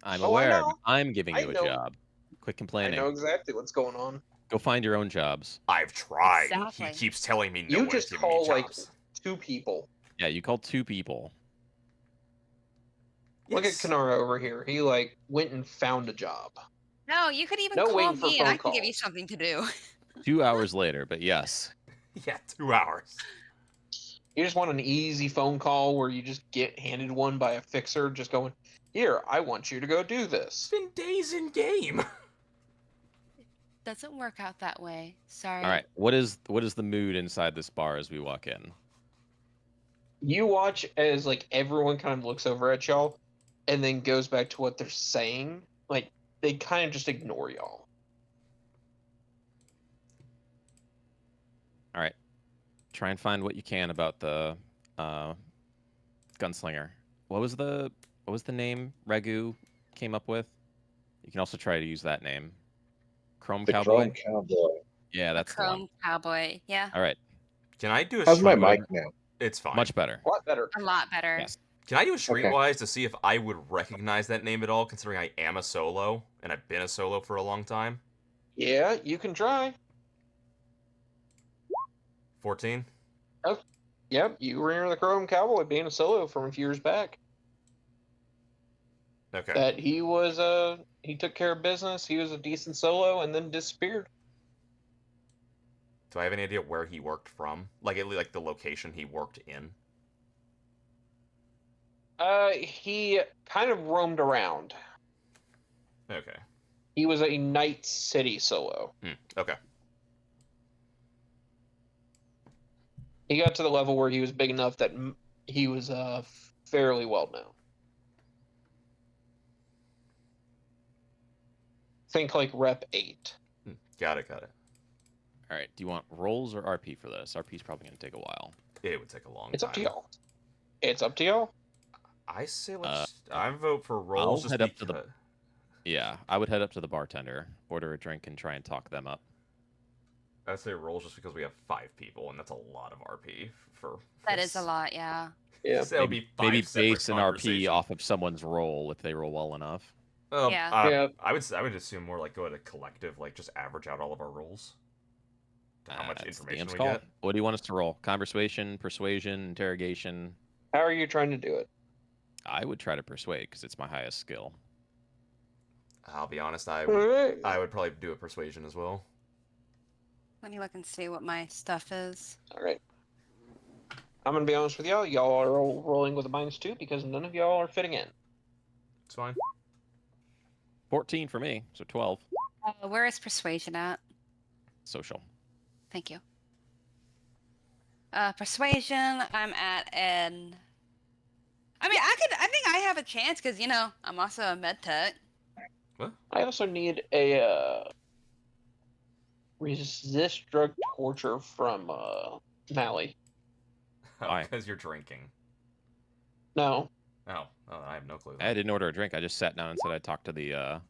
I'm Oh, I aware. know. I'm giving I you a know. job. Quit I complaining. know exactly what's going on. Go find your own jobs. I've tried. Exactly. He keeps telling me no You one's just giving me call like jobs. 2 people. Yeah, you called 2 people. Look at Yes. Kanara over here. He like went and found a job. No, you could even No call waiting for me and I phone can give you calls. something to do. 2 hours later, but yes. Yeah, 2 hours. You just want an easy phone call where you just get handed one by a fixer, just going, "Here, I want you to go do It's this." been days in game. Doesn't work out that way. Sorry. All right. What is the mood inside this bar as we walk in? You watch as like everyone kind of looks over at y'all, and then goes back to what they're saying. Like they kind of just ignore y'all. All right. Try and find what you can about the gunslinger. What was the name Ragu came up with? You can also try to use that name. Chrome The Cowboy. Chrome Cowboy. Yeah, that's the one. Chrome Cowboy. Yeah, All right. Can I do a How's my street? mic now? It's fine. Much better. A lot better. a lot better. Yes. Can I do a streetwise to see if I would recognize that name at all, considering I am a solo and I've been a solo for a long time? Yeah, you can try. 14. Yep, you remember the Chrome Cowboy being a solo from a few years back. Okay. That he took care of business, he was a decent solo, and then disappeared. Do I have any idea where he worked from? Like the location he worked in? He kind of roamed around. Okay. He was a Night City solo. Okay. He got to the level where he was big enough that he was fairly well known. Think like Rep 8. Got it. All right. Do you want rolls or RP for this? RP's probably going to take a while. It would take a long It's time. up to y'all. It's up to y'all. I say I vote for rolls I'll just head up because. to the. Yeah, I would head up to the bartender, order a drink, and try and talk them up. I'd say rolls just because we have 5 people, and that's a lot of RP for. That is a lot, yeah. Yeah. So that would be Maybe five separate base an RP conversations. off of someone's roll if they roll well enough. Yeah. Yeah. I would assume more like go at a collective, like just average out all of our rolls. To how much It's the information game's we call. get. What do you want us to roll? Conversation, persuasion, interrogation. How are you trying to do it? I would try to persuade because it's my highest skill. I'll be honest, I Alright. would probably do a persuasion as well. Let me look and see what my stuff is. Alright. I'm gonna be honest with y'all. Y'all are all rolling with a -2 because none of y'all are fitting in. It's fine. 14 for me, so 12. Where is persuasion at? Social. Thank you. Persuasion, I'm at an. I mean, I think I have a chance because I'm also a med tech. I also need a resist drug torture from Mally. Why? Because you're drinking. No, Oh, I have no clue. I didn't order a drink. I just sat down and said I'd talk to the.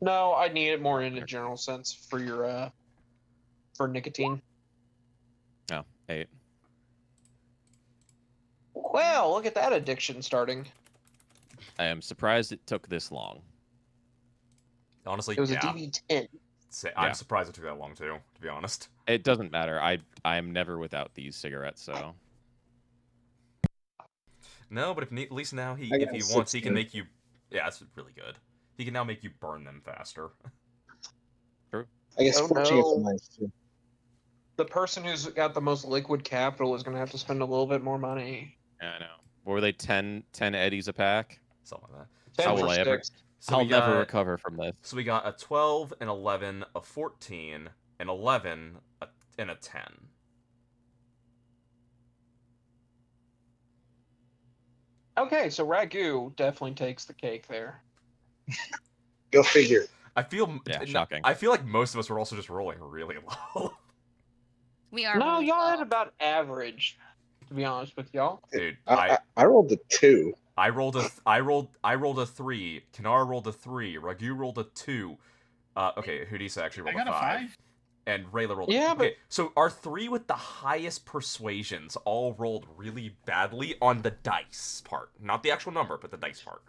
no, I need it more in a general sense for your for nicotine. Oh, 8. Well, look at that addiction starting. I am surprised it took this long. Honestly, It was yeah. a DB10. I'm Yeah. surprised it took that long too, to be honest. It doesn't matter. I'm never without these cigarettes, so. No, but at least now I if got he a wants, he can 16. make you. Yeah, that's really good. He can now make you burn them faster. I guess Oh, 14 is no. nice too. The person who's got the most liquid capital is going to have to spend a little bit more money. Yeah, I know. What were they? 10 eddies a pack? Something like that. 10 How for will I ever? 6. So I'll we never got- recover from this. So we got a 12, an 11, a 14, an 11, and a 10. Okay, so Ragu definitely takes the cake there. Go figure. I feel Yeah, shocking. I feel like most of us were also just rolling really low. We are. No, really y'all low. had about average, to be honest with y'all. Dude, I rolled a 2. I rolled a 3. Kinar rolled a 3. Ragu rolled a 2. Okay, Hudisa actually I rolled got a 5. And Rayla rolled. Yeah, but- okay, so our 3 with the highest persuasions all rolled really badly on the dice part, not the actual number, but the dice part.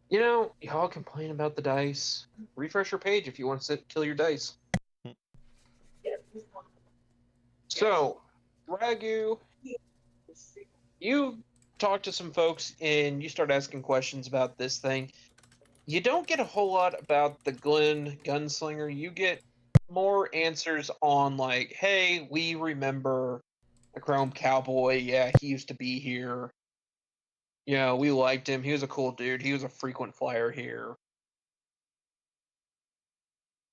You know, y'all complain about the dice. Refresh your page if you want to kill your dice. So, Ragu, you talk to some folks and you start asking questions about this thing. You don't get a whole lot about the Glen Gunslinger. You get more answers on like, hey, we remember the Chrome Cowboy. Yeah, he used to be here. Yeah, we liked him. He was a cool dude. He was a frequent flyer here.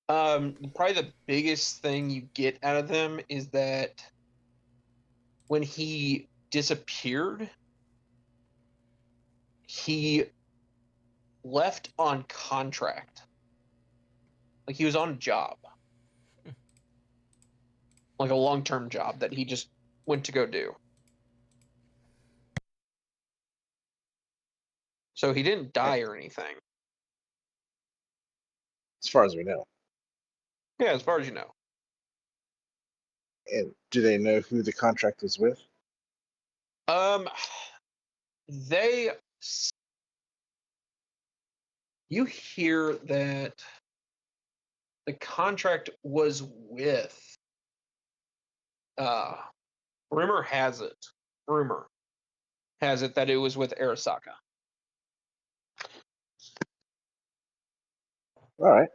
Probably the biggest thing you get out of them is that when he disappeared, he left on contract. Like he was on a job. Like a long-term job that he just went to go do. So he didn't die or anything. As far as we know. Yeah, as far as you know. And do they know who the contract was with? They. You hear that the contract was with Uh, rumor has it. Rumor has it that it was with Arasaka. All right.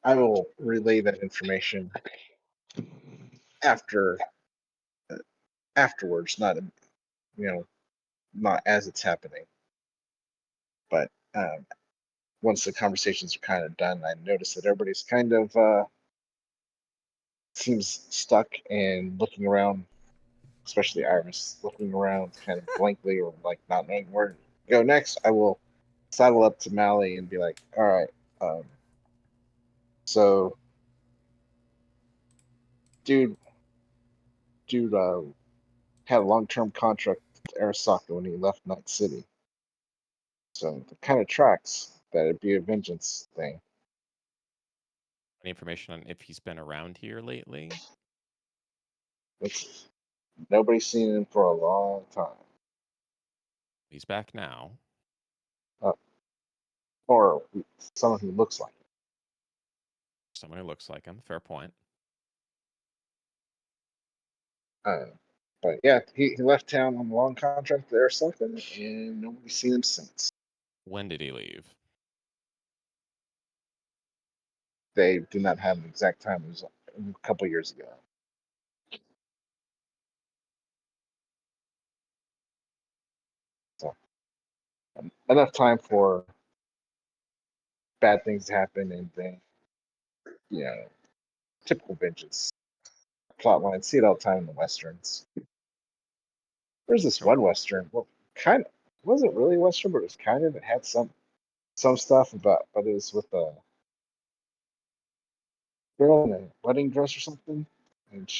I will relay that information after afterwards, not not as it's happening, but once the conversations are kind of done, I notice that everybody's kind of seems stuck and looking around, especially Iris, looking around kind of blankly or like not knowing where to go next. I will saddle up to Mally and be like, all right, so dude, dude had a long-term contract with Arasaka when he left Night City. So it kind of tracks that it'd be a vengeance thing. Any information on if he's been around here lately? It's nobody's seen him for a long time. He's back now. Or someone who looks like him. Someone who looks like him. Fair point. But yeah, he left town on a long contract there or something, and nobody's seen him since. When did he leave? They do not have an exact time. It was a couple years ago. So enough time for bad things to happen, and then typical vengeance plotline. See it all the time in the westerns. There's this Sure. one western. Well, kind of wasn't really western, but it was kind of. It had some stuff about, but it was with a girl in a wedding dress or something, and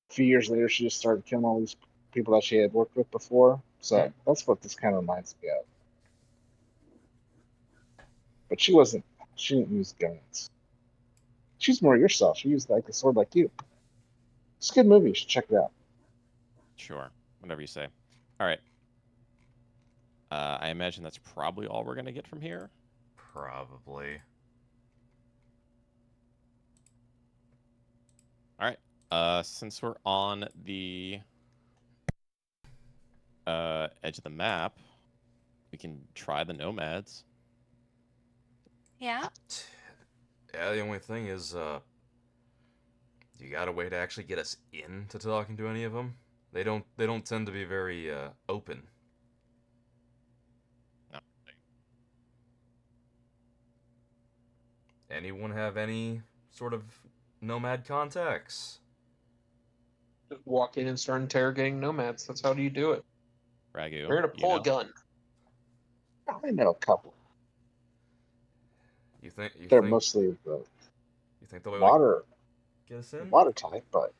a few years later, she just started killing all these people that she had worked with before. So that's what this kind of reminds me of. But she wasn't. She didn't use guns. She's more yourself. She used like a sword like you. It's a good movie. You should check it out. Sure. Whatever you say. All right. I imagine that's probably all we're going to get from here. Probably. All right. Since we're on the edge of the map, we can try the nomads. Yeah. Yeah, the only thing is, you got a way to actually get us into talking to any of them? They don't tend to be very open. No. Anyone have any sort of nomad contacts? Just walk in and start interrogating nomads. That's how do you do it. Ragu, We're gonna pull a gun. I know a couple. You think They're mostly the you think they'll like water get us in? water type, but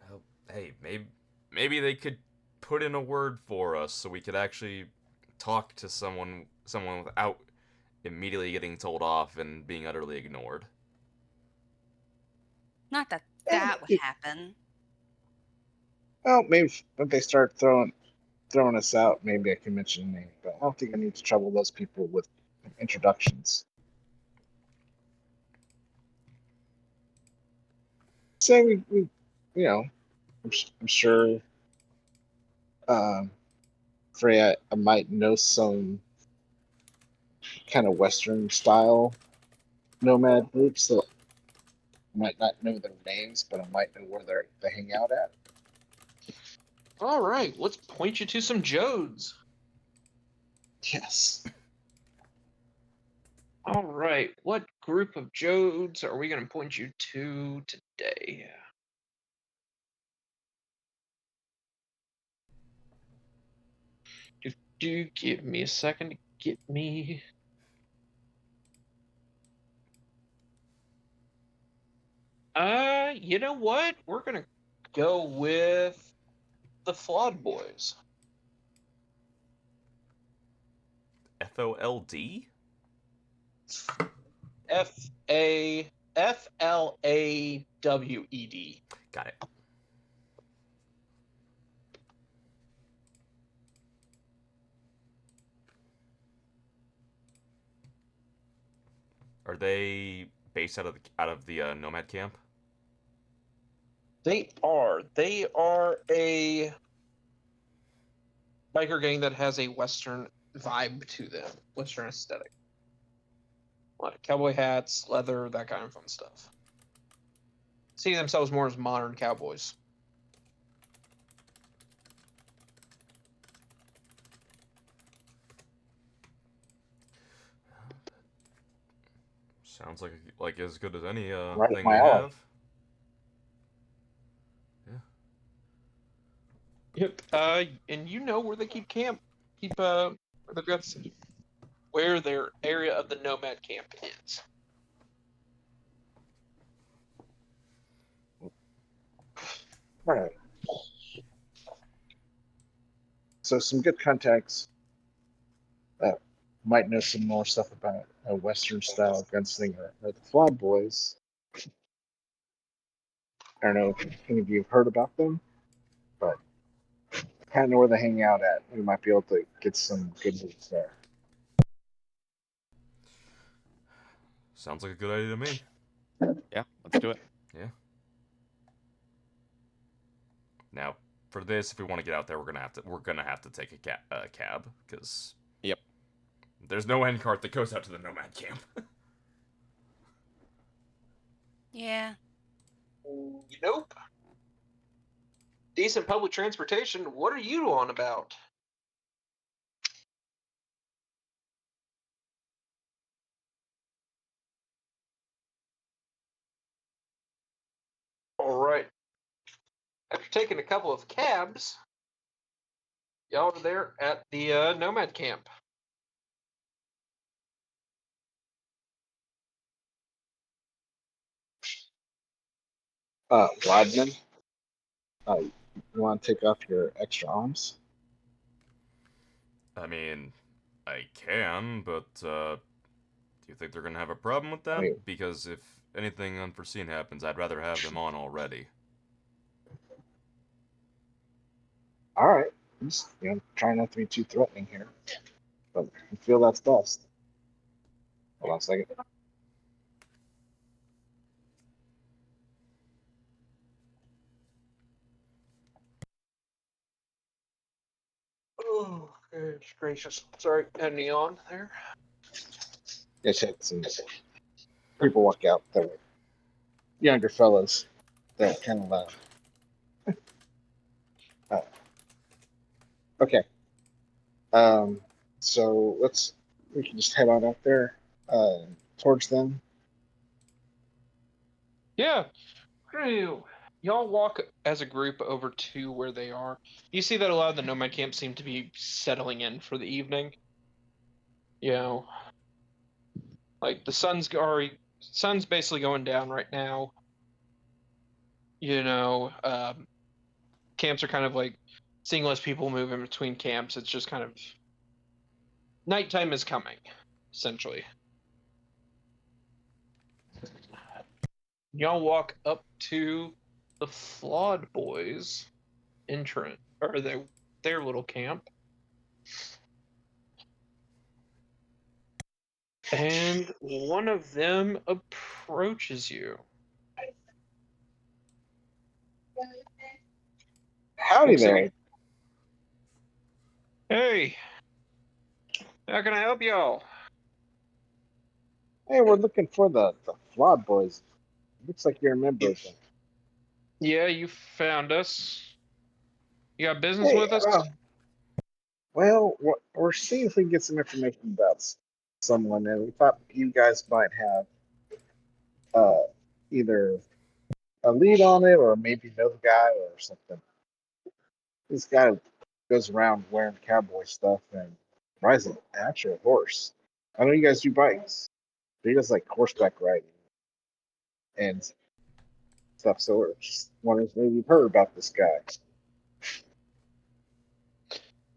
Well, hey, maybe they could put in a word for us so we could actually talk to someone without immediately getting told off and being utterly ignored. Not that that would happen. well, maybe if they start throwing us out, maybe I can mention a name. But I don't think I need to trouble those people with introductions. Say we I'm sure Freya I might know some kind of Western style nomad groups that I might not know their names, but I might know where they hang out at. All right, let's point you to some Jodes. Yes. All right, what group of Jodes are we going to point you to today? Do give me a second to get me. You know what? We're gonna go with the Flawed Boys. FOLD? FLAWED. Got it. Are they based out of the nomad camp? They are. They are a biker gang that has a Western vibe to them, Western aesthetic. A lot of cowboy hats, leather, that kind of fun stuff. See themselves more as modern cowboys. Sounds like as good as any Right up thing my we alley. have. Yep. And you know where they keep camp. Where they've got where their area of the nomad camp is. All right. So some good contacts. Might know some more stuff about a Western style gunslinger are the Flawed Boys. I don't know if any of you have heard about them, but kind of know where they hang out at. We might be able to get some good news there. Sounds like a good idea to me. Yeah, let's do it. Yeah. Now, for this, if we want to get out there, we're gonna have to take a cab because Yep. there's no end cart that goes out to the nomad camp. Yeah. Nope. Decent public transportation. What are you on about? All right. After taking a couple of cabs, y'all are there at the nomad camp. Rodman, you want to take off your extra arms? I mean, I can, but do you think they're gonna have a problem with I that? mean, Because if anything unforeseen happens, I'd rather have them on already. all right. Just try not to be too threatening here, but I feel that's best. Hold on a second. Oh, goodness gracious. Sorry, had neon there. Yes, some people walk out that were younger fellas that kind of okay. Um, so we can just head on up there towards them. Yeah. Y'all walk as a group over to where they are. You see that a lot of the nomad camps seem to be settling in for the evening. You know, like the sun's basically going down right now. You know, camps are kind of like seeing less people move in between camps. It's just kind of nighttime is coming, essentially. Y'all walk up to the Flawed Boys entrance or their little camp. And one of them approaches you. Howdy Looks there. like, hey, how can I help y'all? Hey, we're looking for the Flawed Boys. Looks like you're a member of them. Yeah, you found us. You got business Hey, with us? well, we're seeing if we can get some information about someone, and we thought you guys might have either a lead on it or maybe know the guy or something. This guy goes around wearing cowboy stuff and rides an actual horse. I know you guys do bikes, but he does like horseback riding and stuff. So we're just wondering if maybe you've heard about this guy.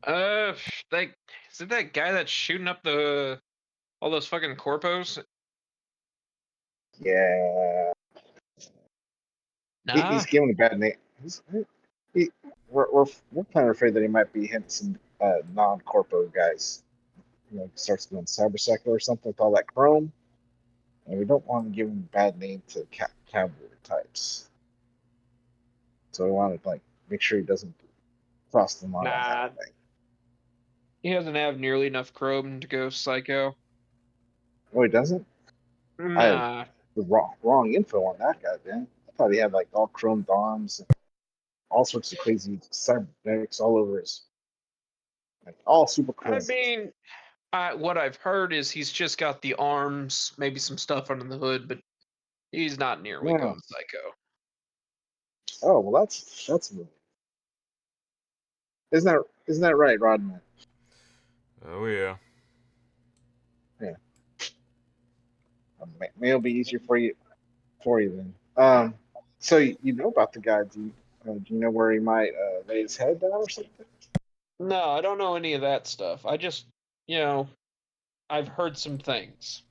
Uh, that is it that guy that's shooting up all those fucking corpos? Yeah, Nah. he's given a bad name. He, we're kind of afraid that he might be hitting some non-corpo guys. Starts doing cyber or something with all that chrome. and we don't want to give him a bad name to cavalry types. So we want to like make sure he doesn't cross the line on Nah, that thing. he doesn't have nearly enough chrome to go psycho. Oh, he doesn't. I have Nah, the wrong info on that guy. Then I thought he had like all chromed arms, and all sorts of crazy cybernetics all over his, like all super I chrome. mean, what I've heard is he's just got the arms, maybe some stuff under the hood, but he's not nearly Yeah. going psycho. Oh well, that's really. Isn't that right, Rodman? Oh yeah. Yeah. Maybe it'll be easier for you then. So you know about the guy? Do you know where he might lay his head down or something? No, I don't know any of that stuff. I just, I've heard some things.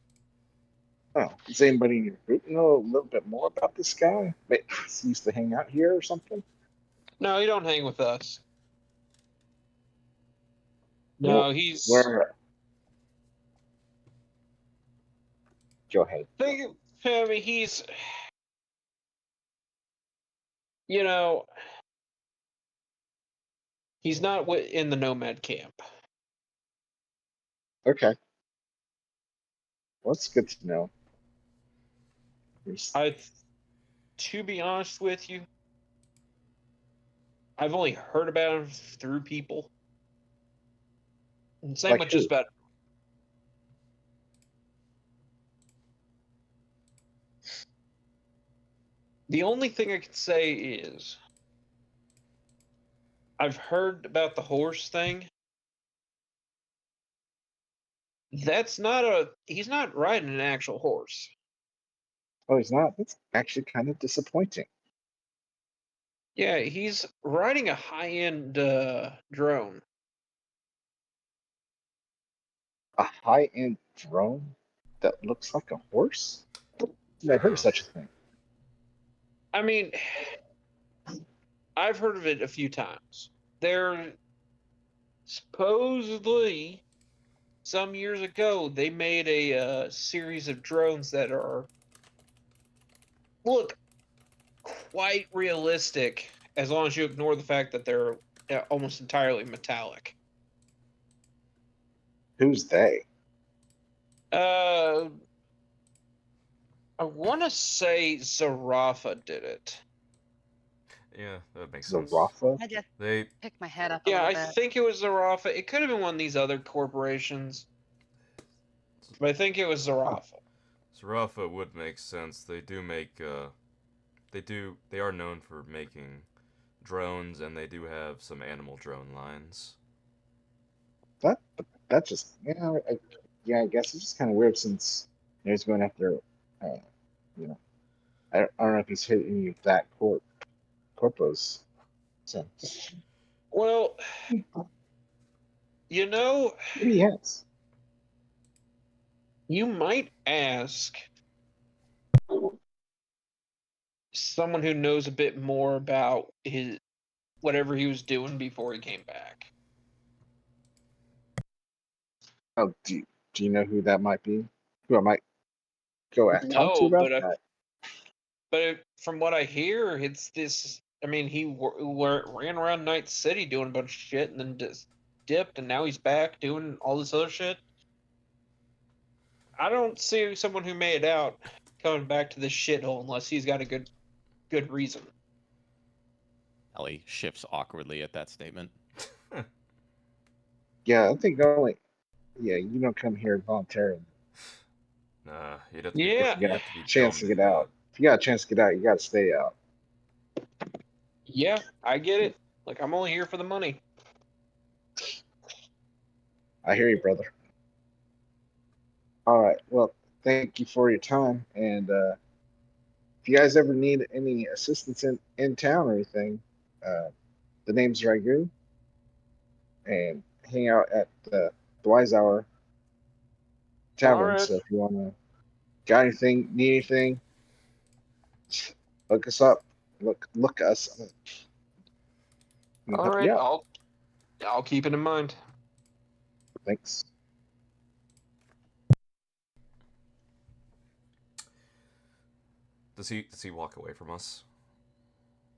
Oh, does anybody in your group know a little bit more about this guy? Maybe he used to hang out here or something. No, he don't hang with us. Well, No, he's. where? Go ahead. I mean, you know, he's not in the nomad camp. Okay, well, that's good to know. There's- To be honest with you, I've only heard about him through people. And same like with who? just about. The only thing I can say is I've heard about the horse thing. He's not riding an actual horse. Oh, he's not. That's actually kind of disappointing. Yeah, he's riding a high-end drone. A high-end drone that looks like a horse? I heard of such a thing. I mean, I've heard of it a few times. There supposedly some years ago they made a series of drones that look quite realistic as long as you ignore the fact that they're almost entirely metallic. Who's they? Uh, I want to say Zarafa did it. Yeah, that makes sense. Zarafa? I just They picked my head up a Yeah, little I bit. think it was Zarafa. It could have been one of these other corporations, but I think it was Zarafa. Zarafa would make sense. They do make they are known for making drones, and they do have some animal drone lines. That just I guess it's just kind of weird since he's going after you know I don't know if he's hit any of that corpos since. Well, you know, Maybe he has. you might ask someone who knows a bit more about his whatever he was doing before he came back. Oh, do you know who that might be? Who I might go talk to No, about that? from what I hear, it's this. I mean, he ran around Night City doing a bunch of shit, and then just dipped, and now he's back doing all this other shit. I don't see someone who made it out coming back to this shithole unless he's got a good reason. Ellie shifts awkwardly at that statement. Yeah, I think only. Yeah, you don't come here voluntarily. Nah, you'd have to Yeah. be, you'd have to be Chance dumb to get out. If you got a chance to get out, you got to stay out. Yeah, I get it. Like, I'm only here for the money. I hear you, brother. All right. Well, thank you for your time. And if you guys ever need any assistance in town or anything, the name's Ragu. And hang out at the Wise Hour Tavern. Alright. So if you want to, got anything, need anything, look us up. Look us. All right, Yeah. I'll keep it in mind. Thanks. Does he walk away from us?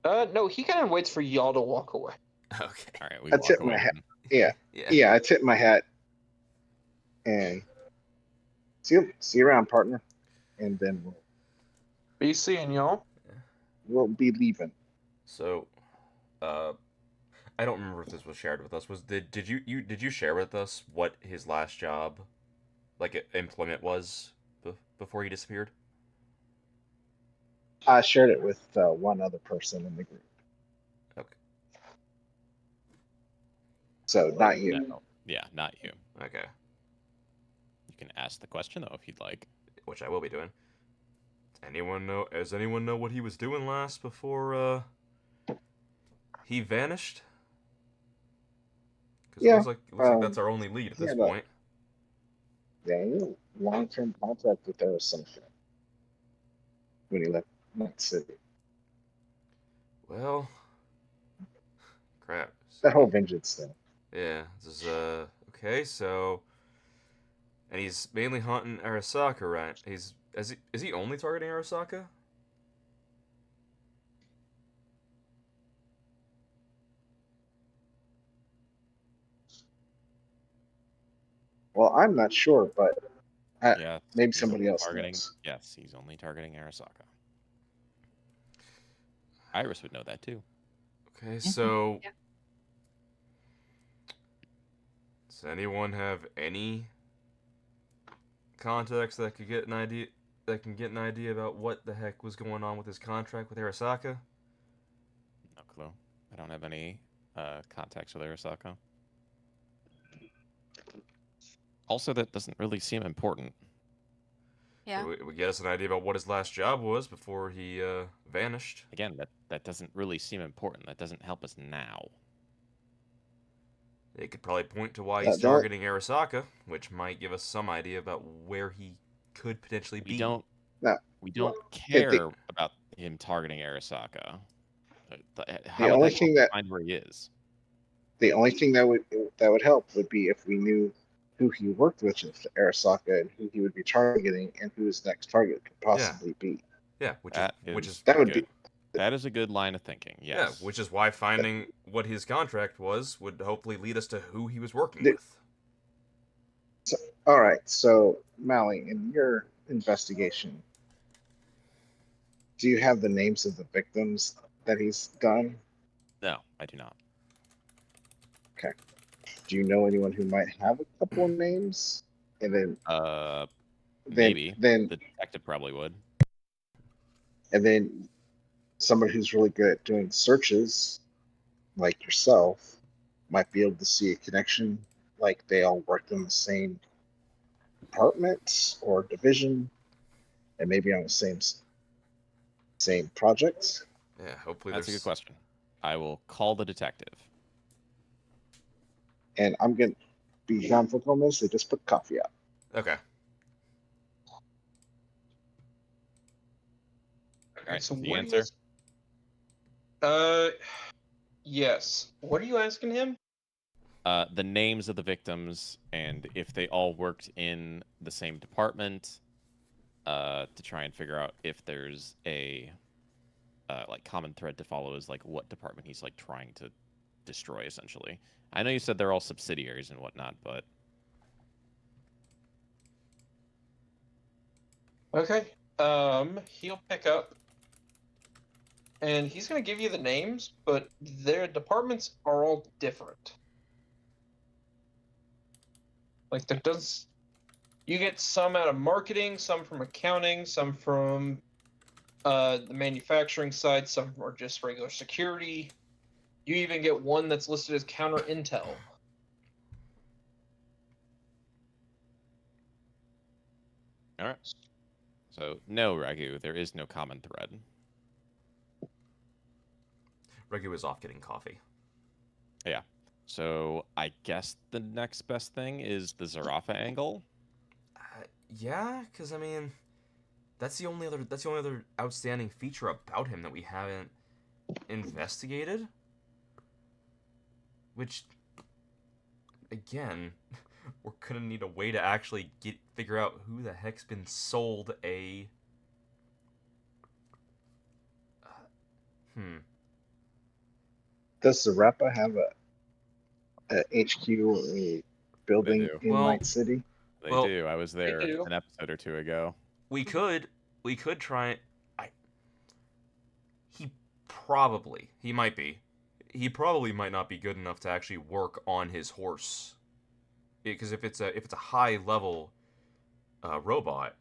No, he kind of waits for y'all to walk away. Okay. All right, we I walk tip away. my hat. then. Yeah, Yeah. yeah. I tip my hat and see you around, partner. And then Be seeing y'all. we'll be leaving. So, I don't remember if this was shared with us. Did you share with us what his last job, like employment was, before he disappeared? I shared it with one other person in the group, Okay. so not you. No, yeah, not you. Okay. You can ask the question though if you'd like. Which I will be doing. Does anyone know what he was doing last before he vanished? Because Yeah, it looks like that's our only lead at yeah, this but point. long-term contract with our assumption when he left Night City. Well, crap. That whole vengeance thing. Yeah, this is okay. So, and he's mainly hunting Arasaka, right? Is he only targeting Arasaka? Well, I'm not sure, but Yeah, maybe he's somebody only else targeting. knows. Yes, he's only targeting Arasaka. Iris would know that too. Okay, so Yeah. does anyone have any contacts that could get an idea about what the heck was going on with his contract with Arasaka? No clue. I don't have any contacts with Arasaka. Also, that doesn't really seem important. Yeah. We get us an idea about what his last job was before he vanished. Again, that doesn't really seem important. That doesn't help us now. They could probably point to why he's The only- targeting Arasaka, which might give us some idea about where he could potentially be. We don't. No. We don't Well, care about him targeting Arasaka. How The would only that thing help us that find where he is? the only thing that would help would be if we knew who he worked with Arasaka and who he would be targeting and who his next target could possibly be. Yeah, That which is is That would good. be That is a good line of thinking. Yes. which is why finding what his contract was would hopefully lead us to who he was working The- with. all right. So Mally, in your investigation, do you have the names of the victims that he's done? No, I do not. Do you know anyone who might have a couple of names? And then Maybe then the detective probably would. and then somebody who's really good at doing searches, like yourself, might be able to see a connection, like they all worked in the same department or division, and maybe on the same projects. Yeah, hopefully That's a there's good question. I will call the detective. And I'm gonna be down for this. They just put coffee out. Okay. All right, So the what answer? Yes. What are you asking him? The names of the victims and if they all worked in the same department, to try and figure out if there's a like common thread to follow is like what department he's like trying to destroy essentially. I know you said they're all subsidiaries and whatnot, but Okay. He'll pick up and he's gonna give you the names, but their departments are all different. Like you get some out of marketing, some from accounting, some from the manufacturing side, some are just regular security. You even get one that's listed as counter intel. all right. So no, Ragu, there is no common thread. Regu is off getting coffee. Yeah. So I guess the next best thing is the Zarafa angle. Yeah, because I mean, that's the only other outstanding feature about him that we haven't investigated. Which, again, we're gonna need a way to actually figure out who the heck's been sold a Does Zareppa have a HQ or a building do. in Well- Night City? They Well, do. I was there do. an episode or two ago. We could try. He might be. He probably might not be good enough to actually work on his horse. Because if it's a high level robot,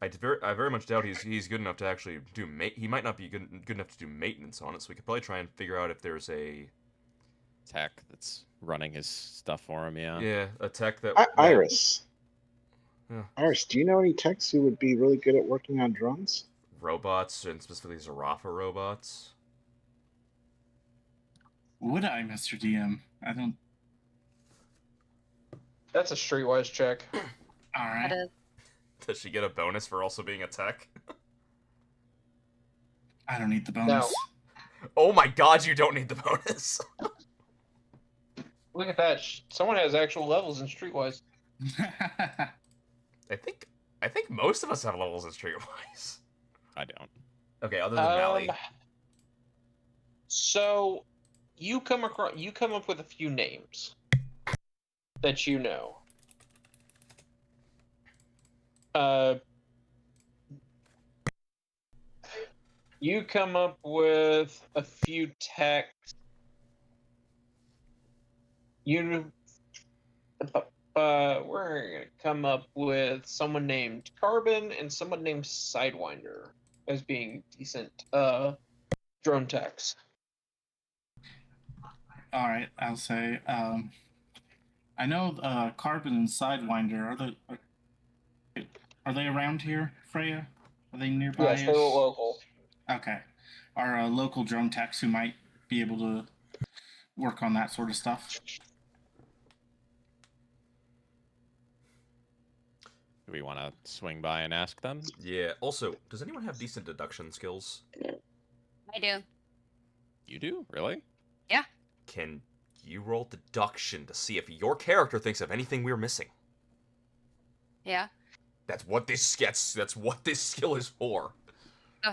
I very much doubt he's good enough to actually do he might not be good enough to do maintenance on it. So we could probably try and figure out if there's a Tech that's running his stuff for him. Yeah. a tech that Iris. Yeah. Iris, do you know any techs who would be really good at working on drones? robots and specifically Zarafa robots. Would I, Mr. DM? I don't. That's a streetwise check. All right. That is. Does she get a bonus for also being a tech? I don't need the bonus. Oh my god, you don't need the bonus. Look at that. Someone has actual levels in streetwise. I think most of us have levels in Streetwise. I don't. Okay, other than Mally. So you come up with a few names that you know. You come up with a few texts. We're gonna come up with someone named Carbon and someone named Sidewinder as being decent drone techs. All right, I'll say. I know Carbon and Sidewinder. Are they around here, Freya? Are they nearby? Yes, they're local. Okay. Are local drone techs who might be able to work on that sort of stuff? Do we want to swing by and ask them? Yeah. Also, does anyone have decent deduction skills? I do. You do? Really? Can you roll deduction to see if your character thinks of anything we're missing? Yeah. That's what this skill is for.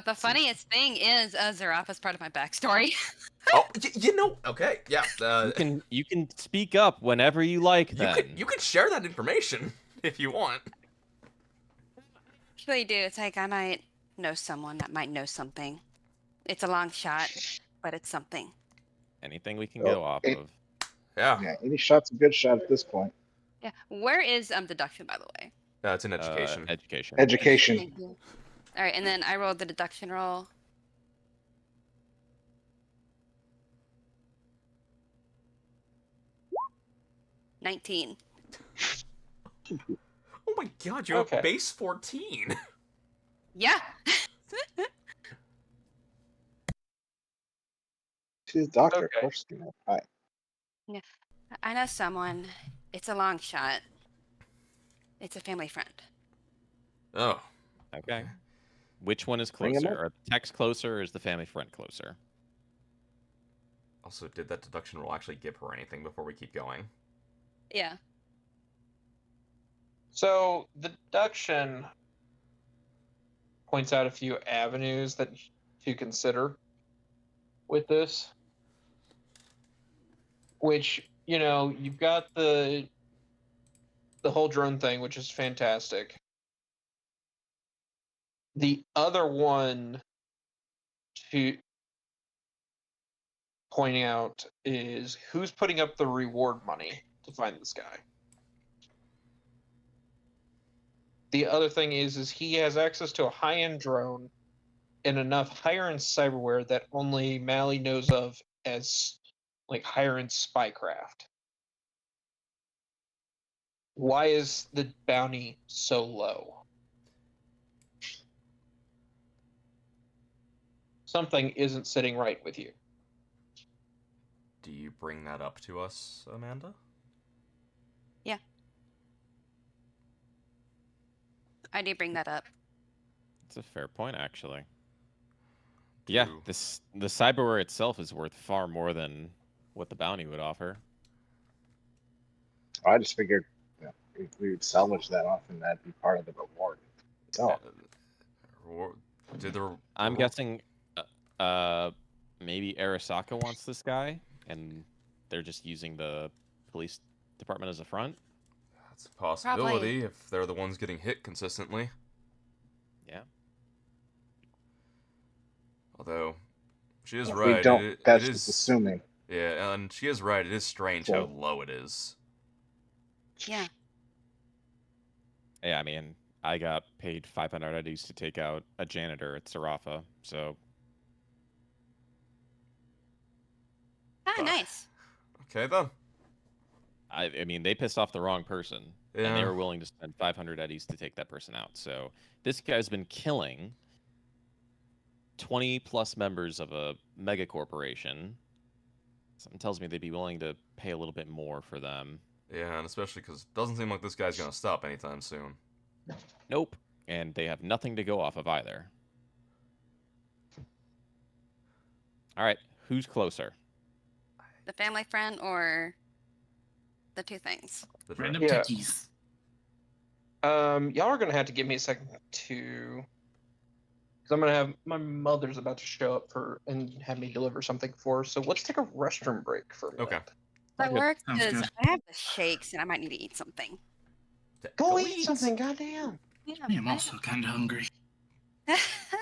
The funniest thing is Zarafa's part of my backstory. Oh, okay, yeah. You can speak up whenever you like. You can share that information if you want. Actually, do. It's like I might know someone that might know something. It's a long shot, but it's something. Anything we can go off of. Yeah. Yeah, any shot's a good shot at this point. Yeah. Where is deduction, by the way? It's an education. Education. Education. Thank you. All right, and then I rolled the deduction roll. $19. Oh my god, you're Okay. a base 14. Yeah. She's a doctor, Okay. of course. Hi. I know someone. It's a long shot. It's a family friend. Oh. Okay. Which one is Bring 'em closer? up. Are the techs closer or is the family friend closer? Also, did that deduction roll actually give her anything before we keep going? Yeah. So the deduction points out a few avenues that to consider with this. Which, you've got the whole drone thing, which is fantastic. The other one to point out is who's putting up the reward money to find this guy. The other thing is he has access to a high-end drone and enough higher-end cyberware that only Mally knows of as like higher-end spycraft. Why is the bounty so low? Something isn't sitting right with you. Do you bring that up to us, Amanda? I do bring that up. It's a fair point, actually. Yeah, Do- the cyberware itself is worth far more than what the bounty would offer. I just figured if we would salvage that off, and that'd be part of the reward. So, Did the I'm guessing Maybe Arasaka wants this guy, and they're just using the police department as a front. That's a possibility if they're the ones getting hit consistently. Yeah. Although, she is If right. we don't, It that's is. just assuming. Yeah, and she is right. It is strange how So- low it is. Yeah. Yeah, I mean, I got paid 500 eddies to take out a janitor at Sarafa, so Ah, nice. Okay then. I mean, they pissed off the wrong person, and they Yeah. were willing to spend 500 eddies to take that person out. So this guy's been killing 20 plus members of a mega corporation. Something tells me they'd be willing to pay a little bit more for them. Yeah, and especially because it doesn't seem like this guy's gonna stop anytime soon. Nope. And they have nothing to go off of either. All right, who's closer? The family friend or the two things? The Random Yeah. techies. Y'all are gonna have to give me a second to, because I'm gonna have my mother's about to show up and have me deliver something for her. So let's take a restroom break for a minute. Okay. That Good. work Sounds because good. I have the shakes and I might need to eat something. Go eat something, goddamn. Yeah, I am also kind of hungry.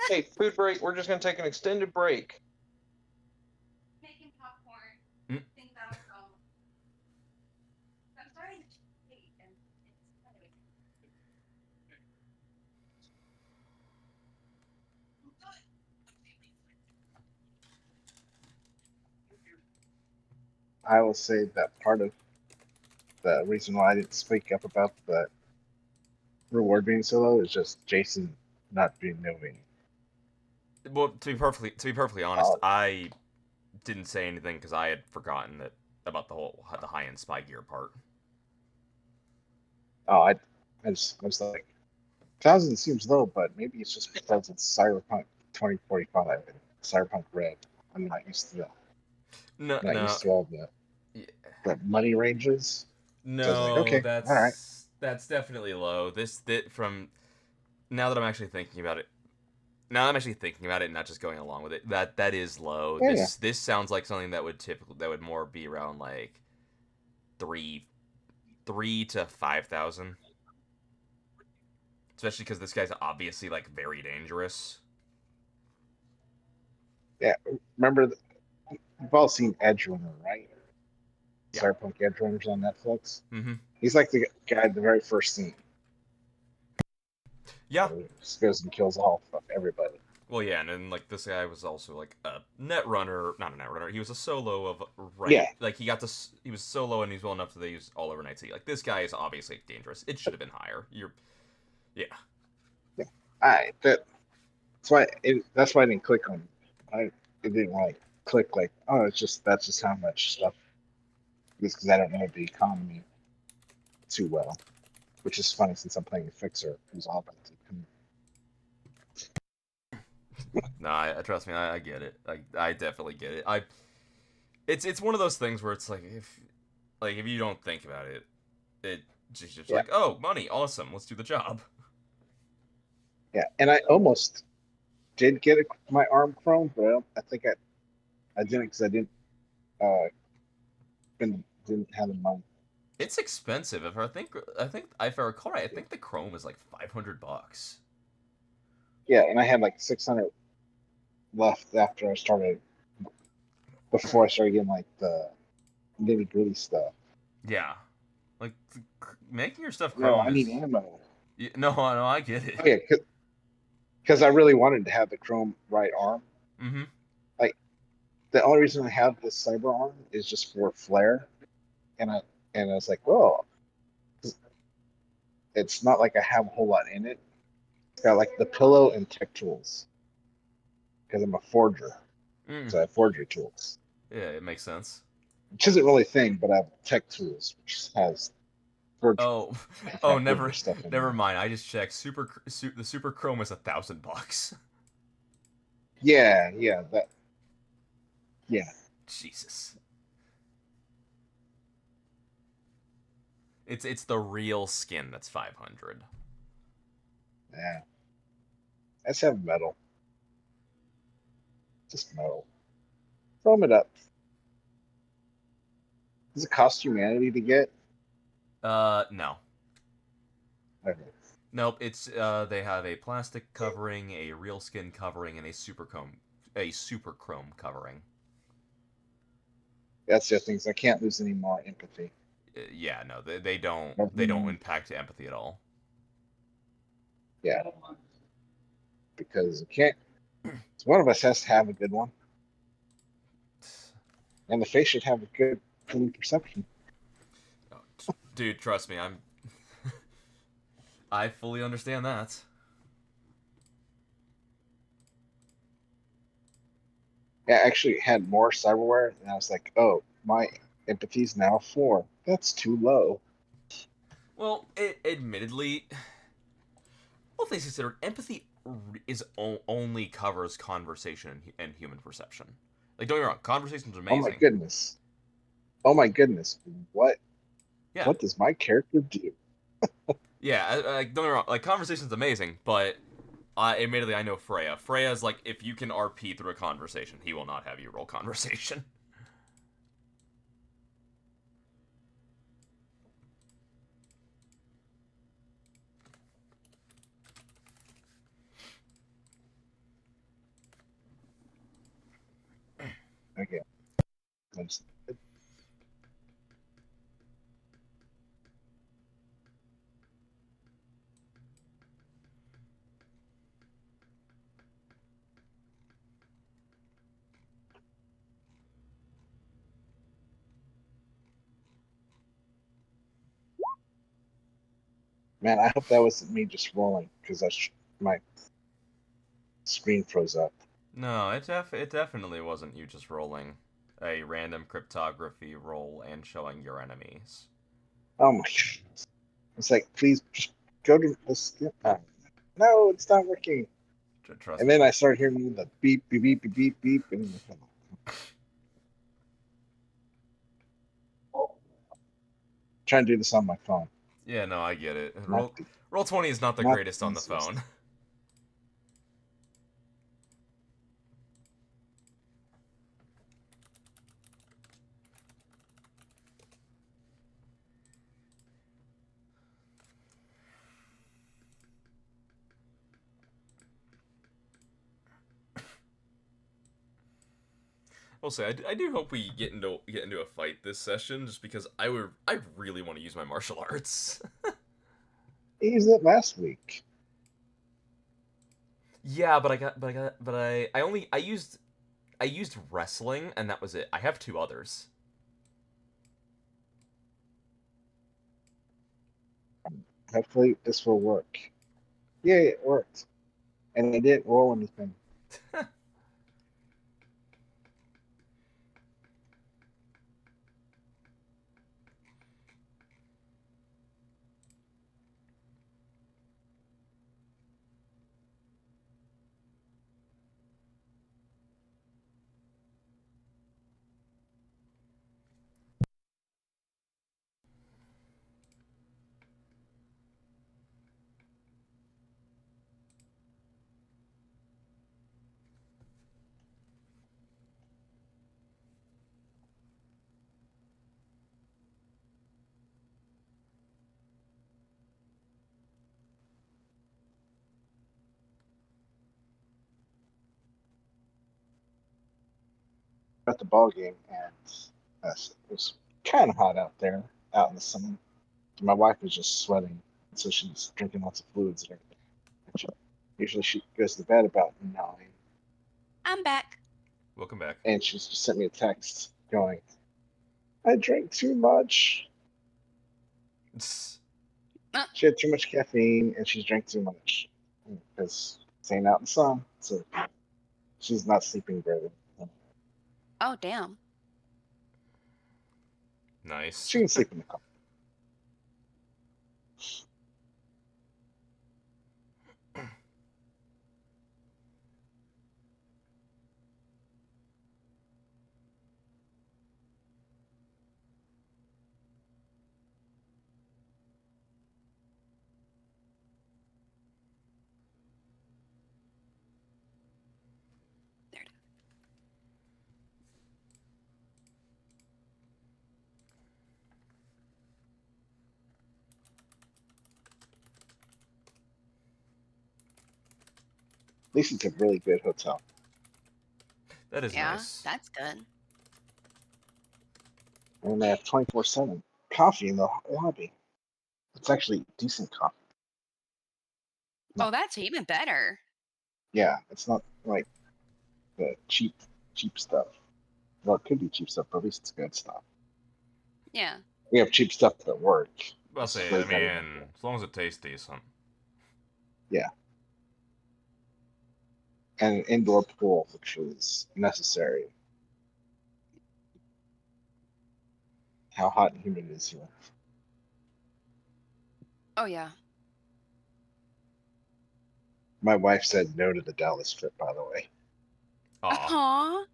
Okay, food break. We're just gonna take an extended break. Making popcorn. Mm. Think that'll go. I'm starting to eat and it's kind of I will say that part of the reason why I didn't speak up about the reward being so low is just Jason not being moving. Well, to be perfectly honest, Oh. I didn't say anything because I had forgotten that about the high end spy gear part. Oh, I was like, 1,000 seems low, but maybe it's just because it's Cyberpunk 2045 and Cyberpunk Red. I'm not used to that. No, I'm not no, used to all yeah. the money ranges. So I was like, No, okay, that's all right. that's definitely low. That from now that I'm actually thinking about it. Now that I'm actually thinking about it and not just going along with it. That is low. Yeah, This sounds like something that would more be around like three to 5,000. Especially because this guy's obviously like very dangerous. Yeah, remember, you've all seen Edge Runner, right? Yeah. Cyberpunk Edge Runners on Netflix. Mm-hmm. He's like the guy at the very first scene. Yeah. Who just goes and kills all of everybody. Well, yeah, and then like this guy was also like a net runner, not a net runner. He was a solo of Yeah. Like he was solo and he's well enough that they use all overnight tea. Like this guy is obviously dangerous. It should have been higher. Yeah. Alright, that's why I didn't click on. It didn't like click like, oh, that's just how much stuff. Because I don't know the economy too well, which is funny since I'm playing a fixer who's all about to come. No, trust me, I get it. I definitely get it. It's one of those things where it's like if you don't think about it, it just Yeah. like, oh, money, awesome, let's do the job. Yeah, and I almost did get my arm chrome, but I think I didn't because I didn't didn't have the money. It's expensive. If I recall right, I think the Chrome is like $500. Yeah, and I had like 600 left after I started. Before I started getting like the nitty gritty stuff. Yeah, like making your stuff No, Chrome I is. need ammo. No, I get it. Oh yeah, because I really wanted to have the chrome right arm. Mm-hmm. The only reason I have this cyber arm is just for flare, and I was like, well, it's not like I have a whole lot in it. It's got like the pillow and tech tools because I'm a forger, so I have forgery tools, Yeah, it makes sense. which isn't really a thing, but I have tech tools, which has forgery. Never stuff in never there. mind. I just checked. The Super Chrome is $1,000. Yeah, that. Yeah. Jesus. It's the real skin that's 500. Yeah. Let's have metal. Just no. Foam it up. Does it cost humanity to get? No. Okay. Nope, it's they have a plastic covering, a real skin covering, and a super chrome covering. That's the other things. I can't lose any more empathy. Yeah, no, they don't impact empathy at all. Yeah. Because you can't. One of us has to have a good one, and the face should have a good clean perception. Oh, dude, trust me, I fully understand that. I actually had more cyberware, and I was like, oh, my empathy's now 4. That's too low. Well, admittedly, all things considered, empathy is only covers conversation and human perception. Like, don't get me wrong, conversation's Oh my amazing. goodness. Oh my goodness. What Yeah, what does my character do? yeah. Like, don't get me wrong, like conversation's amazing, but admittedly, I know Freya. Freya's like, if you can RP through a conversation, he will not have you roll conversation. Okay. Let's- Man, I hope that wasn't me just rolling because my screen froze up. No, it definitely wasn't you just rolling a random cryptography roll and showing your enemies. Oh my god. It's like, please just go to this. No, it's not working. Trust And me. then I started hearing the beep, beep, beep, beep, beep, beep, and trying to do this on my phone. Yeah, no, I get it. Not the, Roll 20 is not the not greatest the on the easiest. phone. I'll say I do hope we get into a fight this session, just because I really want to use my martial arts. I used it last week. Yeah, I used wrestling, and that was it. I have two others. Hopefully this will work. Yeah, it worked. And it didn't roll anything. At the ball game, and it was kind of hot out there, out in the sun. My wife was just sweating, so she's drinking lots of fluids and everything. Usually she goes to bed about 9, I'm back. Welcome back. and she's just sent me a text going, "I drank too much." She had too much caffeine, and she's drank too much because staying out in the sun, so she's not sleeping very well. Oh, damn. Nice. She can sleep in the car. There it is. least it's a really good hotel. That is Yeah, nice. that's good. And they have 24/7 coffee in the lobby. It's actually decent coffee. Oh, that's even better. Yeah, it's not like the cheap stuff. Well, it could be cheap stuff, but at least it's good stuff. Yeah. We have cheap stuff at work. I'll It's say, way I better than mean, as long as it tastes decent. Yeah. And an indoor pool, which is necessary. How hot and humid it is here. Oh yeah. My wife said no to the Dallas trip, by the way. Aw, Aw.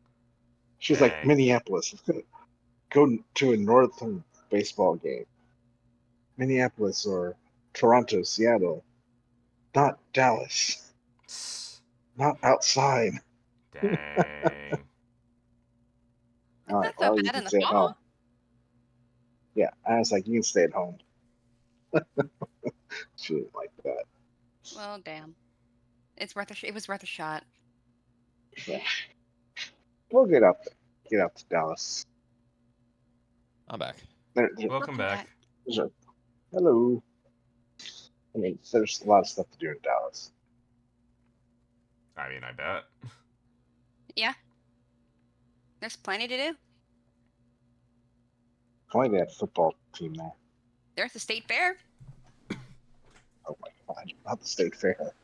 She's like, dang. Minneapolis. Let's go to a Northern baseball game. Minneapolis or Toronto, Seattle. Not Dallas. Not outside. Dang. I'm It's like, not so well, you bad in can the stay at fall. home. Yeah, I was like, you can stay at home. She didn't like that. Well, damn. It's worth a it was worth a shot. Yeah. We'll get up there. Get up to Dallas. I'm back. Welcome back. There's a, hello. I mean, there's a lot of stuff to do in Dallas. I mean, I bet. Yeah. There's plenty to do. Only they had football team there. There's the state fair. Oh my god, not the state fair.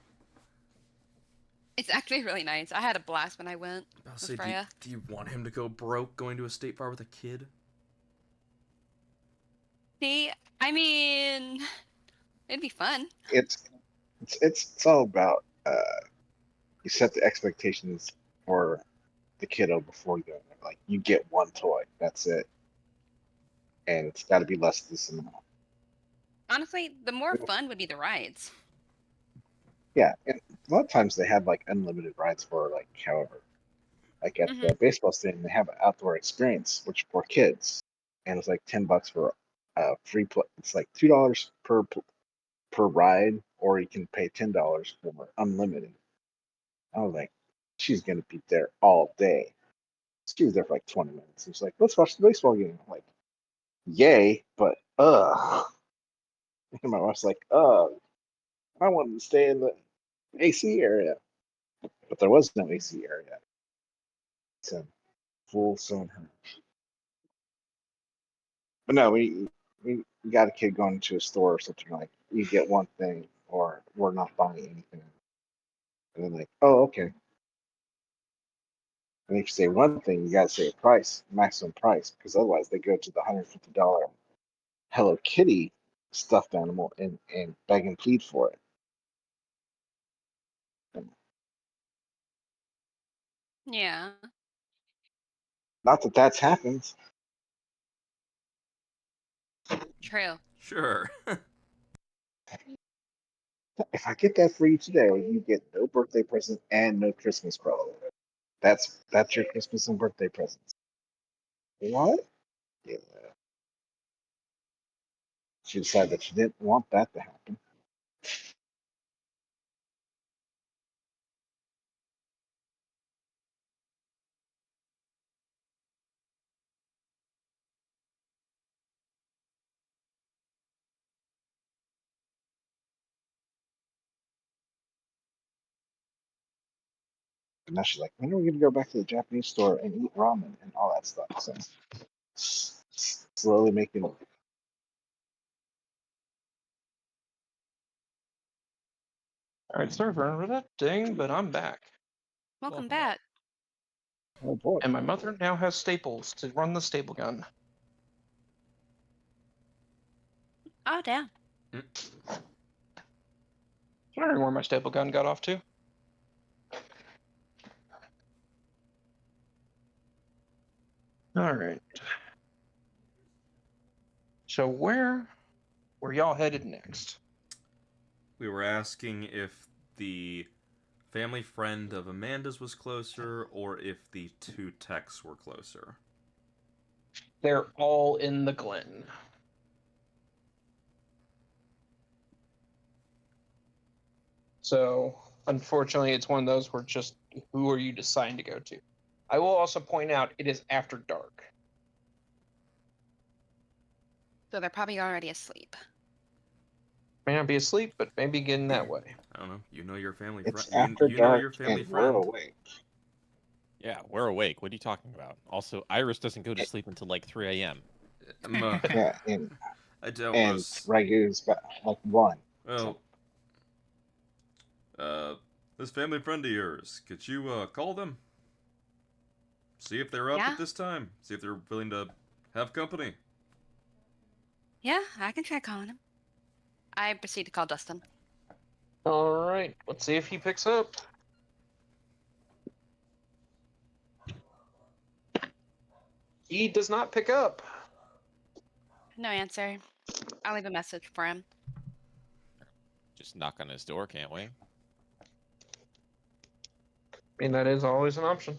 It's actually really nice. I had a blast when I went I'll with say, Freya. do you want him to go broke going to a state fair with a kid? See, I mean, it'd be fun. It's all about you set the expectations for the kiddo before you go there. Like you get one toy, that's it, and it's got to be less than this amount. Honestly, the more fun would be the rides. Yeah, and a lot of times they have like unlimited rides for like however. Like at the baseball stadium, they have an outdoor experience, which for kids, and it's like $10 for free play. It's like $2 per ride, or you can pay $10 for unlimited. I was like, she's gonna be there all day. She was there for like 20 minutes. It's like, let's watch the baseball game. I'm like, yay, but and my wife's like, I wanted to stay in the AC area, but there was no AC area. So full sun. But no, we got a kid going to a store or something like you get one thing or we're not buying anything. And then like, oh okay. And if you say one thing, you gotta say a price, maximum price, because otherwise they go to the $150 Hello Kitty stuffed animal and beg and plead for it. And Yeah. not that that's happened. True. Sure. If I get that for you today, you get no birthday present and no Christmas present. That's your Christmas and birthday presents. What? Yeah. She decided that she didn't want that to happen. And now she's like, when are we gonna go back to the Japanese store and eat ramen and all that stuff? So slowly making All right, sorry for that ding, but I'm back. Welcome Welcome back. back. oh boy. And my mother now has staples to run the staple gun. Oh damn. Wondering where my staple gun got off to. All right. So where were y'all headed next? We were asking if the family friend of Amanda's was closer or if the two techs were closer. They're all in the Glen. So Unfortunately, it's one of those where just who are you deciding to go to? I will also point out it is after dark. So they're probably already asleep. May not be asleep, but maybe getting that way. I don't know. You know your family It's friend. after You know dark your family and we're friend. awake. Yeah, we're awake. What are you talking about? Also, Iris doesn't go to sleep until like 3 a.m. Yeah, and I don't and want to. Ragu's about like 1. Well, this family friend of yours, could you call them? See if they're up Yeah. at this time. See if they're willing to have company. Yeah, I can try calling him. I proceed to call Dustin. All right, let's see if he picks up. He does not pick up. No answer. I'll leave a message for him. Just knock on his door, can't we? I mean, that is always an option.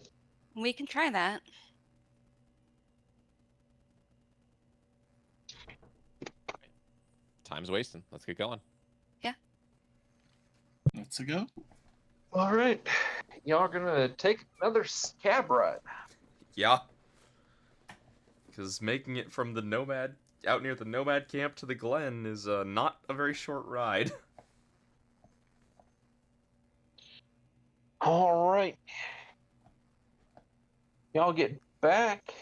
We can try that. Time's wasting. Let's get going. Let's go. All right, y'all gonna take another cab ride. Yeah. Because making it from the Nomad, out near the Nomad camp to the Glen is not a very short ride. All right, y'all get back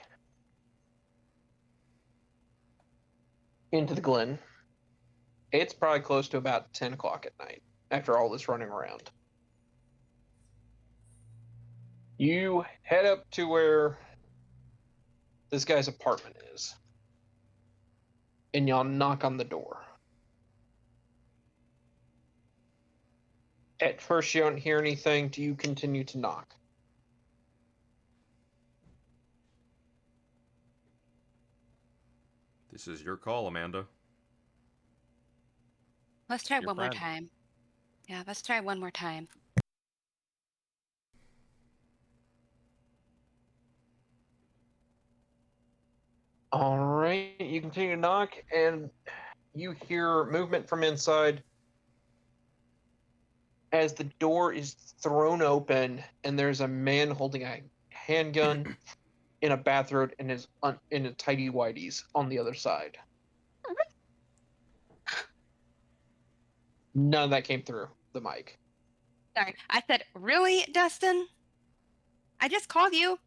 into the Glen. It's probably close to about 10 o'clock at night after all this running around. You head up to where this guy's apartment is, and y'all knock on the door. At first, you don't hear anything. Do you continue to knock? This is your call, Amanda. Let's try Your one more friend. time. Yeah, let's try one more time. All right, you continue to knock, and you hear movement from inside as the door is thrown open, and there's a man holding a handgun in a bathrobe and is in a tidy whities on the other side. None of that came through the mic. Sorry. I said, really, Dustin? I just called you.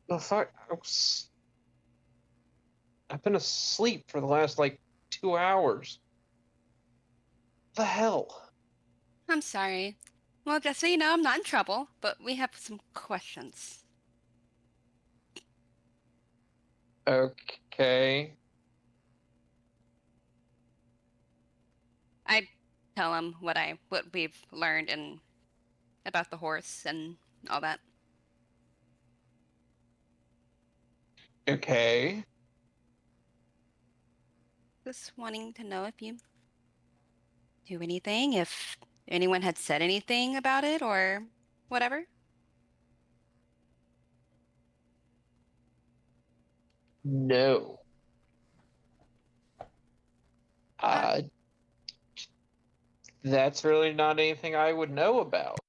The fuck? I've been asleep for the last like 2 hours. The hell? I'm sorry. Well, just so you know, I'm not in trouble, but we have some questions. Okay. I tell him what we've learned and about the horse and all that. Okay. Just wanting to know if you do anything, if anyone had said anything about it or whatever. No. Uh, that's really not anything I would know about.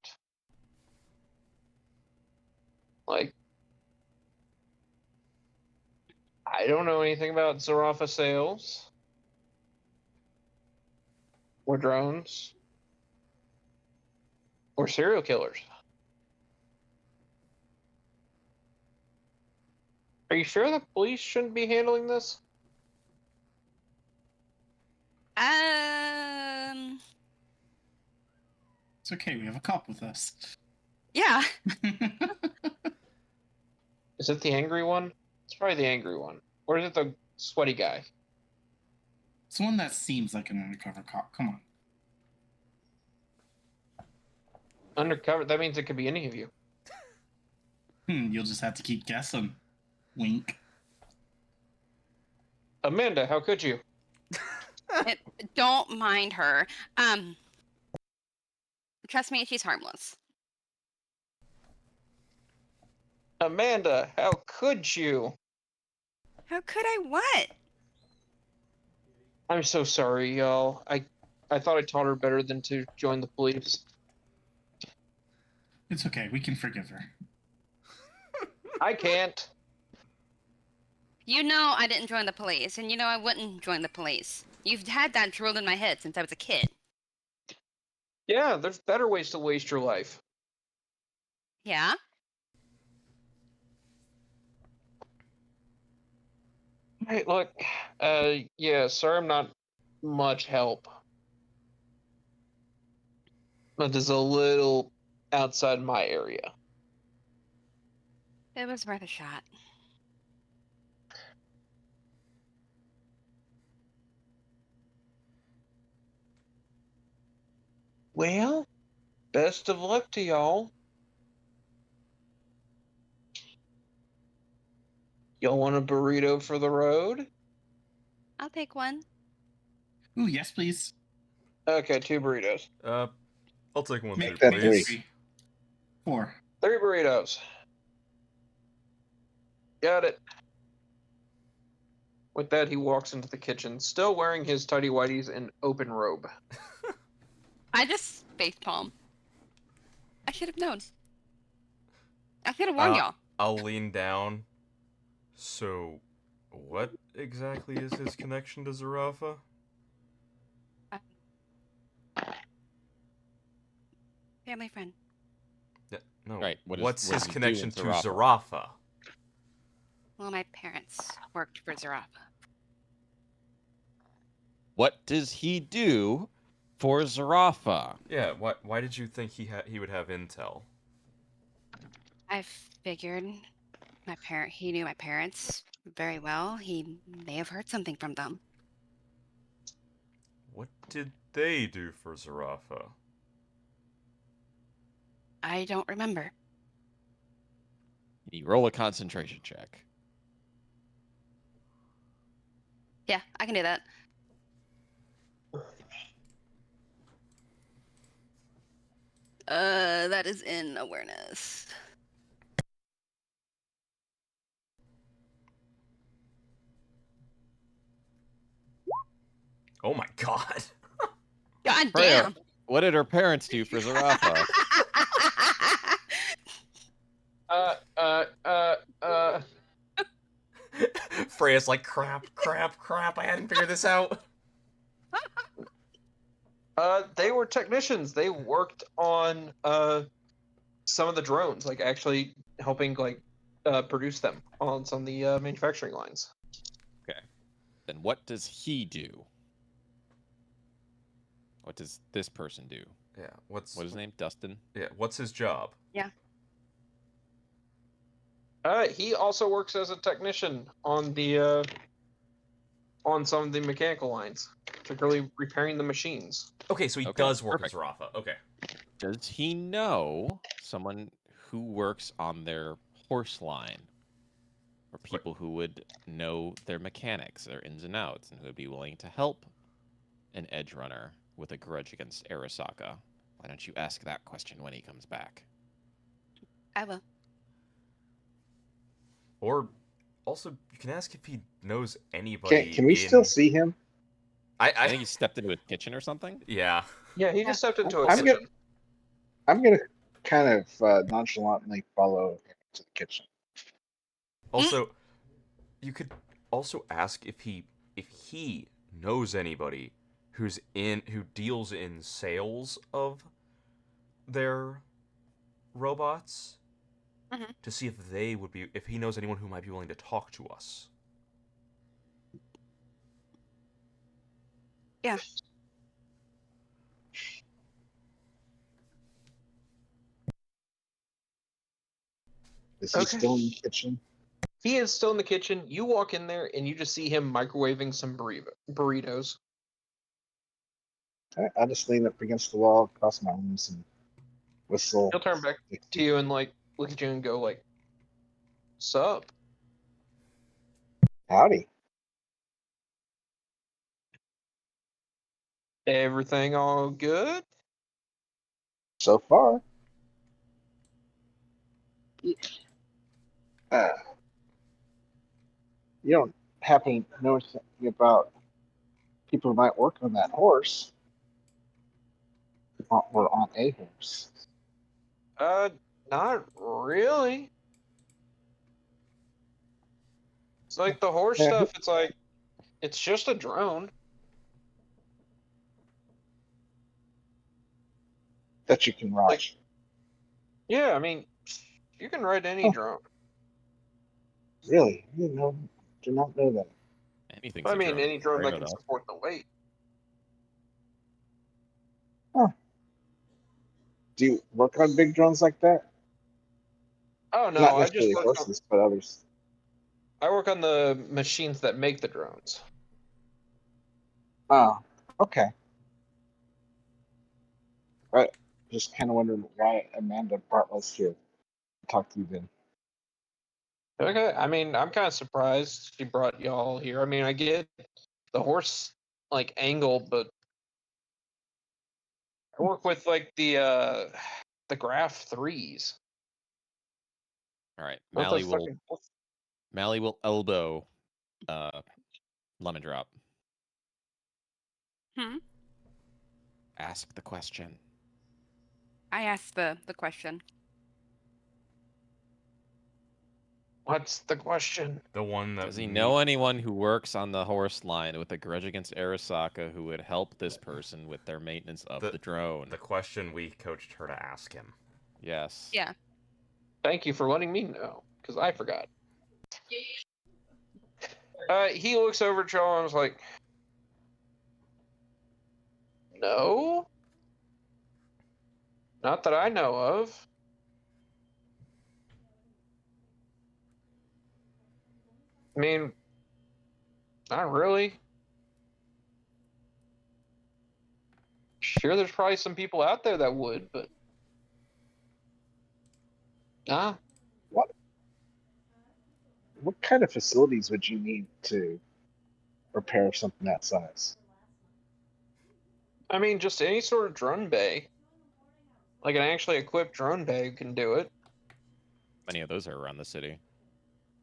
Like, I don't know anything about Zarafa sales or drones or serial killers. Are you sure the police shouldn't be handling this? It's okay. We have a cop with us. Yeah. Is it the angry one? It's probably the angry one. Or is it the sweaty guy? It's one that seems like an undercover cop. Come on. Undercover? That means it could be any of you. You'll just have to keep guessing. Wink. Amanda, how could you? Don't mind her. Trust me, she's harmless. Amanda, how could you? How could I what? I'm so sorry, y'all. I thought I taught her better than to join the police. It's okay. We can forgive her. I can't. You know I didn't join the police, and you know I wouldn't join the police. You've had that drilled in my head since I was a kid. Yeah, there's better ways to waste your life. Yeah? Hey, look, yeah, sorry I'm not much help. But this is a little outside my area. It was worth a shot. Well, best of luck to y'all. Y'all want a burrito for the road? I'll take one. Ooh, yes, please. Okay, 2 burritos. I'll take one too, Make that please. three. 4. 3 burritos. Got it. With that, he walks into the kitchen, still wearing his tidy whities and open robe. I just facepalm. I should have known. I should have warned y'all. I'll lean down. So, what exactly is his connection to Zarafa? Family friend. Yeah, no. Right, what What's does his he do connection in to Zarafa? Zarafa? Well, my parents worked for Zarafa. What does he do for Zarafa? Yeah. Why did you think he would have intel? I figured he knew my parents very well. He may have heard something from them. What did they do for Zarafa? I don't remember. You roll a concentration check. Yeah, I can do that. That is in awareness. Oh my god. God Freya, damn. what did her parents do for Zarafa? Freya's like, crap, I hadn't figured this out. They were technicians. They worked on some of the drones, like actually helping produce them on some of the manufacturing lines. Okay. Then what does he do? What does this person do? Yeah, What's his name? Dustin? Yeah, what's his job? He also works as a technician on the on some of the mechanical lines, particularly repairing the machines. Okay, so he Okay, does work perfect. with Zarafa. Okay. Does he know someone who works on their horse line? Or people who would know their mechanics, their ins and outs, and who would be willing to help an edge runner with a grudge against Arasaka? Why don't you ask that question when he comes back? I will. Or also, you can ask if he knows anybody. Can we still see him? I think he stepped into a kitchen or something. Yeah. Yeah, he just stepped into a I'm kitchen. I'm gonna kind of nonchalantly follow him to the kitchen. Also, you could also ask if he knows anybody who deals in sales of their robots, to see if he knows anyone who might be willing to talk to us. Yeah. Is he still in the kitchen? He is still in the kitchen. You walk in there and you just see him microwaving some burritos. Alright, I'll just lean up against the wall, cross my arms, and whistle. He'll turn back to you and look at you and go "Sup?" Howdy. Everything all good? So far. You don't happen to know anything about people who might work on that horse? were on a horse. Not really. It's like the horse Yeah. stuff. It's like it's just a drone. That you can ride. Like, yeah, I mean, you can ride any Huh. drone. Really? Do not know that. Anything's I a mean, drone. any drone Right that can enough. support the weight. Do you work on big drones like that? Oh no, Not I just necessarily work on. horses, but others. I work on the machines that make the drones. Oh, okay. Right. Just kind of wondering why Amanda brought us here to talk to you then. Okay, I mean, I'm kind of surprised she brought y'all here. I mean, I get the horse like angle, but I work with like the Graph 3s. All right, Not the fucking. Mally will elbow lemon drop. Hmm? Ask the question. I asked the question. What's the question? The one that Does he know anyone who works on the horse line with a grudge against Arasaka who would help this person with their maintenance of the drone? The question we coached her to ask him. Yes. Yeah. Thank you for letting me know, because I forgot. He looks over at y'all and was like, "No, not that I know of." I mean, not really. Sure, there's probably some people out there that would, but nah. What kind of facilities would you need to repair something that size? I mean, just any sort of drone bay, like an actually equipped drone bay, can do it. Many of those are around the city.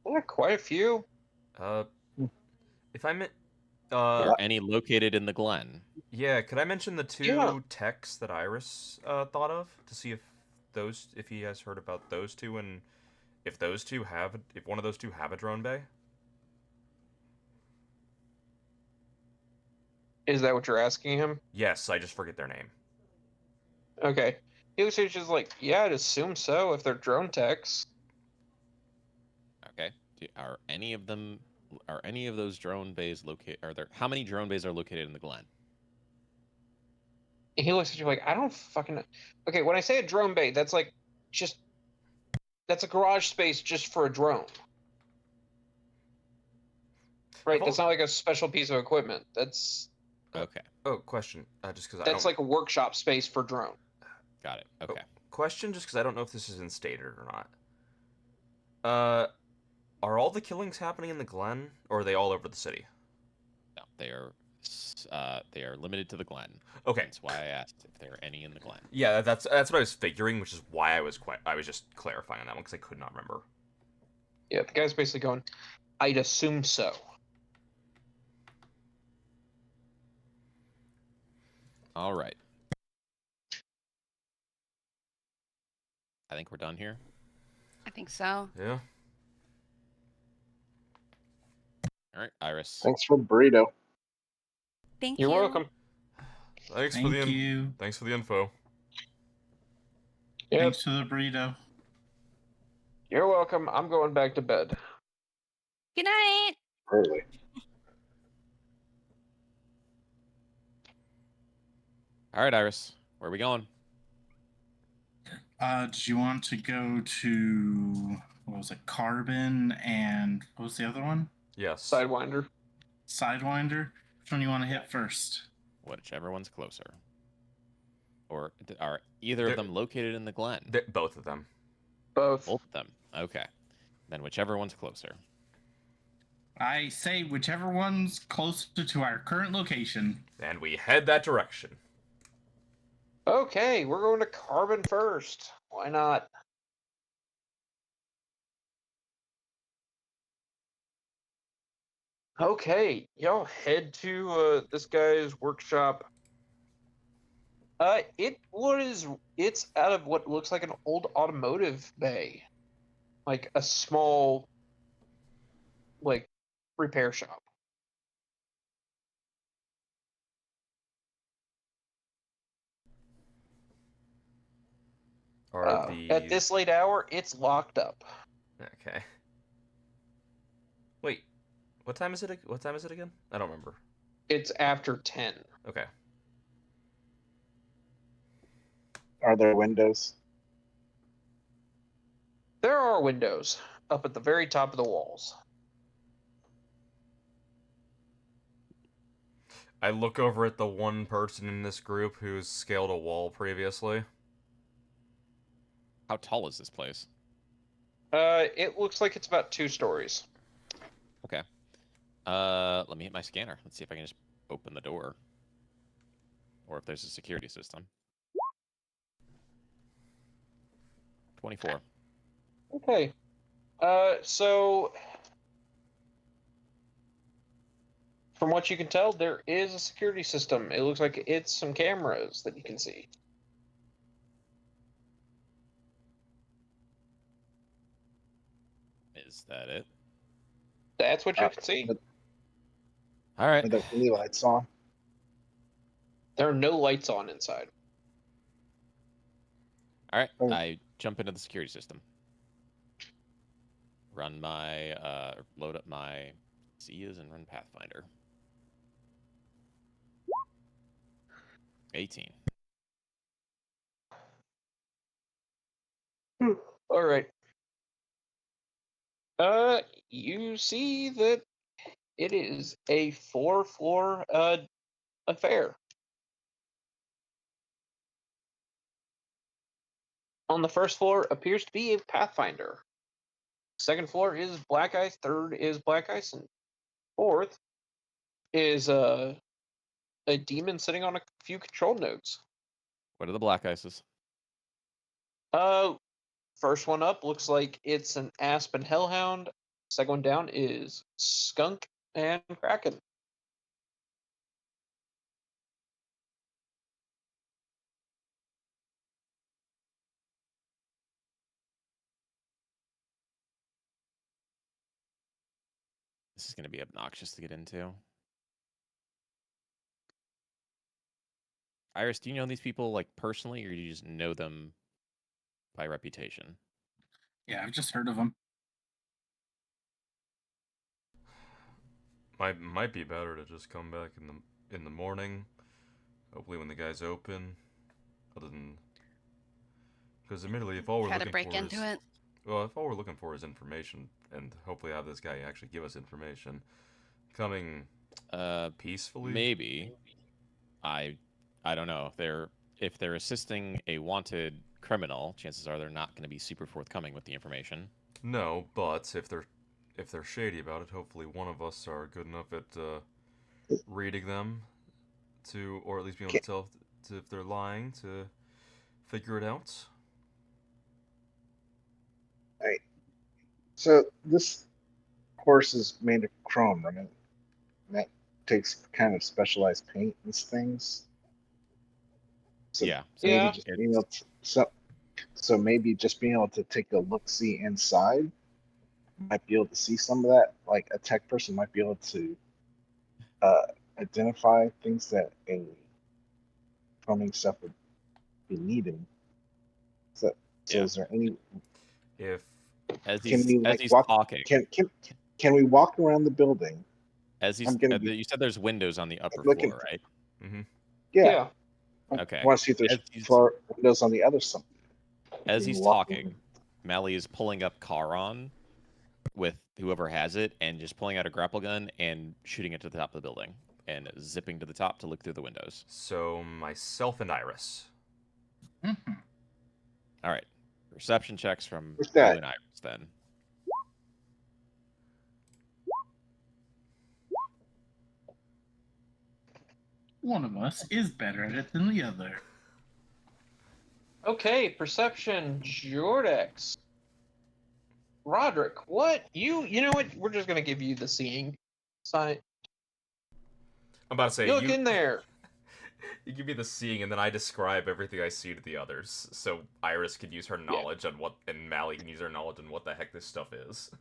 Yeah, quite a few. If I meant, Are any located in the Glen? yeah, could I mention the two Yeah. techs that Iris thought of to see if he has heard about those two and if one of those two have a drone bay? Is that what you're asking him? Yes, I just forget their name. Okay. He was just like, yeah, I'd assume so if they're drone techs. Okay. Are any of those drone bays located? How many drone bays are located in the Glen? And he looks at you like, I don't fucking know. Okay, when I say a drone bay, that's like that's a garage space just for a drone. Right, that's not like a special piece of equipment. That's Okay. Oh, question. Just because that's like a workshop space for drone. Got it. Okay. Question, just because I don't know if this is instated or not. Are all the killings happening in the Glen, or are they all over the city? No, they are limited to the Glen. Okay. That's why I asked if there are any in the Glen. Yeah, that's what I was figuring, which is why I was just clarifying on that one because I could not remember. Yeah, the guy's basically going, I'd assume so. All right. I think we're done here. I think so. Yeah. All right, Iris. Thanks for the burrito. Thank You're you. welcome. Thanks Thank you. Thanks for the info. Yep, Thanks for the burrito. you're welcome. I'm going back to bed. Good night. Early. All right, Iris. Where are we going? Did you want to go to, what was it, Carbon, and what was the other one? Yes. Sidewinder. Sidewinder? Which one do you want to hit first? Whichever one's closer. Or are either of them located in the Glen? Both of them. Both. Both of them. Okay. Then whichever one's closer. I say whichever one's closer to our current location. And we head that direction. Okay, we're going to Carbon first. Why not? Okay, y'all head to this guy's workshop. It's out of what looks like an old automotive bay, like a small, like, repair shop. Are At the this late hour, it's locked up. okay? Wait, what time is it? What time is it again? I don't remember. It's after 10. Okay. Are there windows? There are windows up at the very top of the walls. I look over at the one person in this group who's scaled a wall previously. How tall is this place? It looks like it's about 2 stories. Okay. Let me hit my scanner. Let's see if I can just open the door. Or if there's a security system. 24. Okay. So from what you can tell, there is a security system. It looks like it's some cameras that you can see. Is that it? That's what you can see. But All right. are there any lights on? There are no lights on inside. All right. Oh. I jump into the security system. Run my load up my Seas and run Pathfinder. 18. All right. You see that it is a 4-floor affair. On the first floor appears to be a Pathfinder. Second floor is Black Ice. Third is Black Ice, and fourth is a demon sitting on a few control nodes. What are the black ices? Uh, First one up looks like it's an Aspen Hellhound. Second one down is Skunk and Kraken. This is going to be obnoxious to get into. Iris, do you know these people like personally, or do you just know them by reputation? Yeah, I've just heard of them. Might be better to just come back in the morning. Hopefully, when the guys open. Other than because admittedly, if all we're Try to looking break for into is it. well, if all we're looking for is information, and hopefully have this guy actually give us information, coming peacefully. Maybe. I don't know. If they're assisting a wanted criminal, chances are they're not going to be super forthcoming with the information. No, but if they're shady about it, hopefully one of us are good enough at reading them to, or at least being able to tell if they're lying to figure it out. Right. So this horse is made of chrome, right? And that takes kind of specialized paint, these things. So Yeah. so maybe Yeah. just being able to, so maybe just being able to take a look see inside might be able to see some of that. Like a tech person might be able to identify things that a plumbing stuff would be needed. So Yeah. is there any? If As Can we as like he's walk? talking, Can we walk around the building? as he's I'm gonna be you said there's windows on the upper looking. floor, right? mm-hmm. Yeah. Yeah. Okay. I want to see if there's As he's, floor windows on the other side. as Can we he's walk talking, Mally is pulling up Charon with whoever has it and just pulling out a grapple gun and shooting it to the top of the building and zipping to the top to look through the windows. So myself and Iris. Mhm. All right. Perception checks from What's you that? and Iris then. One of us is better at it than the other. Okay, perception, Jordex. Roderick, what? You know what? We're just gonna give you the seeing sign. I'm about to say You look in there. You give me the seeing, and then I describe everything I see to the others, so Iris can use her knowledge on what, and Mally can use her knowledge on what the heck this stuff is.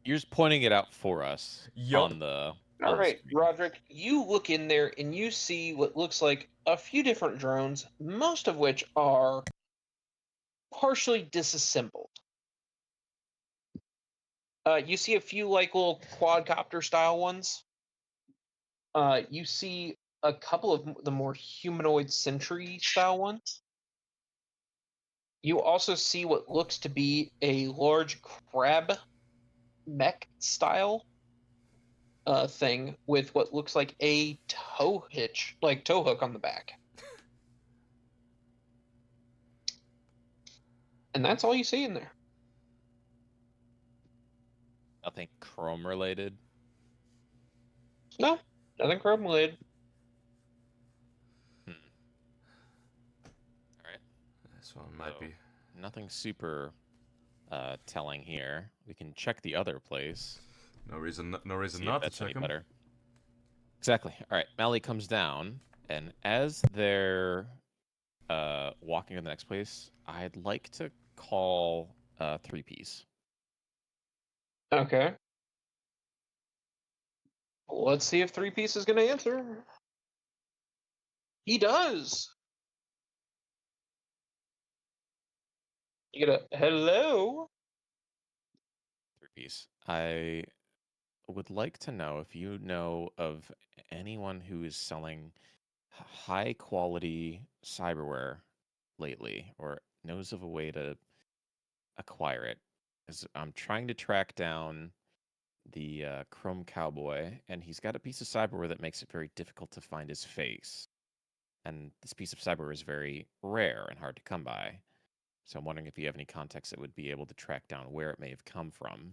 You're just pointing it out for us Yup. on the All on the right, screen. Roderick, you look in there and you see what looks like a few different drones, most of which are partially disassembled. You see a few like little quadcopter style ones. You see a couple of the more humanoid sentry style ones. You also see what looks to be a large crab mech style thing with what looks like a tow hook on the back. And that's all you see in there. Nothing Chrome related. No, nothing chrome related. All right. This one might So, be. Nothing super telling here. We can check the other place. No reason See if not to that's any check them. better. Exactly. All right. Mally comes down, and as they're walking to the next place, I'd like to call 3-piece. Okay. Let's see if 3-piece is going to answer. He does. You get a hello. 3-piece. I would like to know if you know of anyone who is selling high quality cyberware lately, or knows of a way to acquire it. As I'm trying to track down the Chrome Cowboy, and he's got a piece of cyberware that makes it very difficult to find his face. And this piece of cyberware is very rare and hard to come by. So I'm wondering if you have any context that would be able to track down where it may have come from.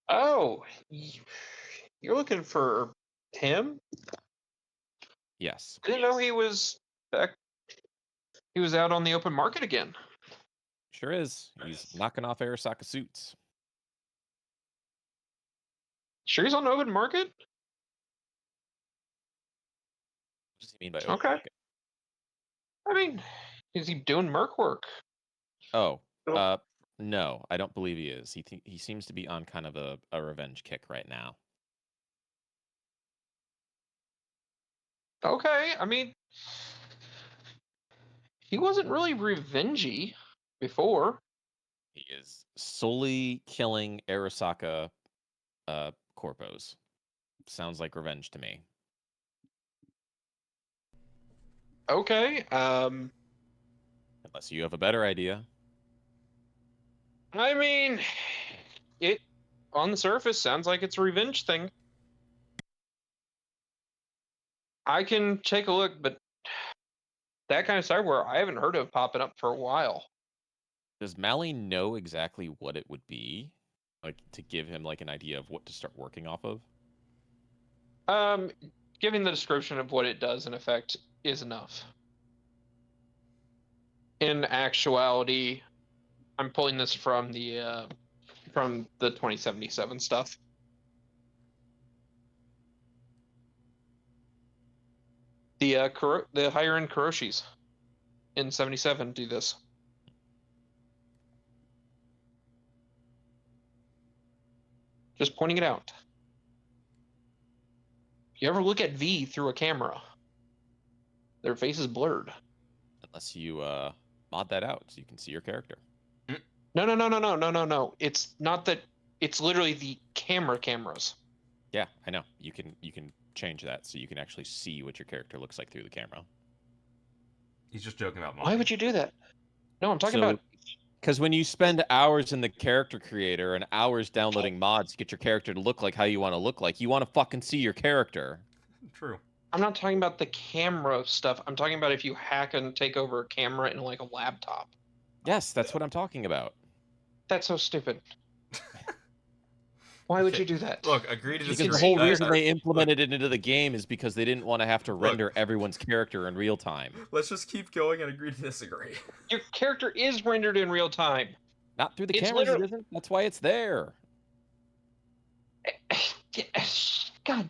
Oh, you're looking for him? Yes. I didn't know he was back. He was out on the open market again. Sure is. He's knocking off Arasaka suits. Sure, he's on the open market. What does he mean by open Okay. market? I mean, is he doing merc work? Oh, Oh. no, I don't believe he is. He seems to be on kind of a revenge kick right now. Okay, I mean, he wasn't really revengey before. He is solely killing Arasaka corpos. Sounds like revenge to me. Okay, Unless you have a better idea. I mean, it on the surface sounds like it's a revenge thing. I can take a look, but that kind of cyberware I haven't heard of popping up for a while. Does Mally know exactly what it would be? Like, to give him like an idea of what to start working off of? Giving the description of what it does in effect is enough. In actuality, I'm pulling this from the 2077 stuff. The higher end Kuroshis in 77 do this. Just pointing it out. If you ever look at V through a camera, their face is blurred. Unless you mod that out so you can see your character. No. It's not that. It's literally the cameras. Yeah, I know. You can change that so you can actually see what your character looks like through the camera. He's just joking about Why modding. would you do that? No, I'm talking about. Because when you spend hours in the character creator and hours downloading mods to get your character to look like how you want to look like, you want to fucking see your character. True. I'm not talking about the camera stuff. I'm talking about if you hack and take over a camera in like a laptop. Yes, that's what I'm talking about. That's so stupid. Why would Okay, you do that? Look, agree to You Because can the disagree. see whole reason better. they implemented it into the game is because they didn't want to have to render everyone's character in real time. Let's just keep going and agree to disagree. Your character is rendered in real time. Not through the It's cameras, it literally- isn't. That's why it's there. God.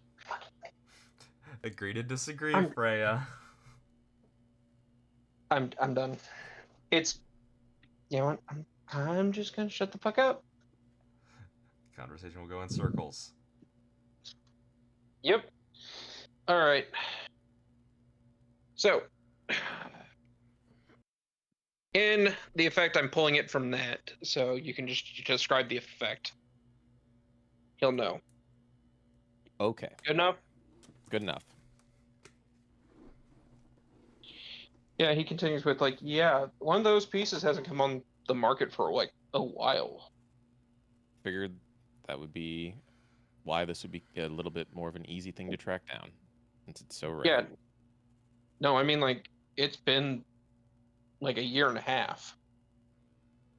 Agree to disagree, I'm- Freya. I'm done. It's you know what? I'm just gonna shut the fuck up. Conversation will go in circles. Yep. All right. So, in the effect, I'm pulling it from that, so you can just describe the effect. He'll know. Okay, Good enough? good enough. Yeah, he continues with like, yeah, one of those pieces hasn't come on the market for like a while. Figured that would be why this would be a little bit more of an easy thing to track down, since it's so rare. Yeah. No, I mean like it's been like a year and a half.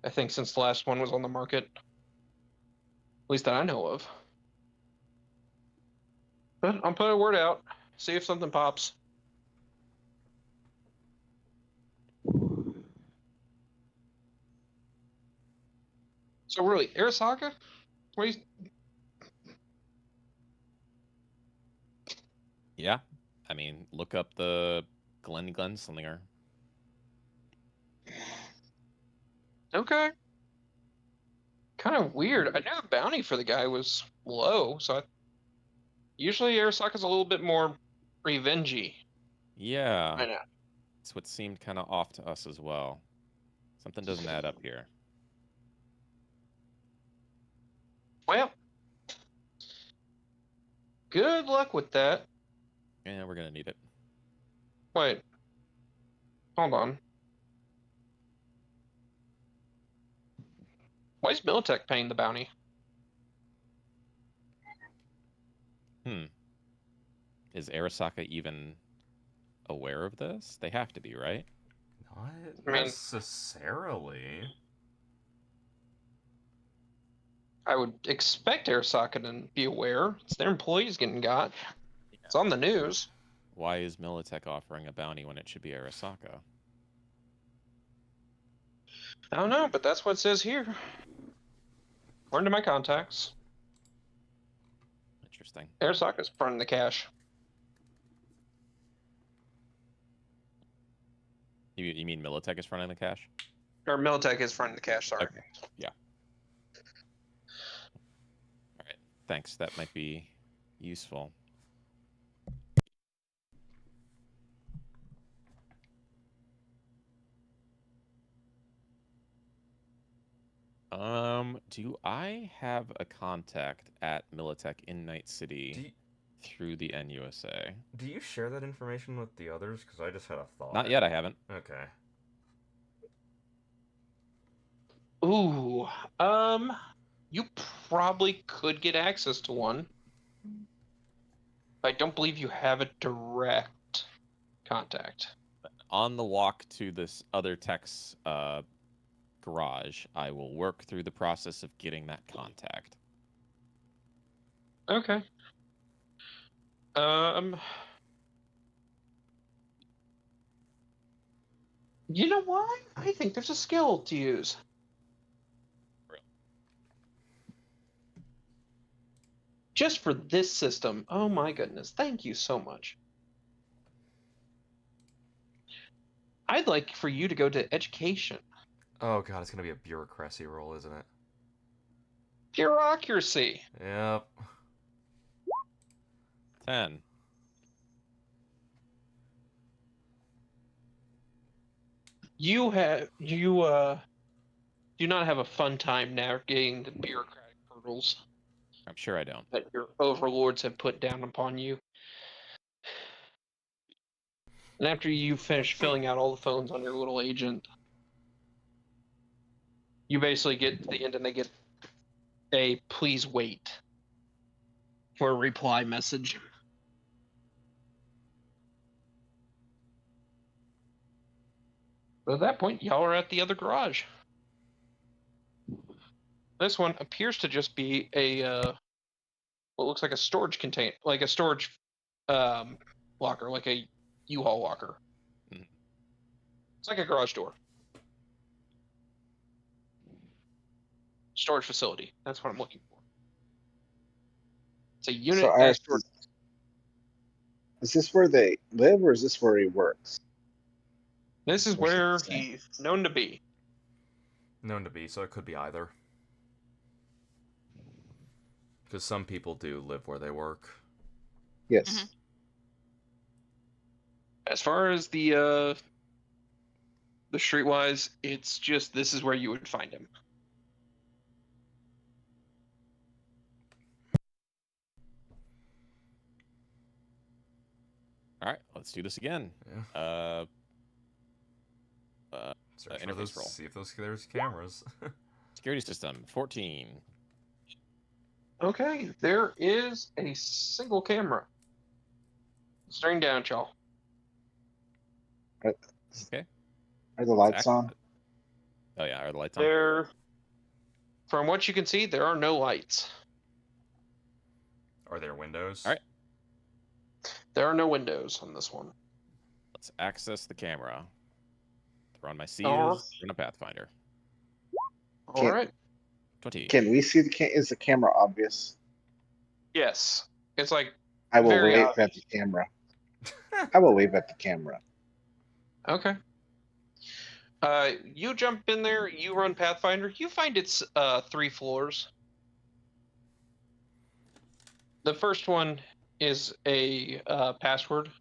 I think since the last one was on the market. At least that I know of. But I'll put a word out, see if something pops. So really, Arasaka? What do you... Yeah, I mean, look up the Gunslinger. Okay. Kind of weird. I knew the bounty for the guy was low, so usually Arasaka's a little bit more revengey. Yeah, I know. it's what seemed kind of off to us as well. Something doesn't add up here. Well, good luck with that. Yeah, we're gonna need it. Wait. Hold on. Why is Militech paying the bounty? Is Arasaka even aware of this? They have to be, right? Not I mean- necessarily. I would expect Arasaka to be aware. It's their employees getting got. It's on the news. Why is Militech offering a bounty when it should be Arasaka? I don't know, but that's what it says here. According to my contacts, Interesting. Arasaka's fronting the cash. You mean Militech is fronting the cash? Or Militech is fronting the cash, sorry. Okay. Yeah. All right. Thanks. That might be useful. Do I have a contact at Militech in Night City through the NUSA? Do you share that information with the others? Because I just had a thought. Not yet, I haven't. Okay. Ooh, you probably could get access to one. I don't believe you have a direct contact. On the walk to this other tech's garage, I will work through the process of getting that contact. Okay. You know what? I think there's a skill to use. Really? Just for this system. Oh my goodness. Thank you so much. I'd like for you to go to education. Oh god, it's gonna be a bureaucracy role, isn't it? Bureaucracy. Yep. 10. You do not have a fun time navigating the bureaucratic hurdles I'm sure I don't. that your overlords have put down upon you. And after you finish filling out all the phones on your little agent, you basically get to the end and they get a please wait for a reply message. But at that point, y'all are at the other garage. This one appears to just be a what looks like a storage container, like a storage locker, like a U-Haul locker. Mhm. It's like a garage door. Storage facility. That's what I'm looking for. It's a unit So as storage. Is this where they live, or is this where he works? This is Or is it the where same? he's known to be. Known to be, so it could be either. Because some people do live where they work. Yes. Mhm. As far as the streetwise, it's just this is where you would find him. All right, let's do this again. Yeah. Search for interface those. roll. See if there's cameras. Security system 14. Okay, there is a single camera. Staring down at y'all. Okay. Are the lights on? Oh yeah, are the lights on? There, from what you can see, there are no lights. Are there windows? All right. There are no windows on this one. Let's access the camera. Throw on my Oh. seals. Run a Pathfinder. All Can't- right. 20. Can we see is the camera obvious? Yes, it's like I will Very wave obvious. at the camera. I will wave at the camera. okay. You jump in there. You run Pathfinder. You find it's 3 floors. The first one is a password.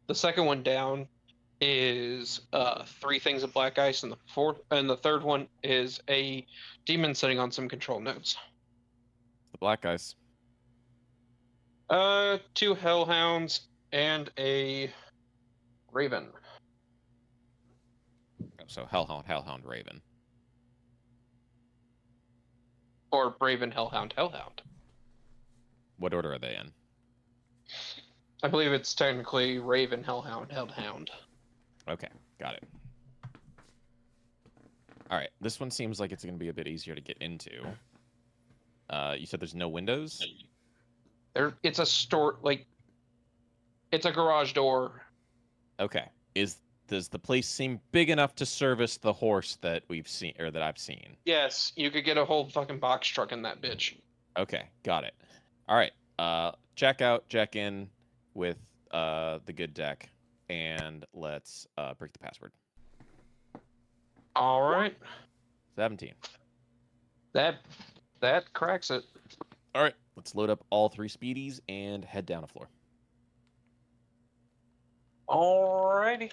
The second one down is 3 things of black ice, and the third one is a demon sitting on some control nodes. The black guys. 2 hellhounds and a raven. So Hellhound, Raven. Or raven, hellhound. What order are they in? I believe it's technically raven, hellhound. Okay, got it. All right, this one seems like it's going to be a bit easier to get into. You said there's no windows? It's a store, like, it's a garage door. Okay. Does the place seem big enough to service the horse that we've seen, or that I've seen? Yes, you could get a whole fucking box truck in that bitch. Okay, got it. All right. Check out, check in with the good deck, and let's break the password. All right, 17. that cracks it. All right, let's load up all 3 speedies and head down a floor. Alrighty.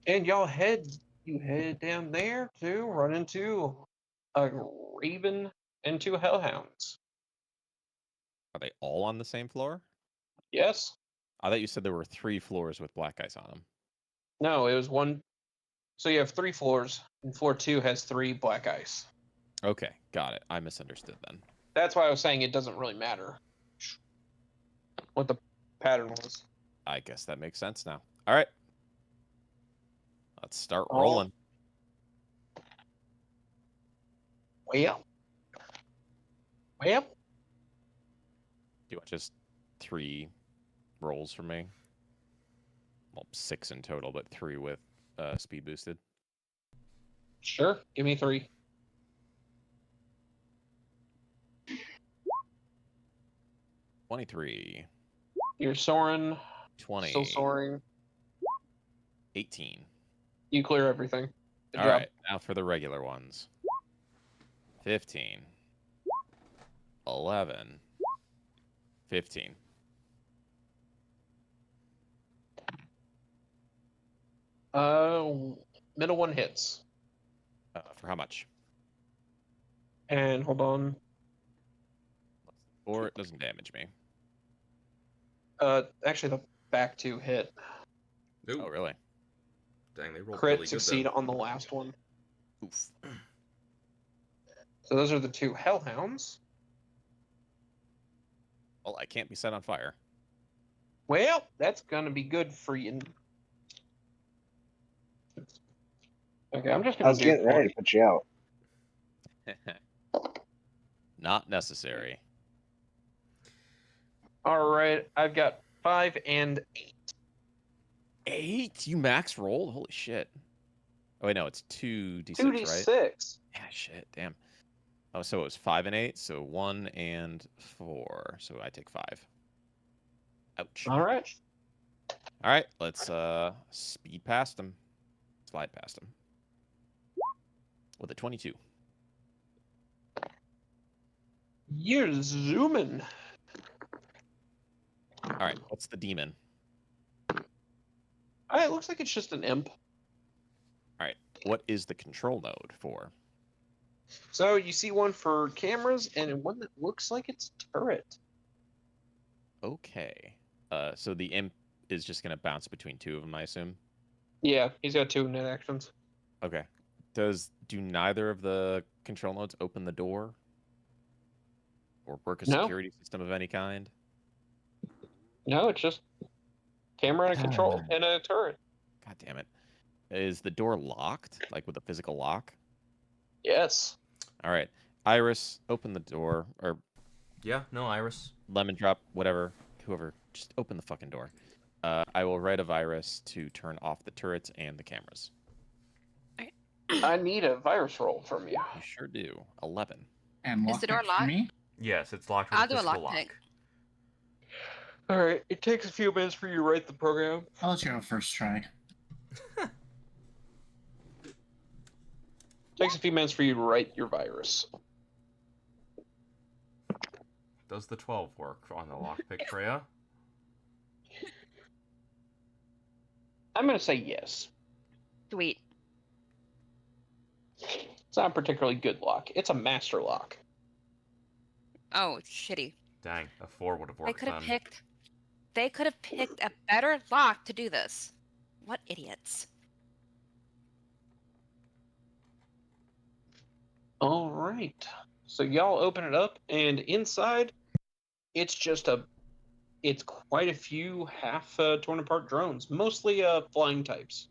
And you head down there to run into a raven and 2 hellhounds. Are they all on the same floor? Yes. I thought you said there were 3 floors with black ice on them. No, it was 1. So you have 3 floors, and floor 2 has 3 black ice. Okay, got it. I misunderstood then. That's why I was saying it doesn't really matter what the pattern was. I guess that makes sense now. All right. Let's start All rolling. Well. Do you want just 3 rolls from me? Well, 6 in total, but 3 with speed boosted. Sure. Give me 3. $23, You're soaring. 20, Still soaring. 18. You clear everything. Good All job. right, now for the regular ones. 15, 11, 15. Middle one hits. For how much? And hold on. Or it doesn't damage me. Actually, the back 2 hit. Ooh, Oh, really? dang, they rolled Crit really succeed good on the last one. Oof. So those are the 2 hellhounds. Well, I can't be set on fire. Well, that's gonna be good for you. Okay, I'm just I gonna was do getting ready to put you out. Not necessary. All right, I've got 5 and 8. 8? You max rolled? Holy shit. Oh, wait, no, it's 2d6, 2d6. right? Yeah, shit, damn. Oh, so it was 5 and 8. So 1 and 4. So I take 5. Ouch. All right. All right, let's speed past him. Slide past him. With a 22. You're zooming. All right, what's the demon? It looks like it's just an imp. All right, what is the control node for? So you see one for cameras and one that looks like it's a turret. Okay. So the imp is just going to bounce between two of them, I assume? Yeah, he's got 2 net actions. Okay. Do neither of the control nodes open the door? Or work a No. security system of any kind? No, it's just camera and a control and a turret. God damn it. Is the door locked? Like with a physical lock? Yes. All right. Iris, open the door. Or Yeah, no, Iris. Lemon Drop, whatever. Whoever. Just open the fucking door. I will write of Iris to turn off the turrets and the cameras. I need a virus roll from you. You sure do. 11. And Is the door lockpick for locked? me? Yes, it's locked with I'll a do a physical lockpick. lock. All right. It takes a few minutes for you to write the program. I'll let you have a first try. Takes a few minutes for you to write your virus. Does the 12 work on the lockpick, Freya? I'm going to say yes. Sweet. It's not a particularly good lock. It's a master lock. Oh, shitty. Dang, a 4 would have They worked could have then. picked. They could have picked a better lock to do this. What idiots! All right. So y'all open it up, and inside, it's quite a few half torn apart drones, mostly flying types.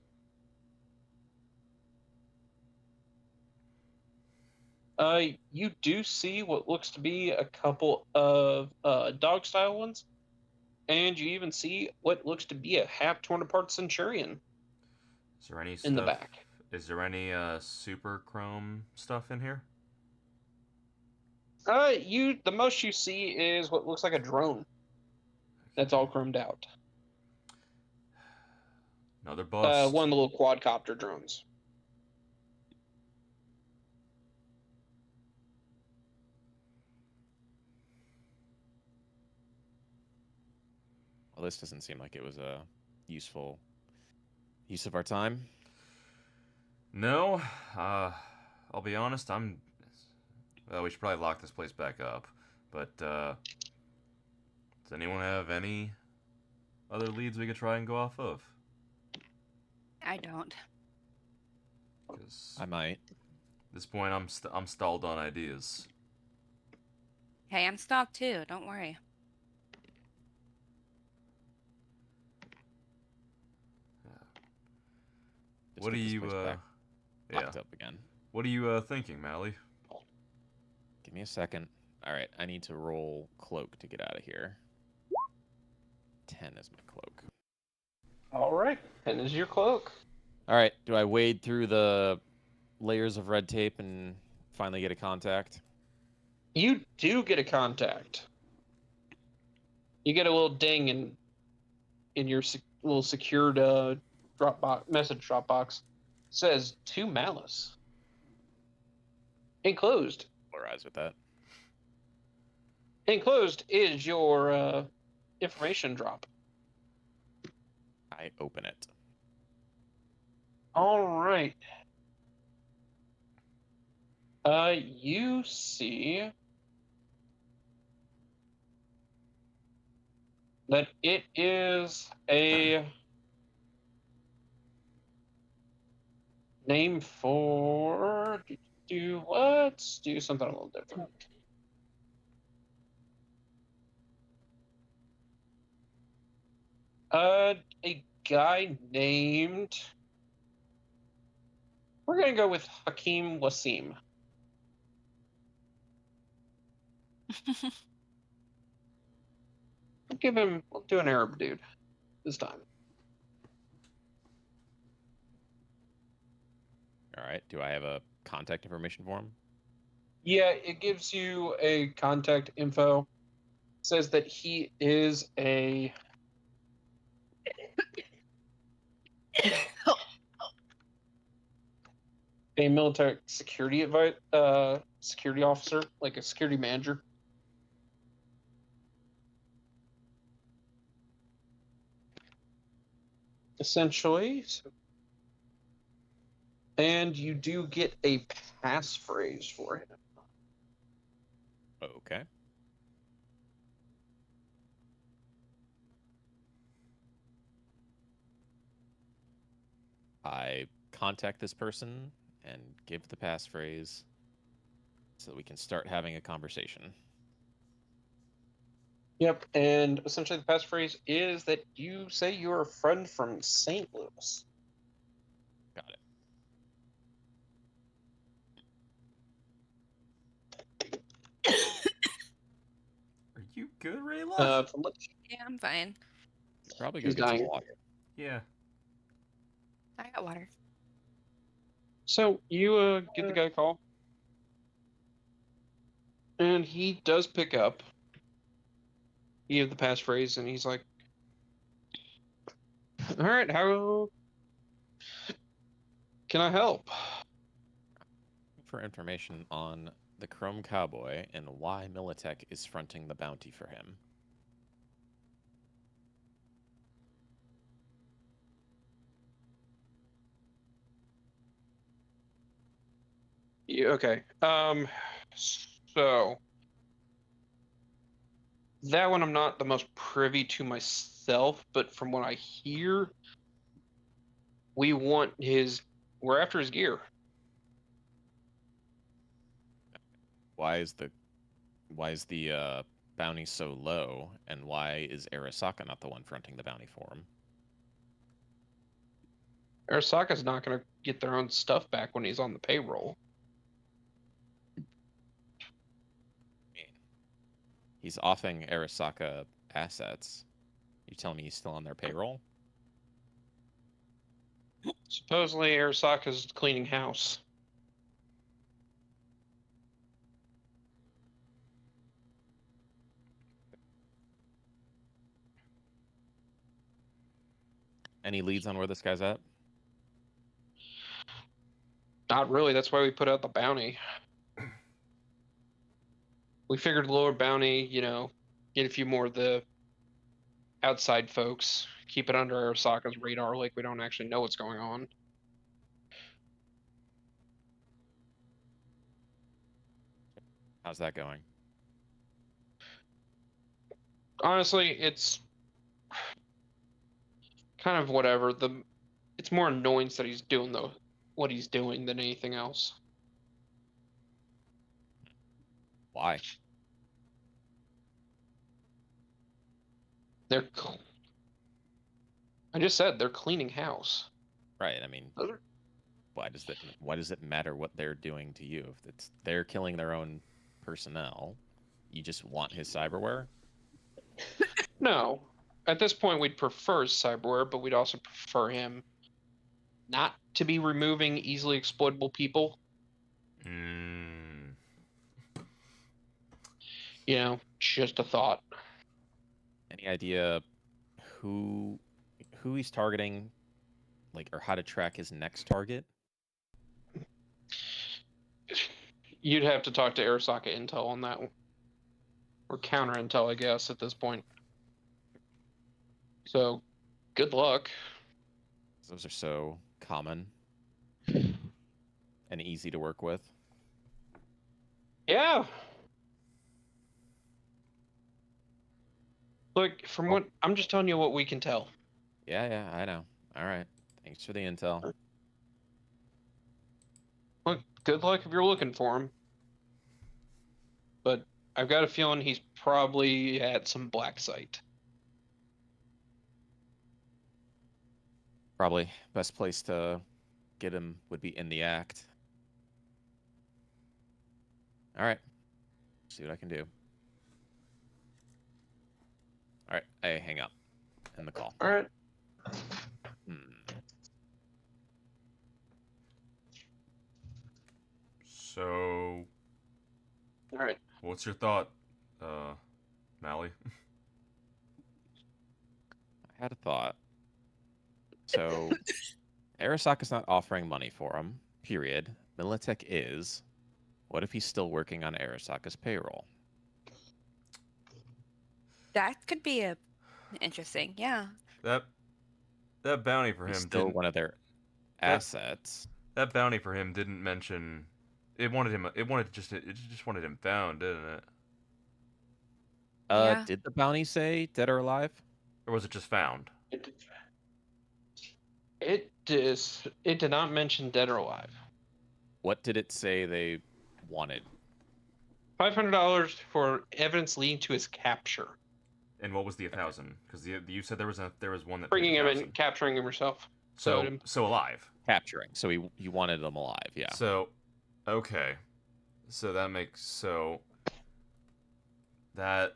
You do see what looks to be a couple of dog style ones, and you even see what looks to be a half torn apart Centurion Is there any in the stuff? back. Is there any super chrome stuff in here? The most you see is what looks like a drone. That's all chromed out. Another bust. One of the little quadcopter drones. Well, this doesn't seem like it was a useful use of our time. No, I'll be honest. Well, we should probably lock this place back up. But does anyone have any other leads we could try and go off of? I don't. Because I might. at this point, I'm stalled on ideas. Hey, I'm stopped too. Don't worry. Just What get do this you place back yeah? locked up again. What are you thinking, Mally? Give me a second. All right, I need to roll cloak to get out of here. 10 is my cloak. All right, and is your cloak. All right, do I wade through the layers of red tape and finally get a contact? You do get a contact. You get a little ding in your little secured message Dropbox. Says to Malice. Enclosed. Polarize with that. Enclosed is your information drop. I open it. All right. You see that it is a name for. Let's do something a little different. A guy named. We're gonna go with Hakeem Wasim. We'll do an Arab dude this time. All right, do I have a contact information for him? Yeah, it gives you a contact info. Says that he is a military security officer, like a security manager. Essentially. And you do get a passphrase for him. Okay. I contact this person and give the passphrase so that we can start having a conversation. Yep, and essentially the passphrase is that you say you're a friend from St. Louis. Got it. Are you good, Rayla? From what Yeah, I'm fine. Probably go she's get some dying. water. Yeah. I got water. So you get the guy a call, and he does pick up. You have the passphrase, and he's like, "All right, how can I help?" For information on the Chrome Cowboy and why Militech is fronting the bounty for him. Yeah, okay. So that one I'm not the most privy to myself, but from what I hear, we're after his gear. Why is the bounty so low, and why is Arasaka not the one fronting the bounty for him? Arasaka's not going to get their own stuff back when he's on the payroll. He's offering Arasaka assets. You telling me he's still on their payroll? Supposedly, Arasaka's cleaning house. Any leads on where this guy's at? Not really. That's why we put out the bounty. We figured lower bounty, get a few more of the outside folks, keep it under Arasaka's radar, like we don't actually know what's going on. How's that going? Honestly, it's kind of whatever. It's more annoyance that he's doing what he's doing than anything else. Why? I just said they're cleaning house. Right. I mean, Those are- why does it matter what they're doing to you? If they're killing their own personnel, you just want his cyberware? No, at this point we'd prefer cyberware, but we'd also prefer him not to be removing easily exploitable people. Mm. Just a thought. Any idea who he's targeting, like, or how to track his next target? You'd have to talk to Arasaka Intel on that one. Or counter Intel, I guess, at this point. So, good luck. Those are so common and easy to work with. Yeah. Look, from what I'm just telling you what we can tell. Yeah, I know. All right. Thanks for the intel. Look, good luck if you're looking for him. But I've got a feeling he's probably at some black site. Probably best place to get him would be in the act. All right. See what I can do. All right. I hang up. End the call. All right. So, All right. What's your thought, Mally? I had a thought. So, Arasaka's not offering money for him, period. Militech is. What if he's still working on Arasaka's payroll? That could be interesting. Yeah. That bounty for He's him still didn't. one of their assets. That bounty for him didn't mention. It wanted him. It just wanted him found, didn't it? Yeah. Did the bounty say dead or alive? Or was it just found? It did not mention dead or alive. What did it say they wanted? $500 for evidence leading to his capture. And what was the 1,000? Because you said there was one that Bringing paid him 1,000. and capturing him yourself. So alive. Capturing. So he wanted them alive, yeah. So, okay. So that makes that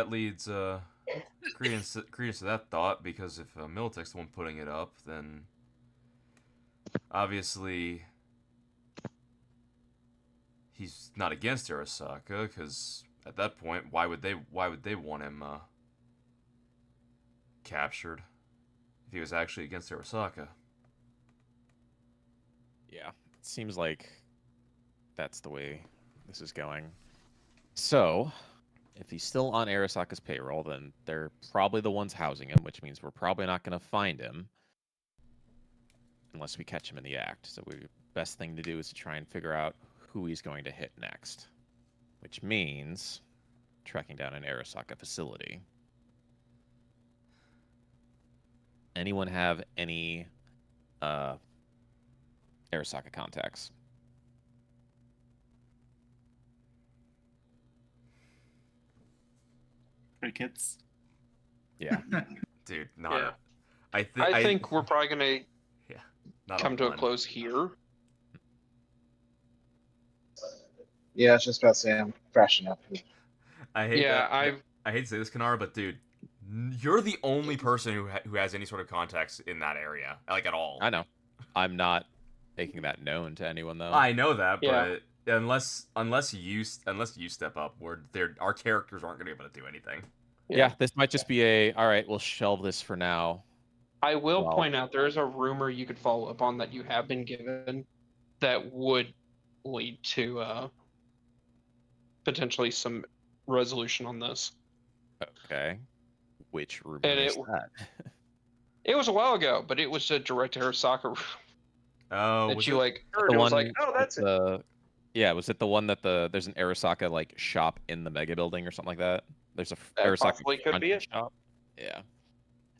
leads credence to that thought, because if Militech's the one putting it up, then obviously he's not against Arasaka, because at that point, why would they want him captured if he was actually against Arasaka? Yeah, it seems like that's the way this is going. So, if he's still on Arasaka's payroll, then they're probably the ones housing him, which means we're probably not going to find him unless we catch him in the act. So, the best thing to do is to try and figure out who he's going to hit next, which means tracking down an Arasaka facility. Anyone have any Arasaka contacts? Crickets. Yeah. Dude, not. Yeah. I I think we're probably gonna not come to a one. close here. Yeah, I was just about to say I'm crashing up. I hate Yeah, that. I hate to say this, Kanar, but dude, you're the only person who has any sort of contacts in that area, like at all. I know. I'm not making that known to anyone though. I know that, Yeah. but unless you step up, our characters aren't going to be able to do anything. Yeah, this might just be all right, we'll shelve this for now. I will Well- point out there is a rumor you could follow up on that you have been given that would lead to potentially some resolution on this. Okay. Which rumor And is it- that? It was a while ago, but it was a direct Arasaka Oh, that was you it? like heard. The It was one like, oh, that's it. Yeah, was it the one that there's an Arasaka like shop in the mega building or something like that? There's a That Arasaka possibly could be front it. shop. Yeah.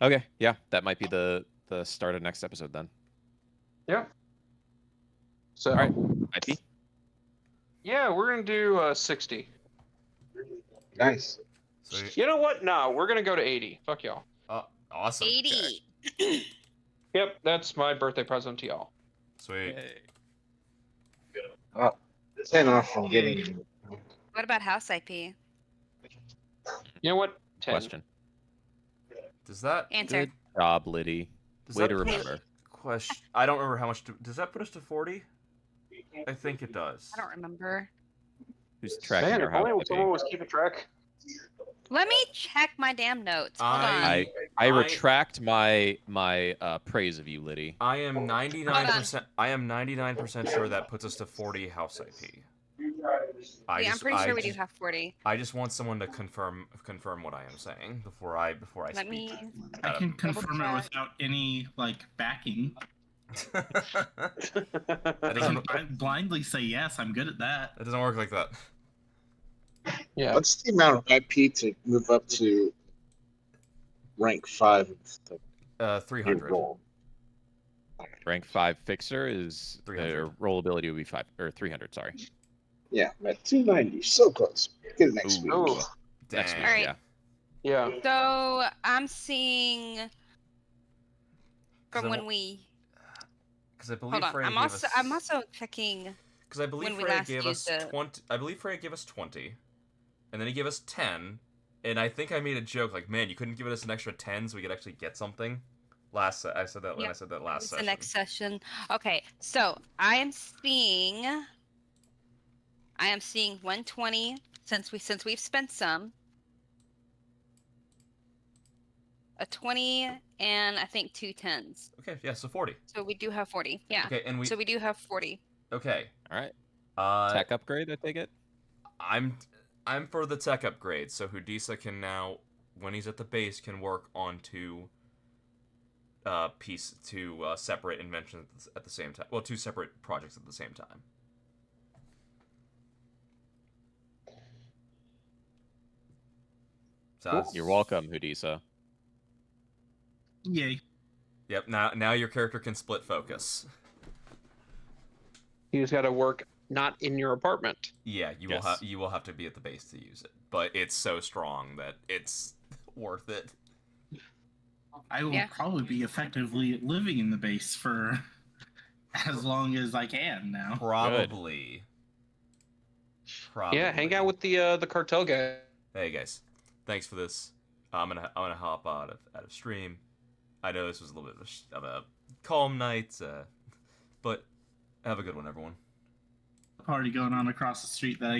Okay, yeah, that might be the start of next episode then. Yeah. So All right, IP. yeah, we're gonna do 60. Nice. Sweet. You know what? No, we're gonna go to 80. Fuck y'all. Awesome. 80. Yep, that's my birthday present to y'all. Sweet. Staying off from getting. What about house IP? You know what? 10. Question. Does that Answer. Good job, Liddy. does Way that to put- remember. question? I don't remember how much. Does that put us to 40? I think it does. I don't remember. Who's tracking Man, your if only house? someone was keeping track. Let me check my damn notes. Hold on. I retract my praise of you, Liddy. I am 99%. I am 99% sure that puts us to 40 house IP. Yeah, I'm pretty sure we do have 40. I just want someone to confirm what I am saying before I Let speak. me. I can Double confirm it check. without any like backing. That I doesn't. can blindly say yes. I'm good at that. It doesn't work like that. Yeah. What's the amount of IP to move up to rank 5 of the 300. role? Rank 5 fixer is 300. rollability would be 5 or 300. Sorry. Yeah, I'm at 290. So close. Get it next Ooh. week. Oh, Next week, All right. yeah. yeah. So I'm seeing from I when wa- we. Because I believe Hold on. Freya I'm gave also us. I'm also checking. Because I believe when we Freya last gave us used it. 20. I believe Freya gave us 20, and then he gave us 10, and I think I made a joke like, "Man, you couldn't give us an extra 10 so we could actually get something." I said that. Yep. I said that last It's session. the next session. Okay, so I am seeing I am seeing 120 since we've spent some. A 20 and I think 2 10s. Okay, yeah, so 40. So we do have 40. Yeah. Okay, and So we do have 40. Okay. All right. Uh, Tech upgrade, I take it. I'm for the tech upgrade, so Hudisa can now, when he's at the base, can work on two separate inventions at the same time. Well, two separate projects at the same time. So Cool. that's- You're welcome, Hudisa. Yay. Yep. Now your character can split focus. You just got to work not in your apartment. Yeah, Yes. you will have to be at the base to use it, but it's so strong that it's worth it. I will Yeah. probably be effectively living in the base for as long as I can now. Probably. Yeah, hang out with the cartel guy. Hey guys, thanks for this. I'm gonna hop out of stream. I know this was a little bit of a calm night, but have a good one, everyone. Party going on across the street that I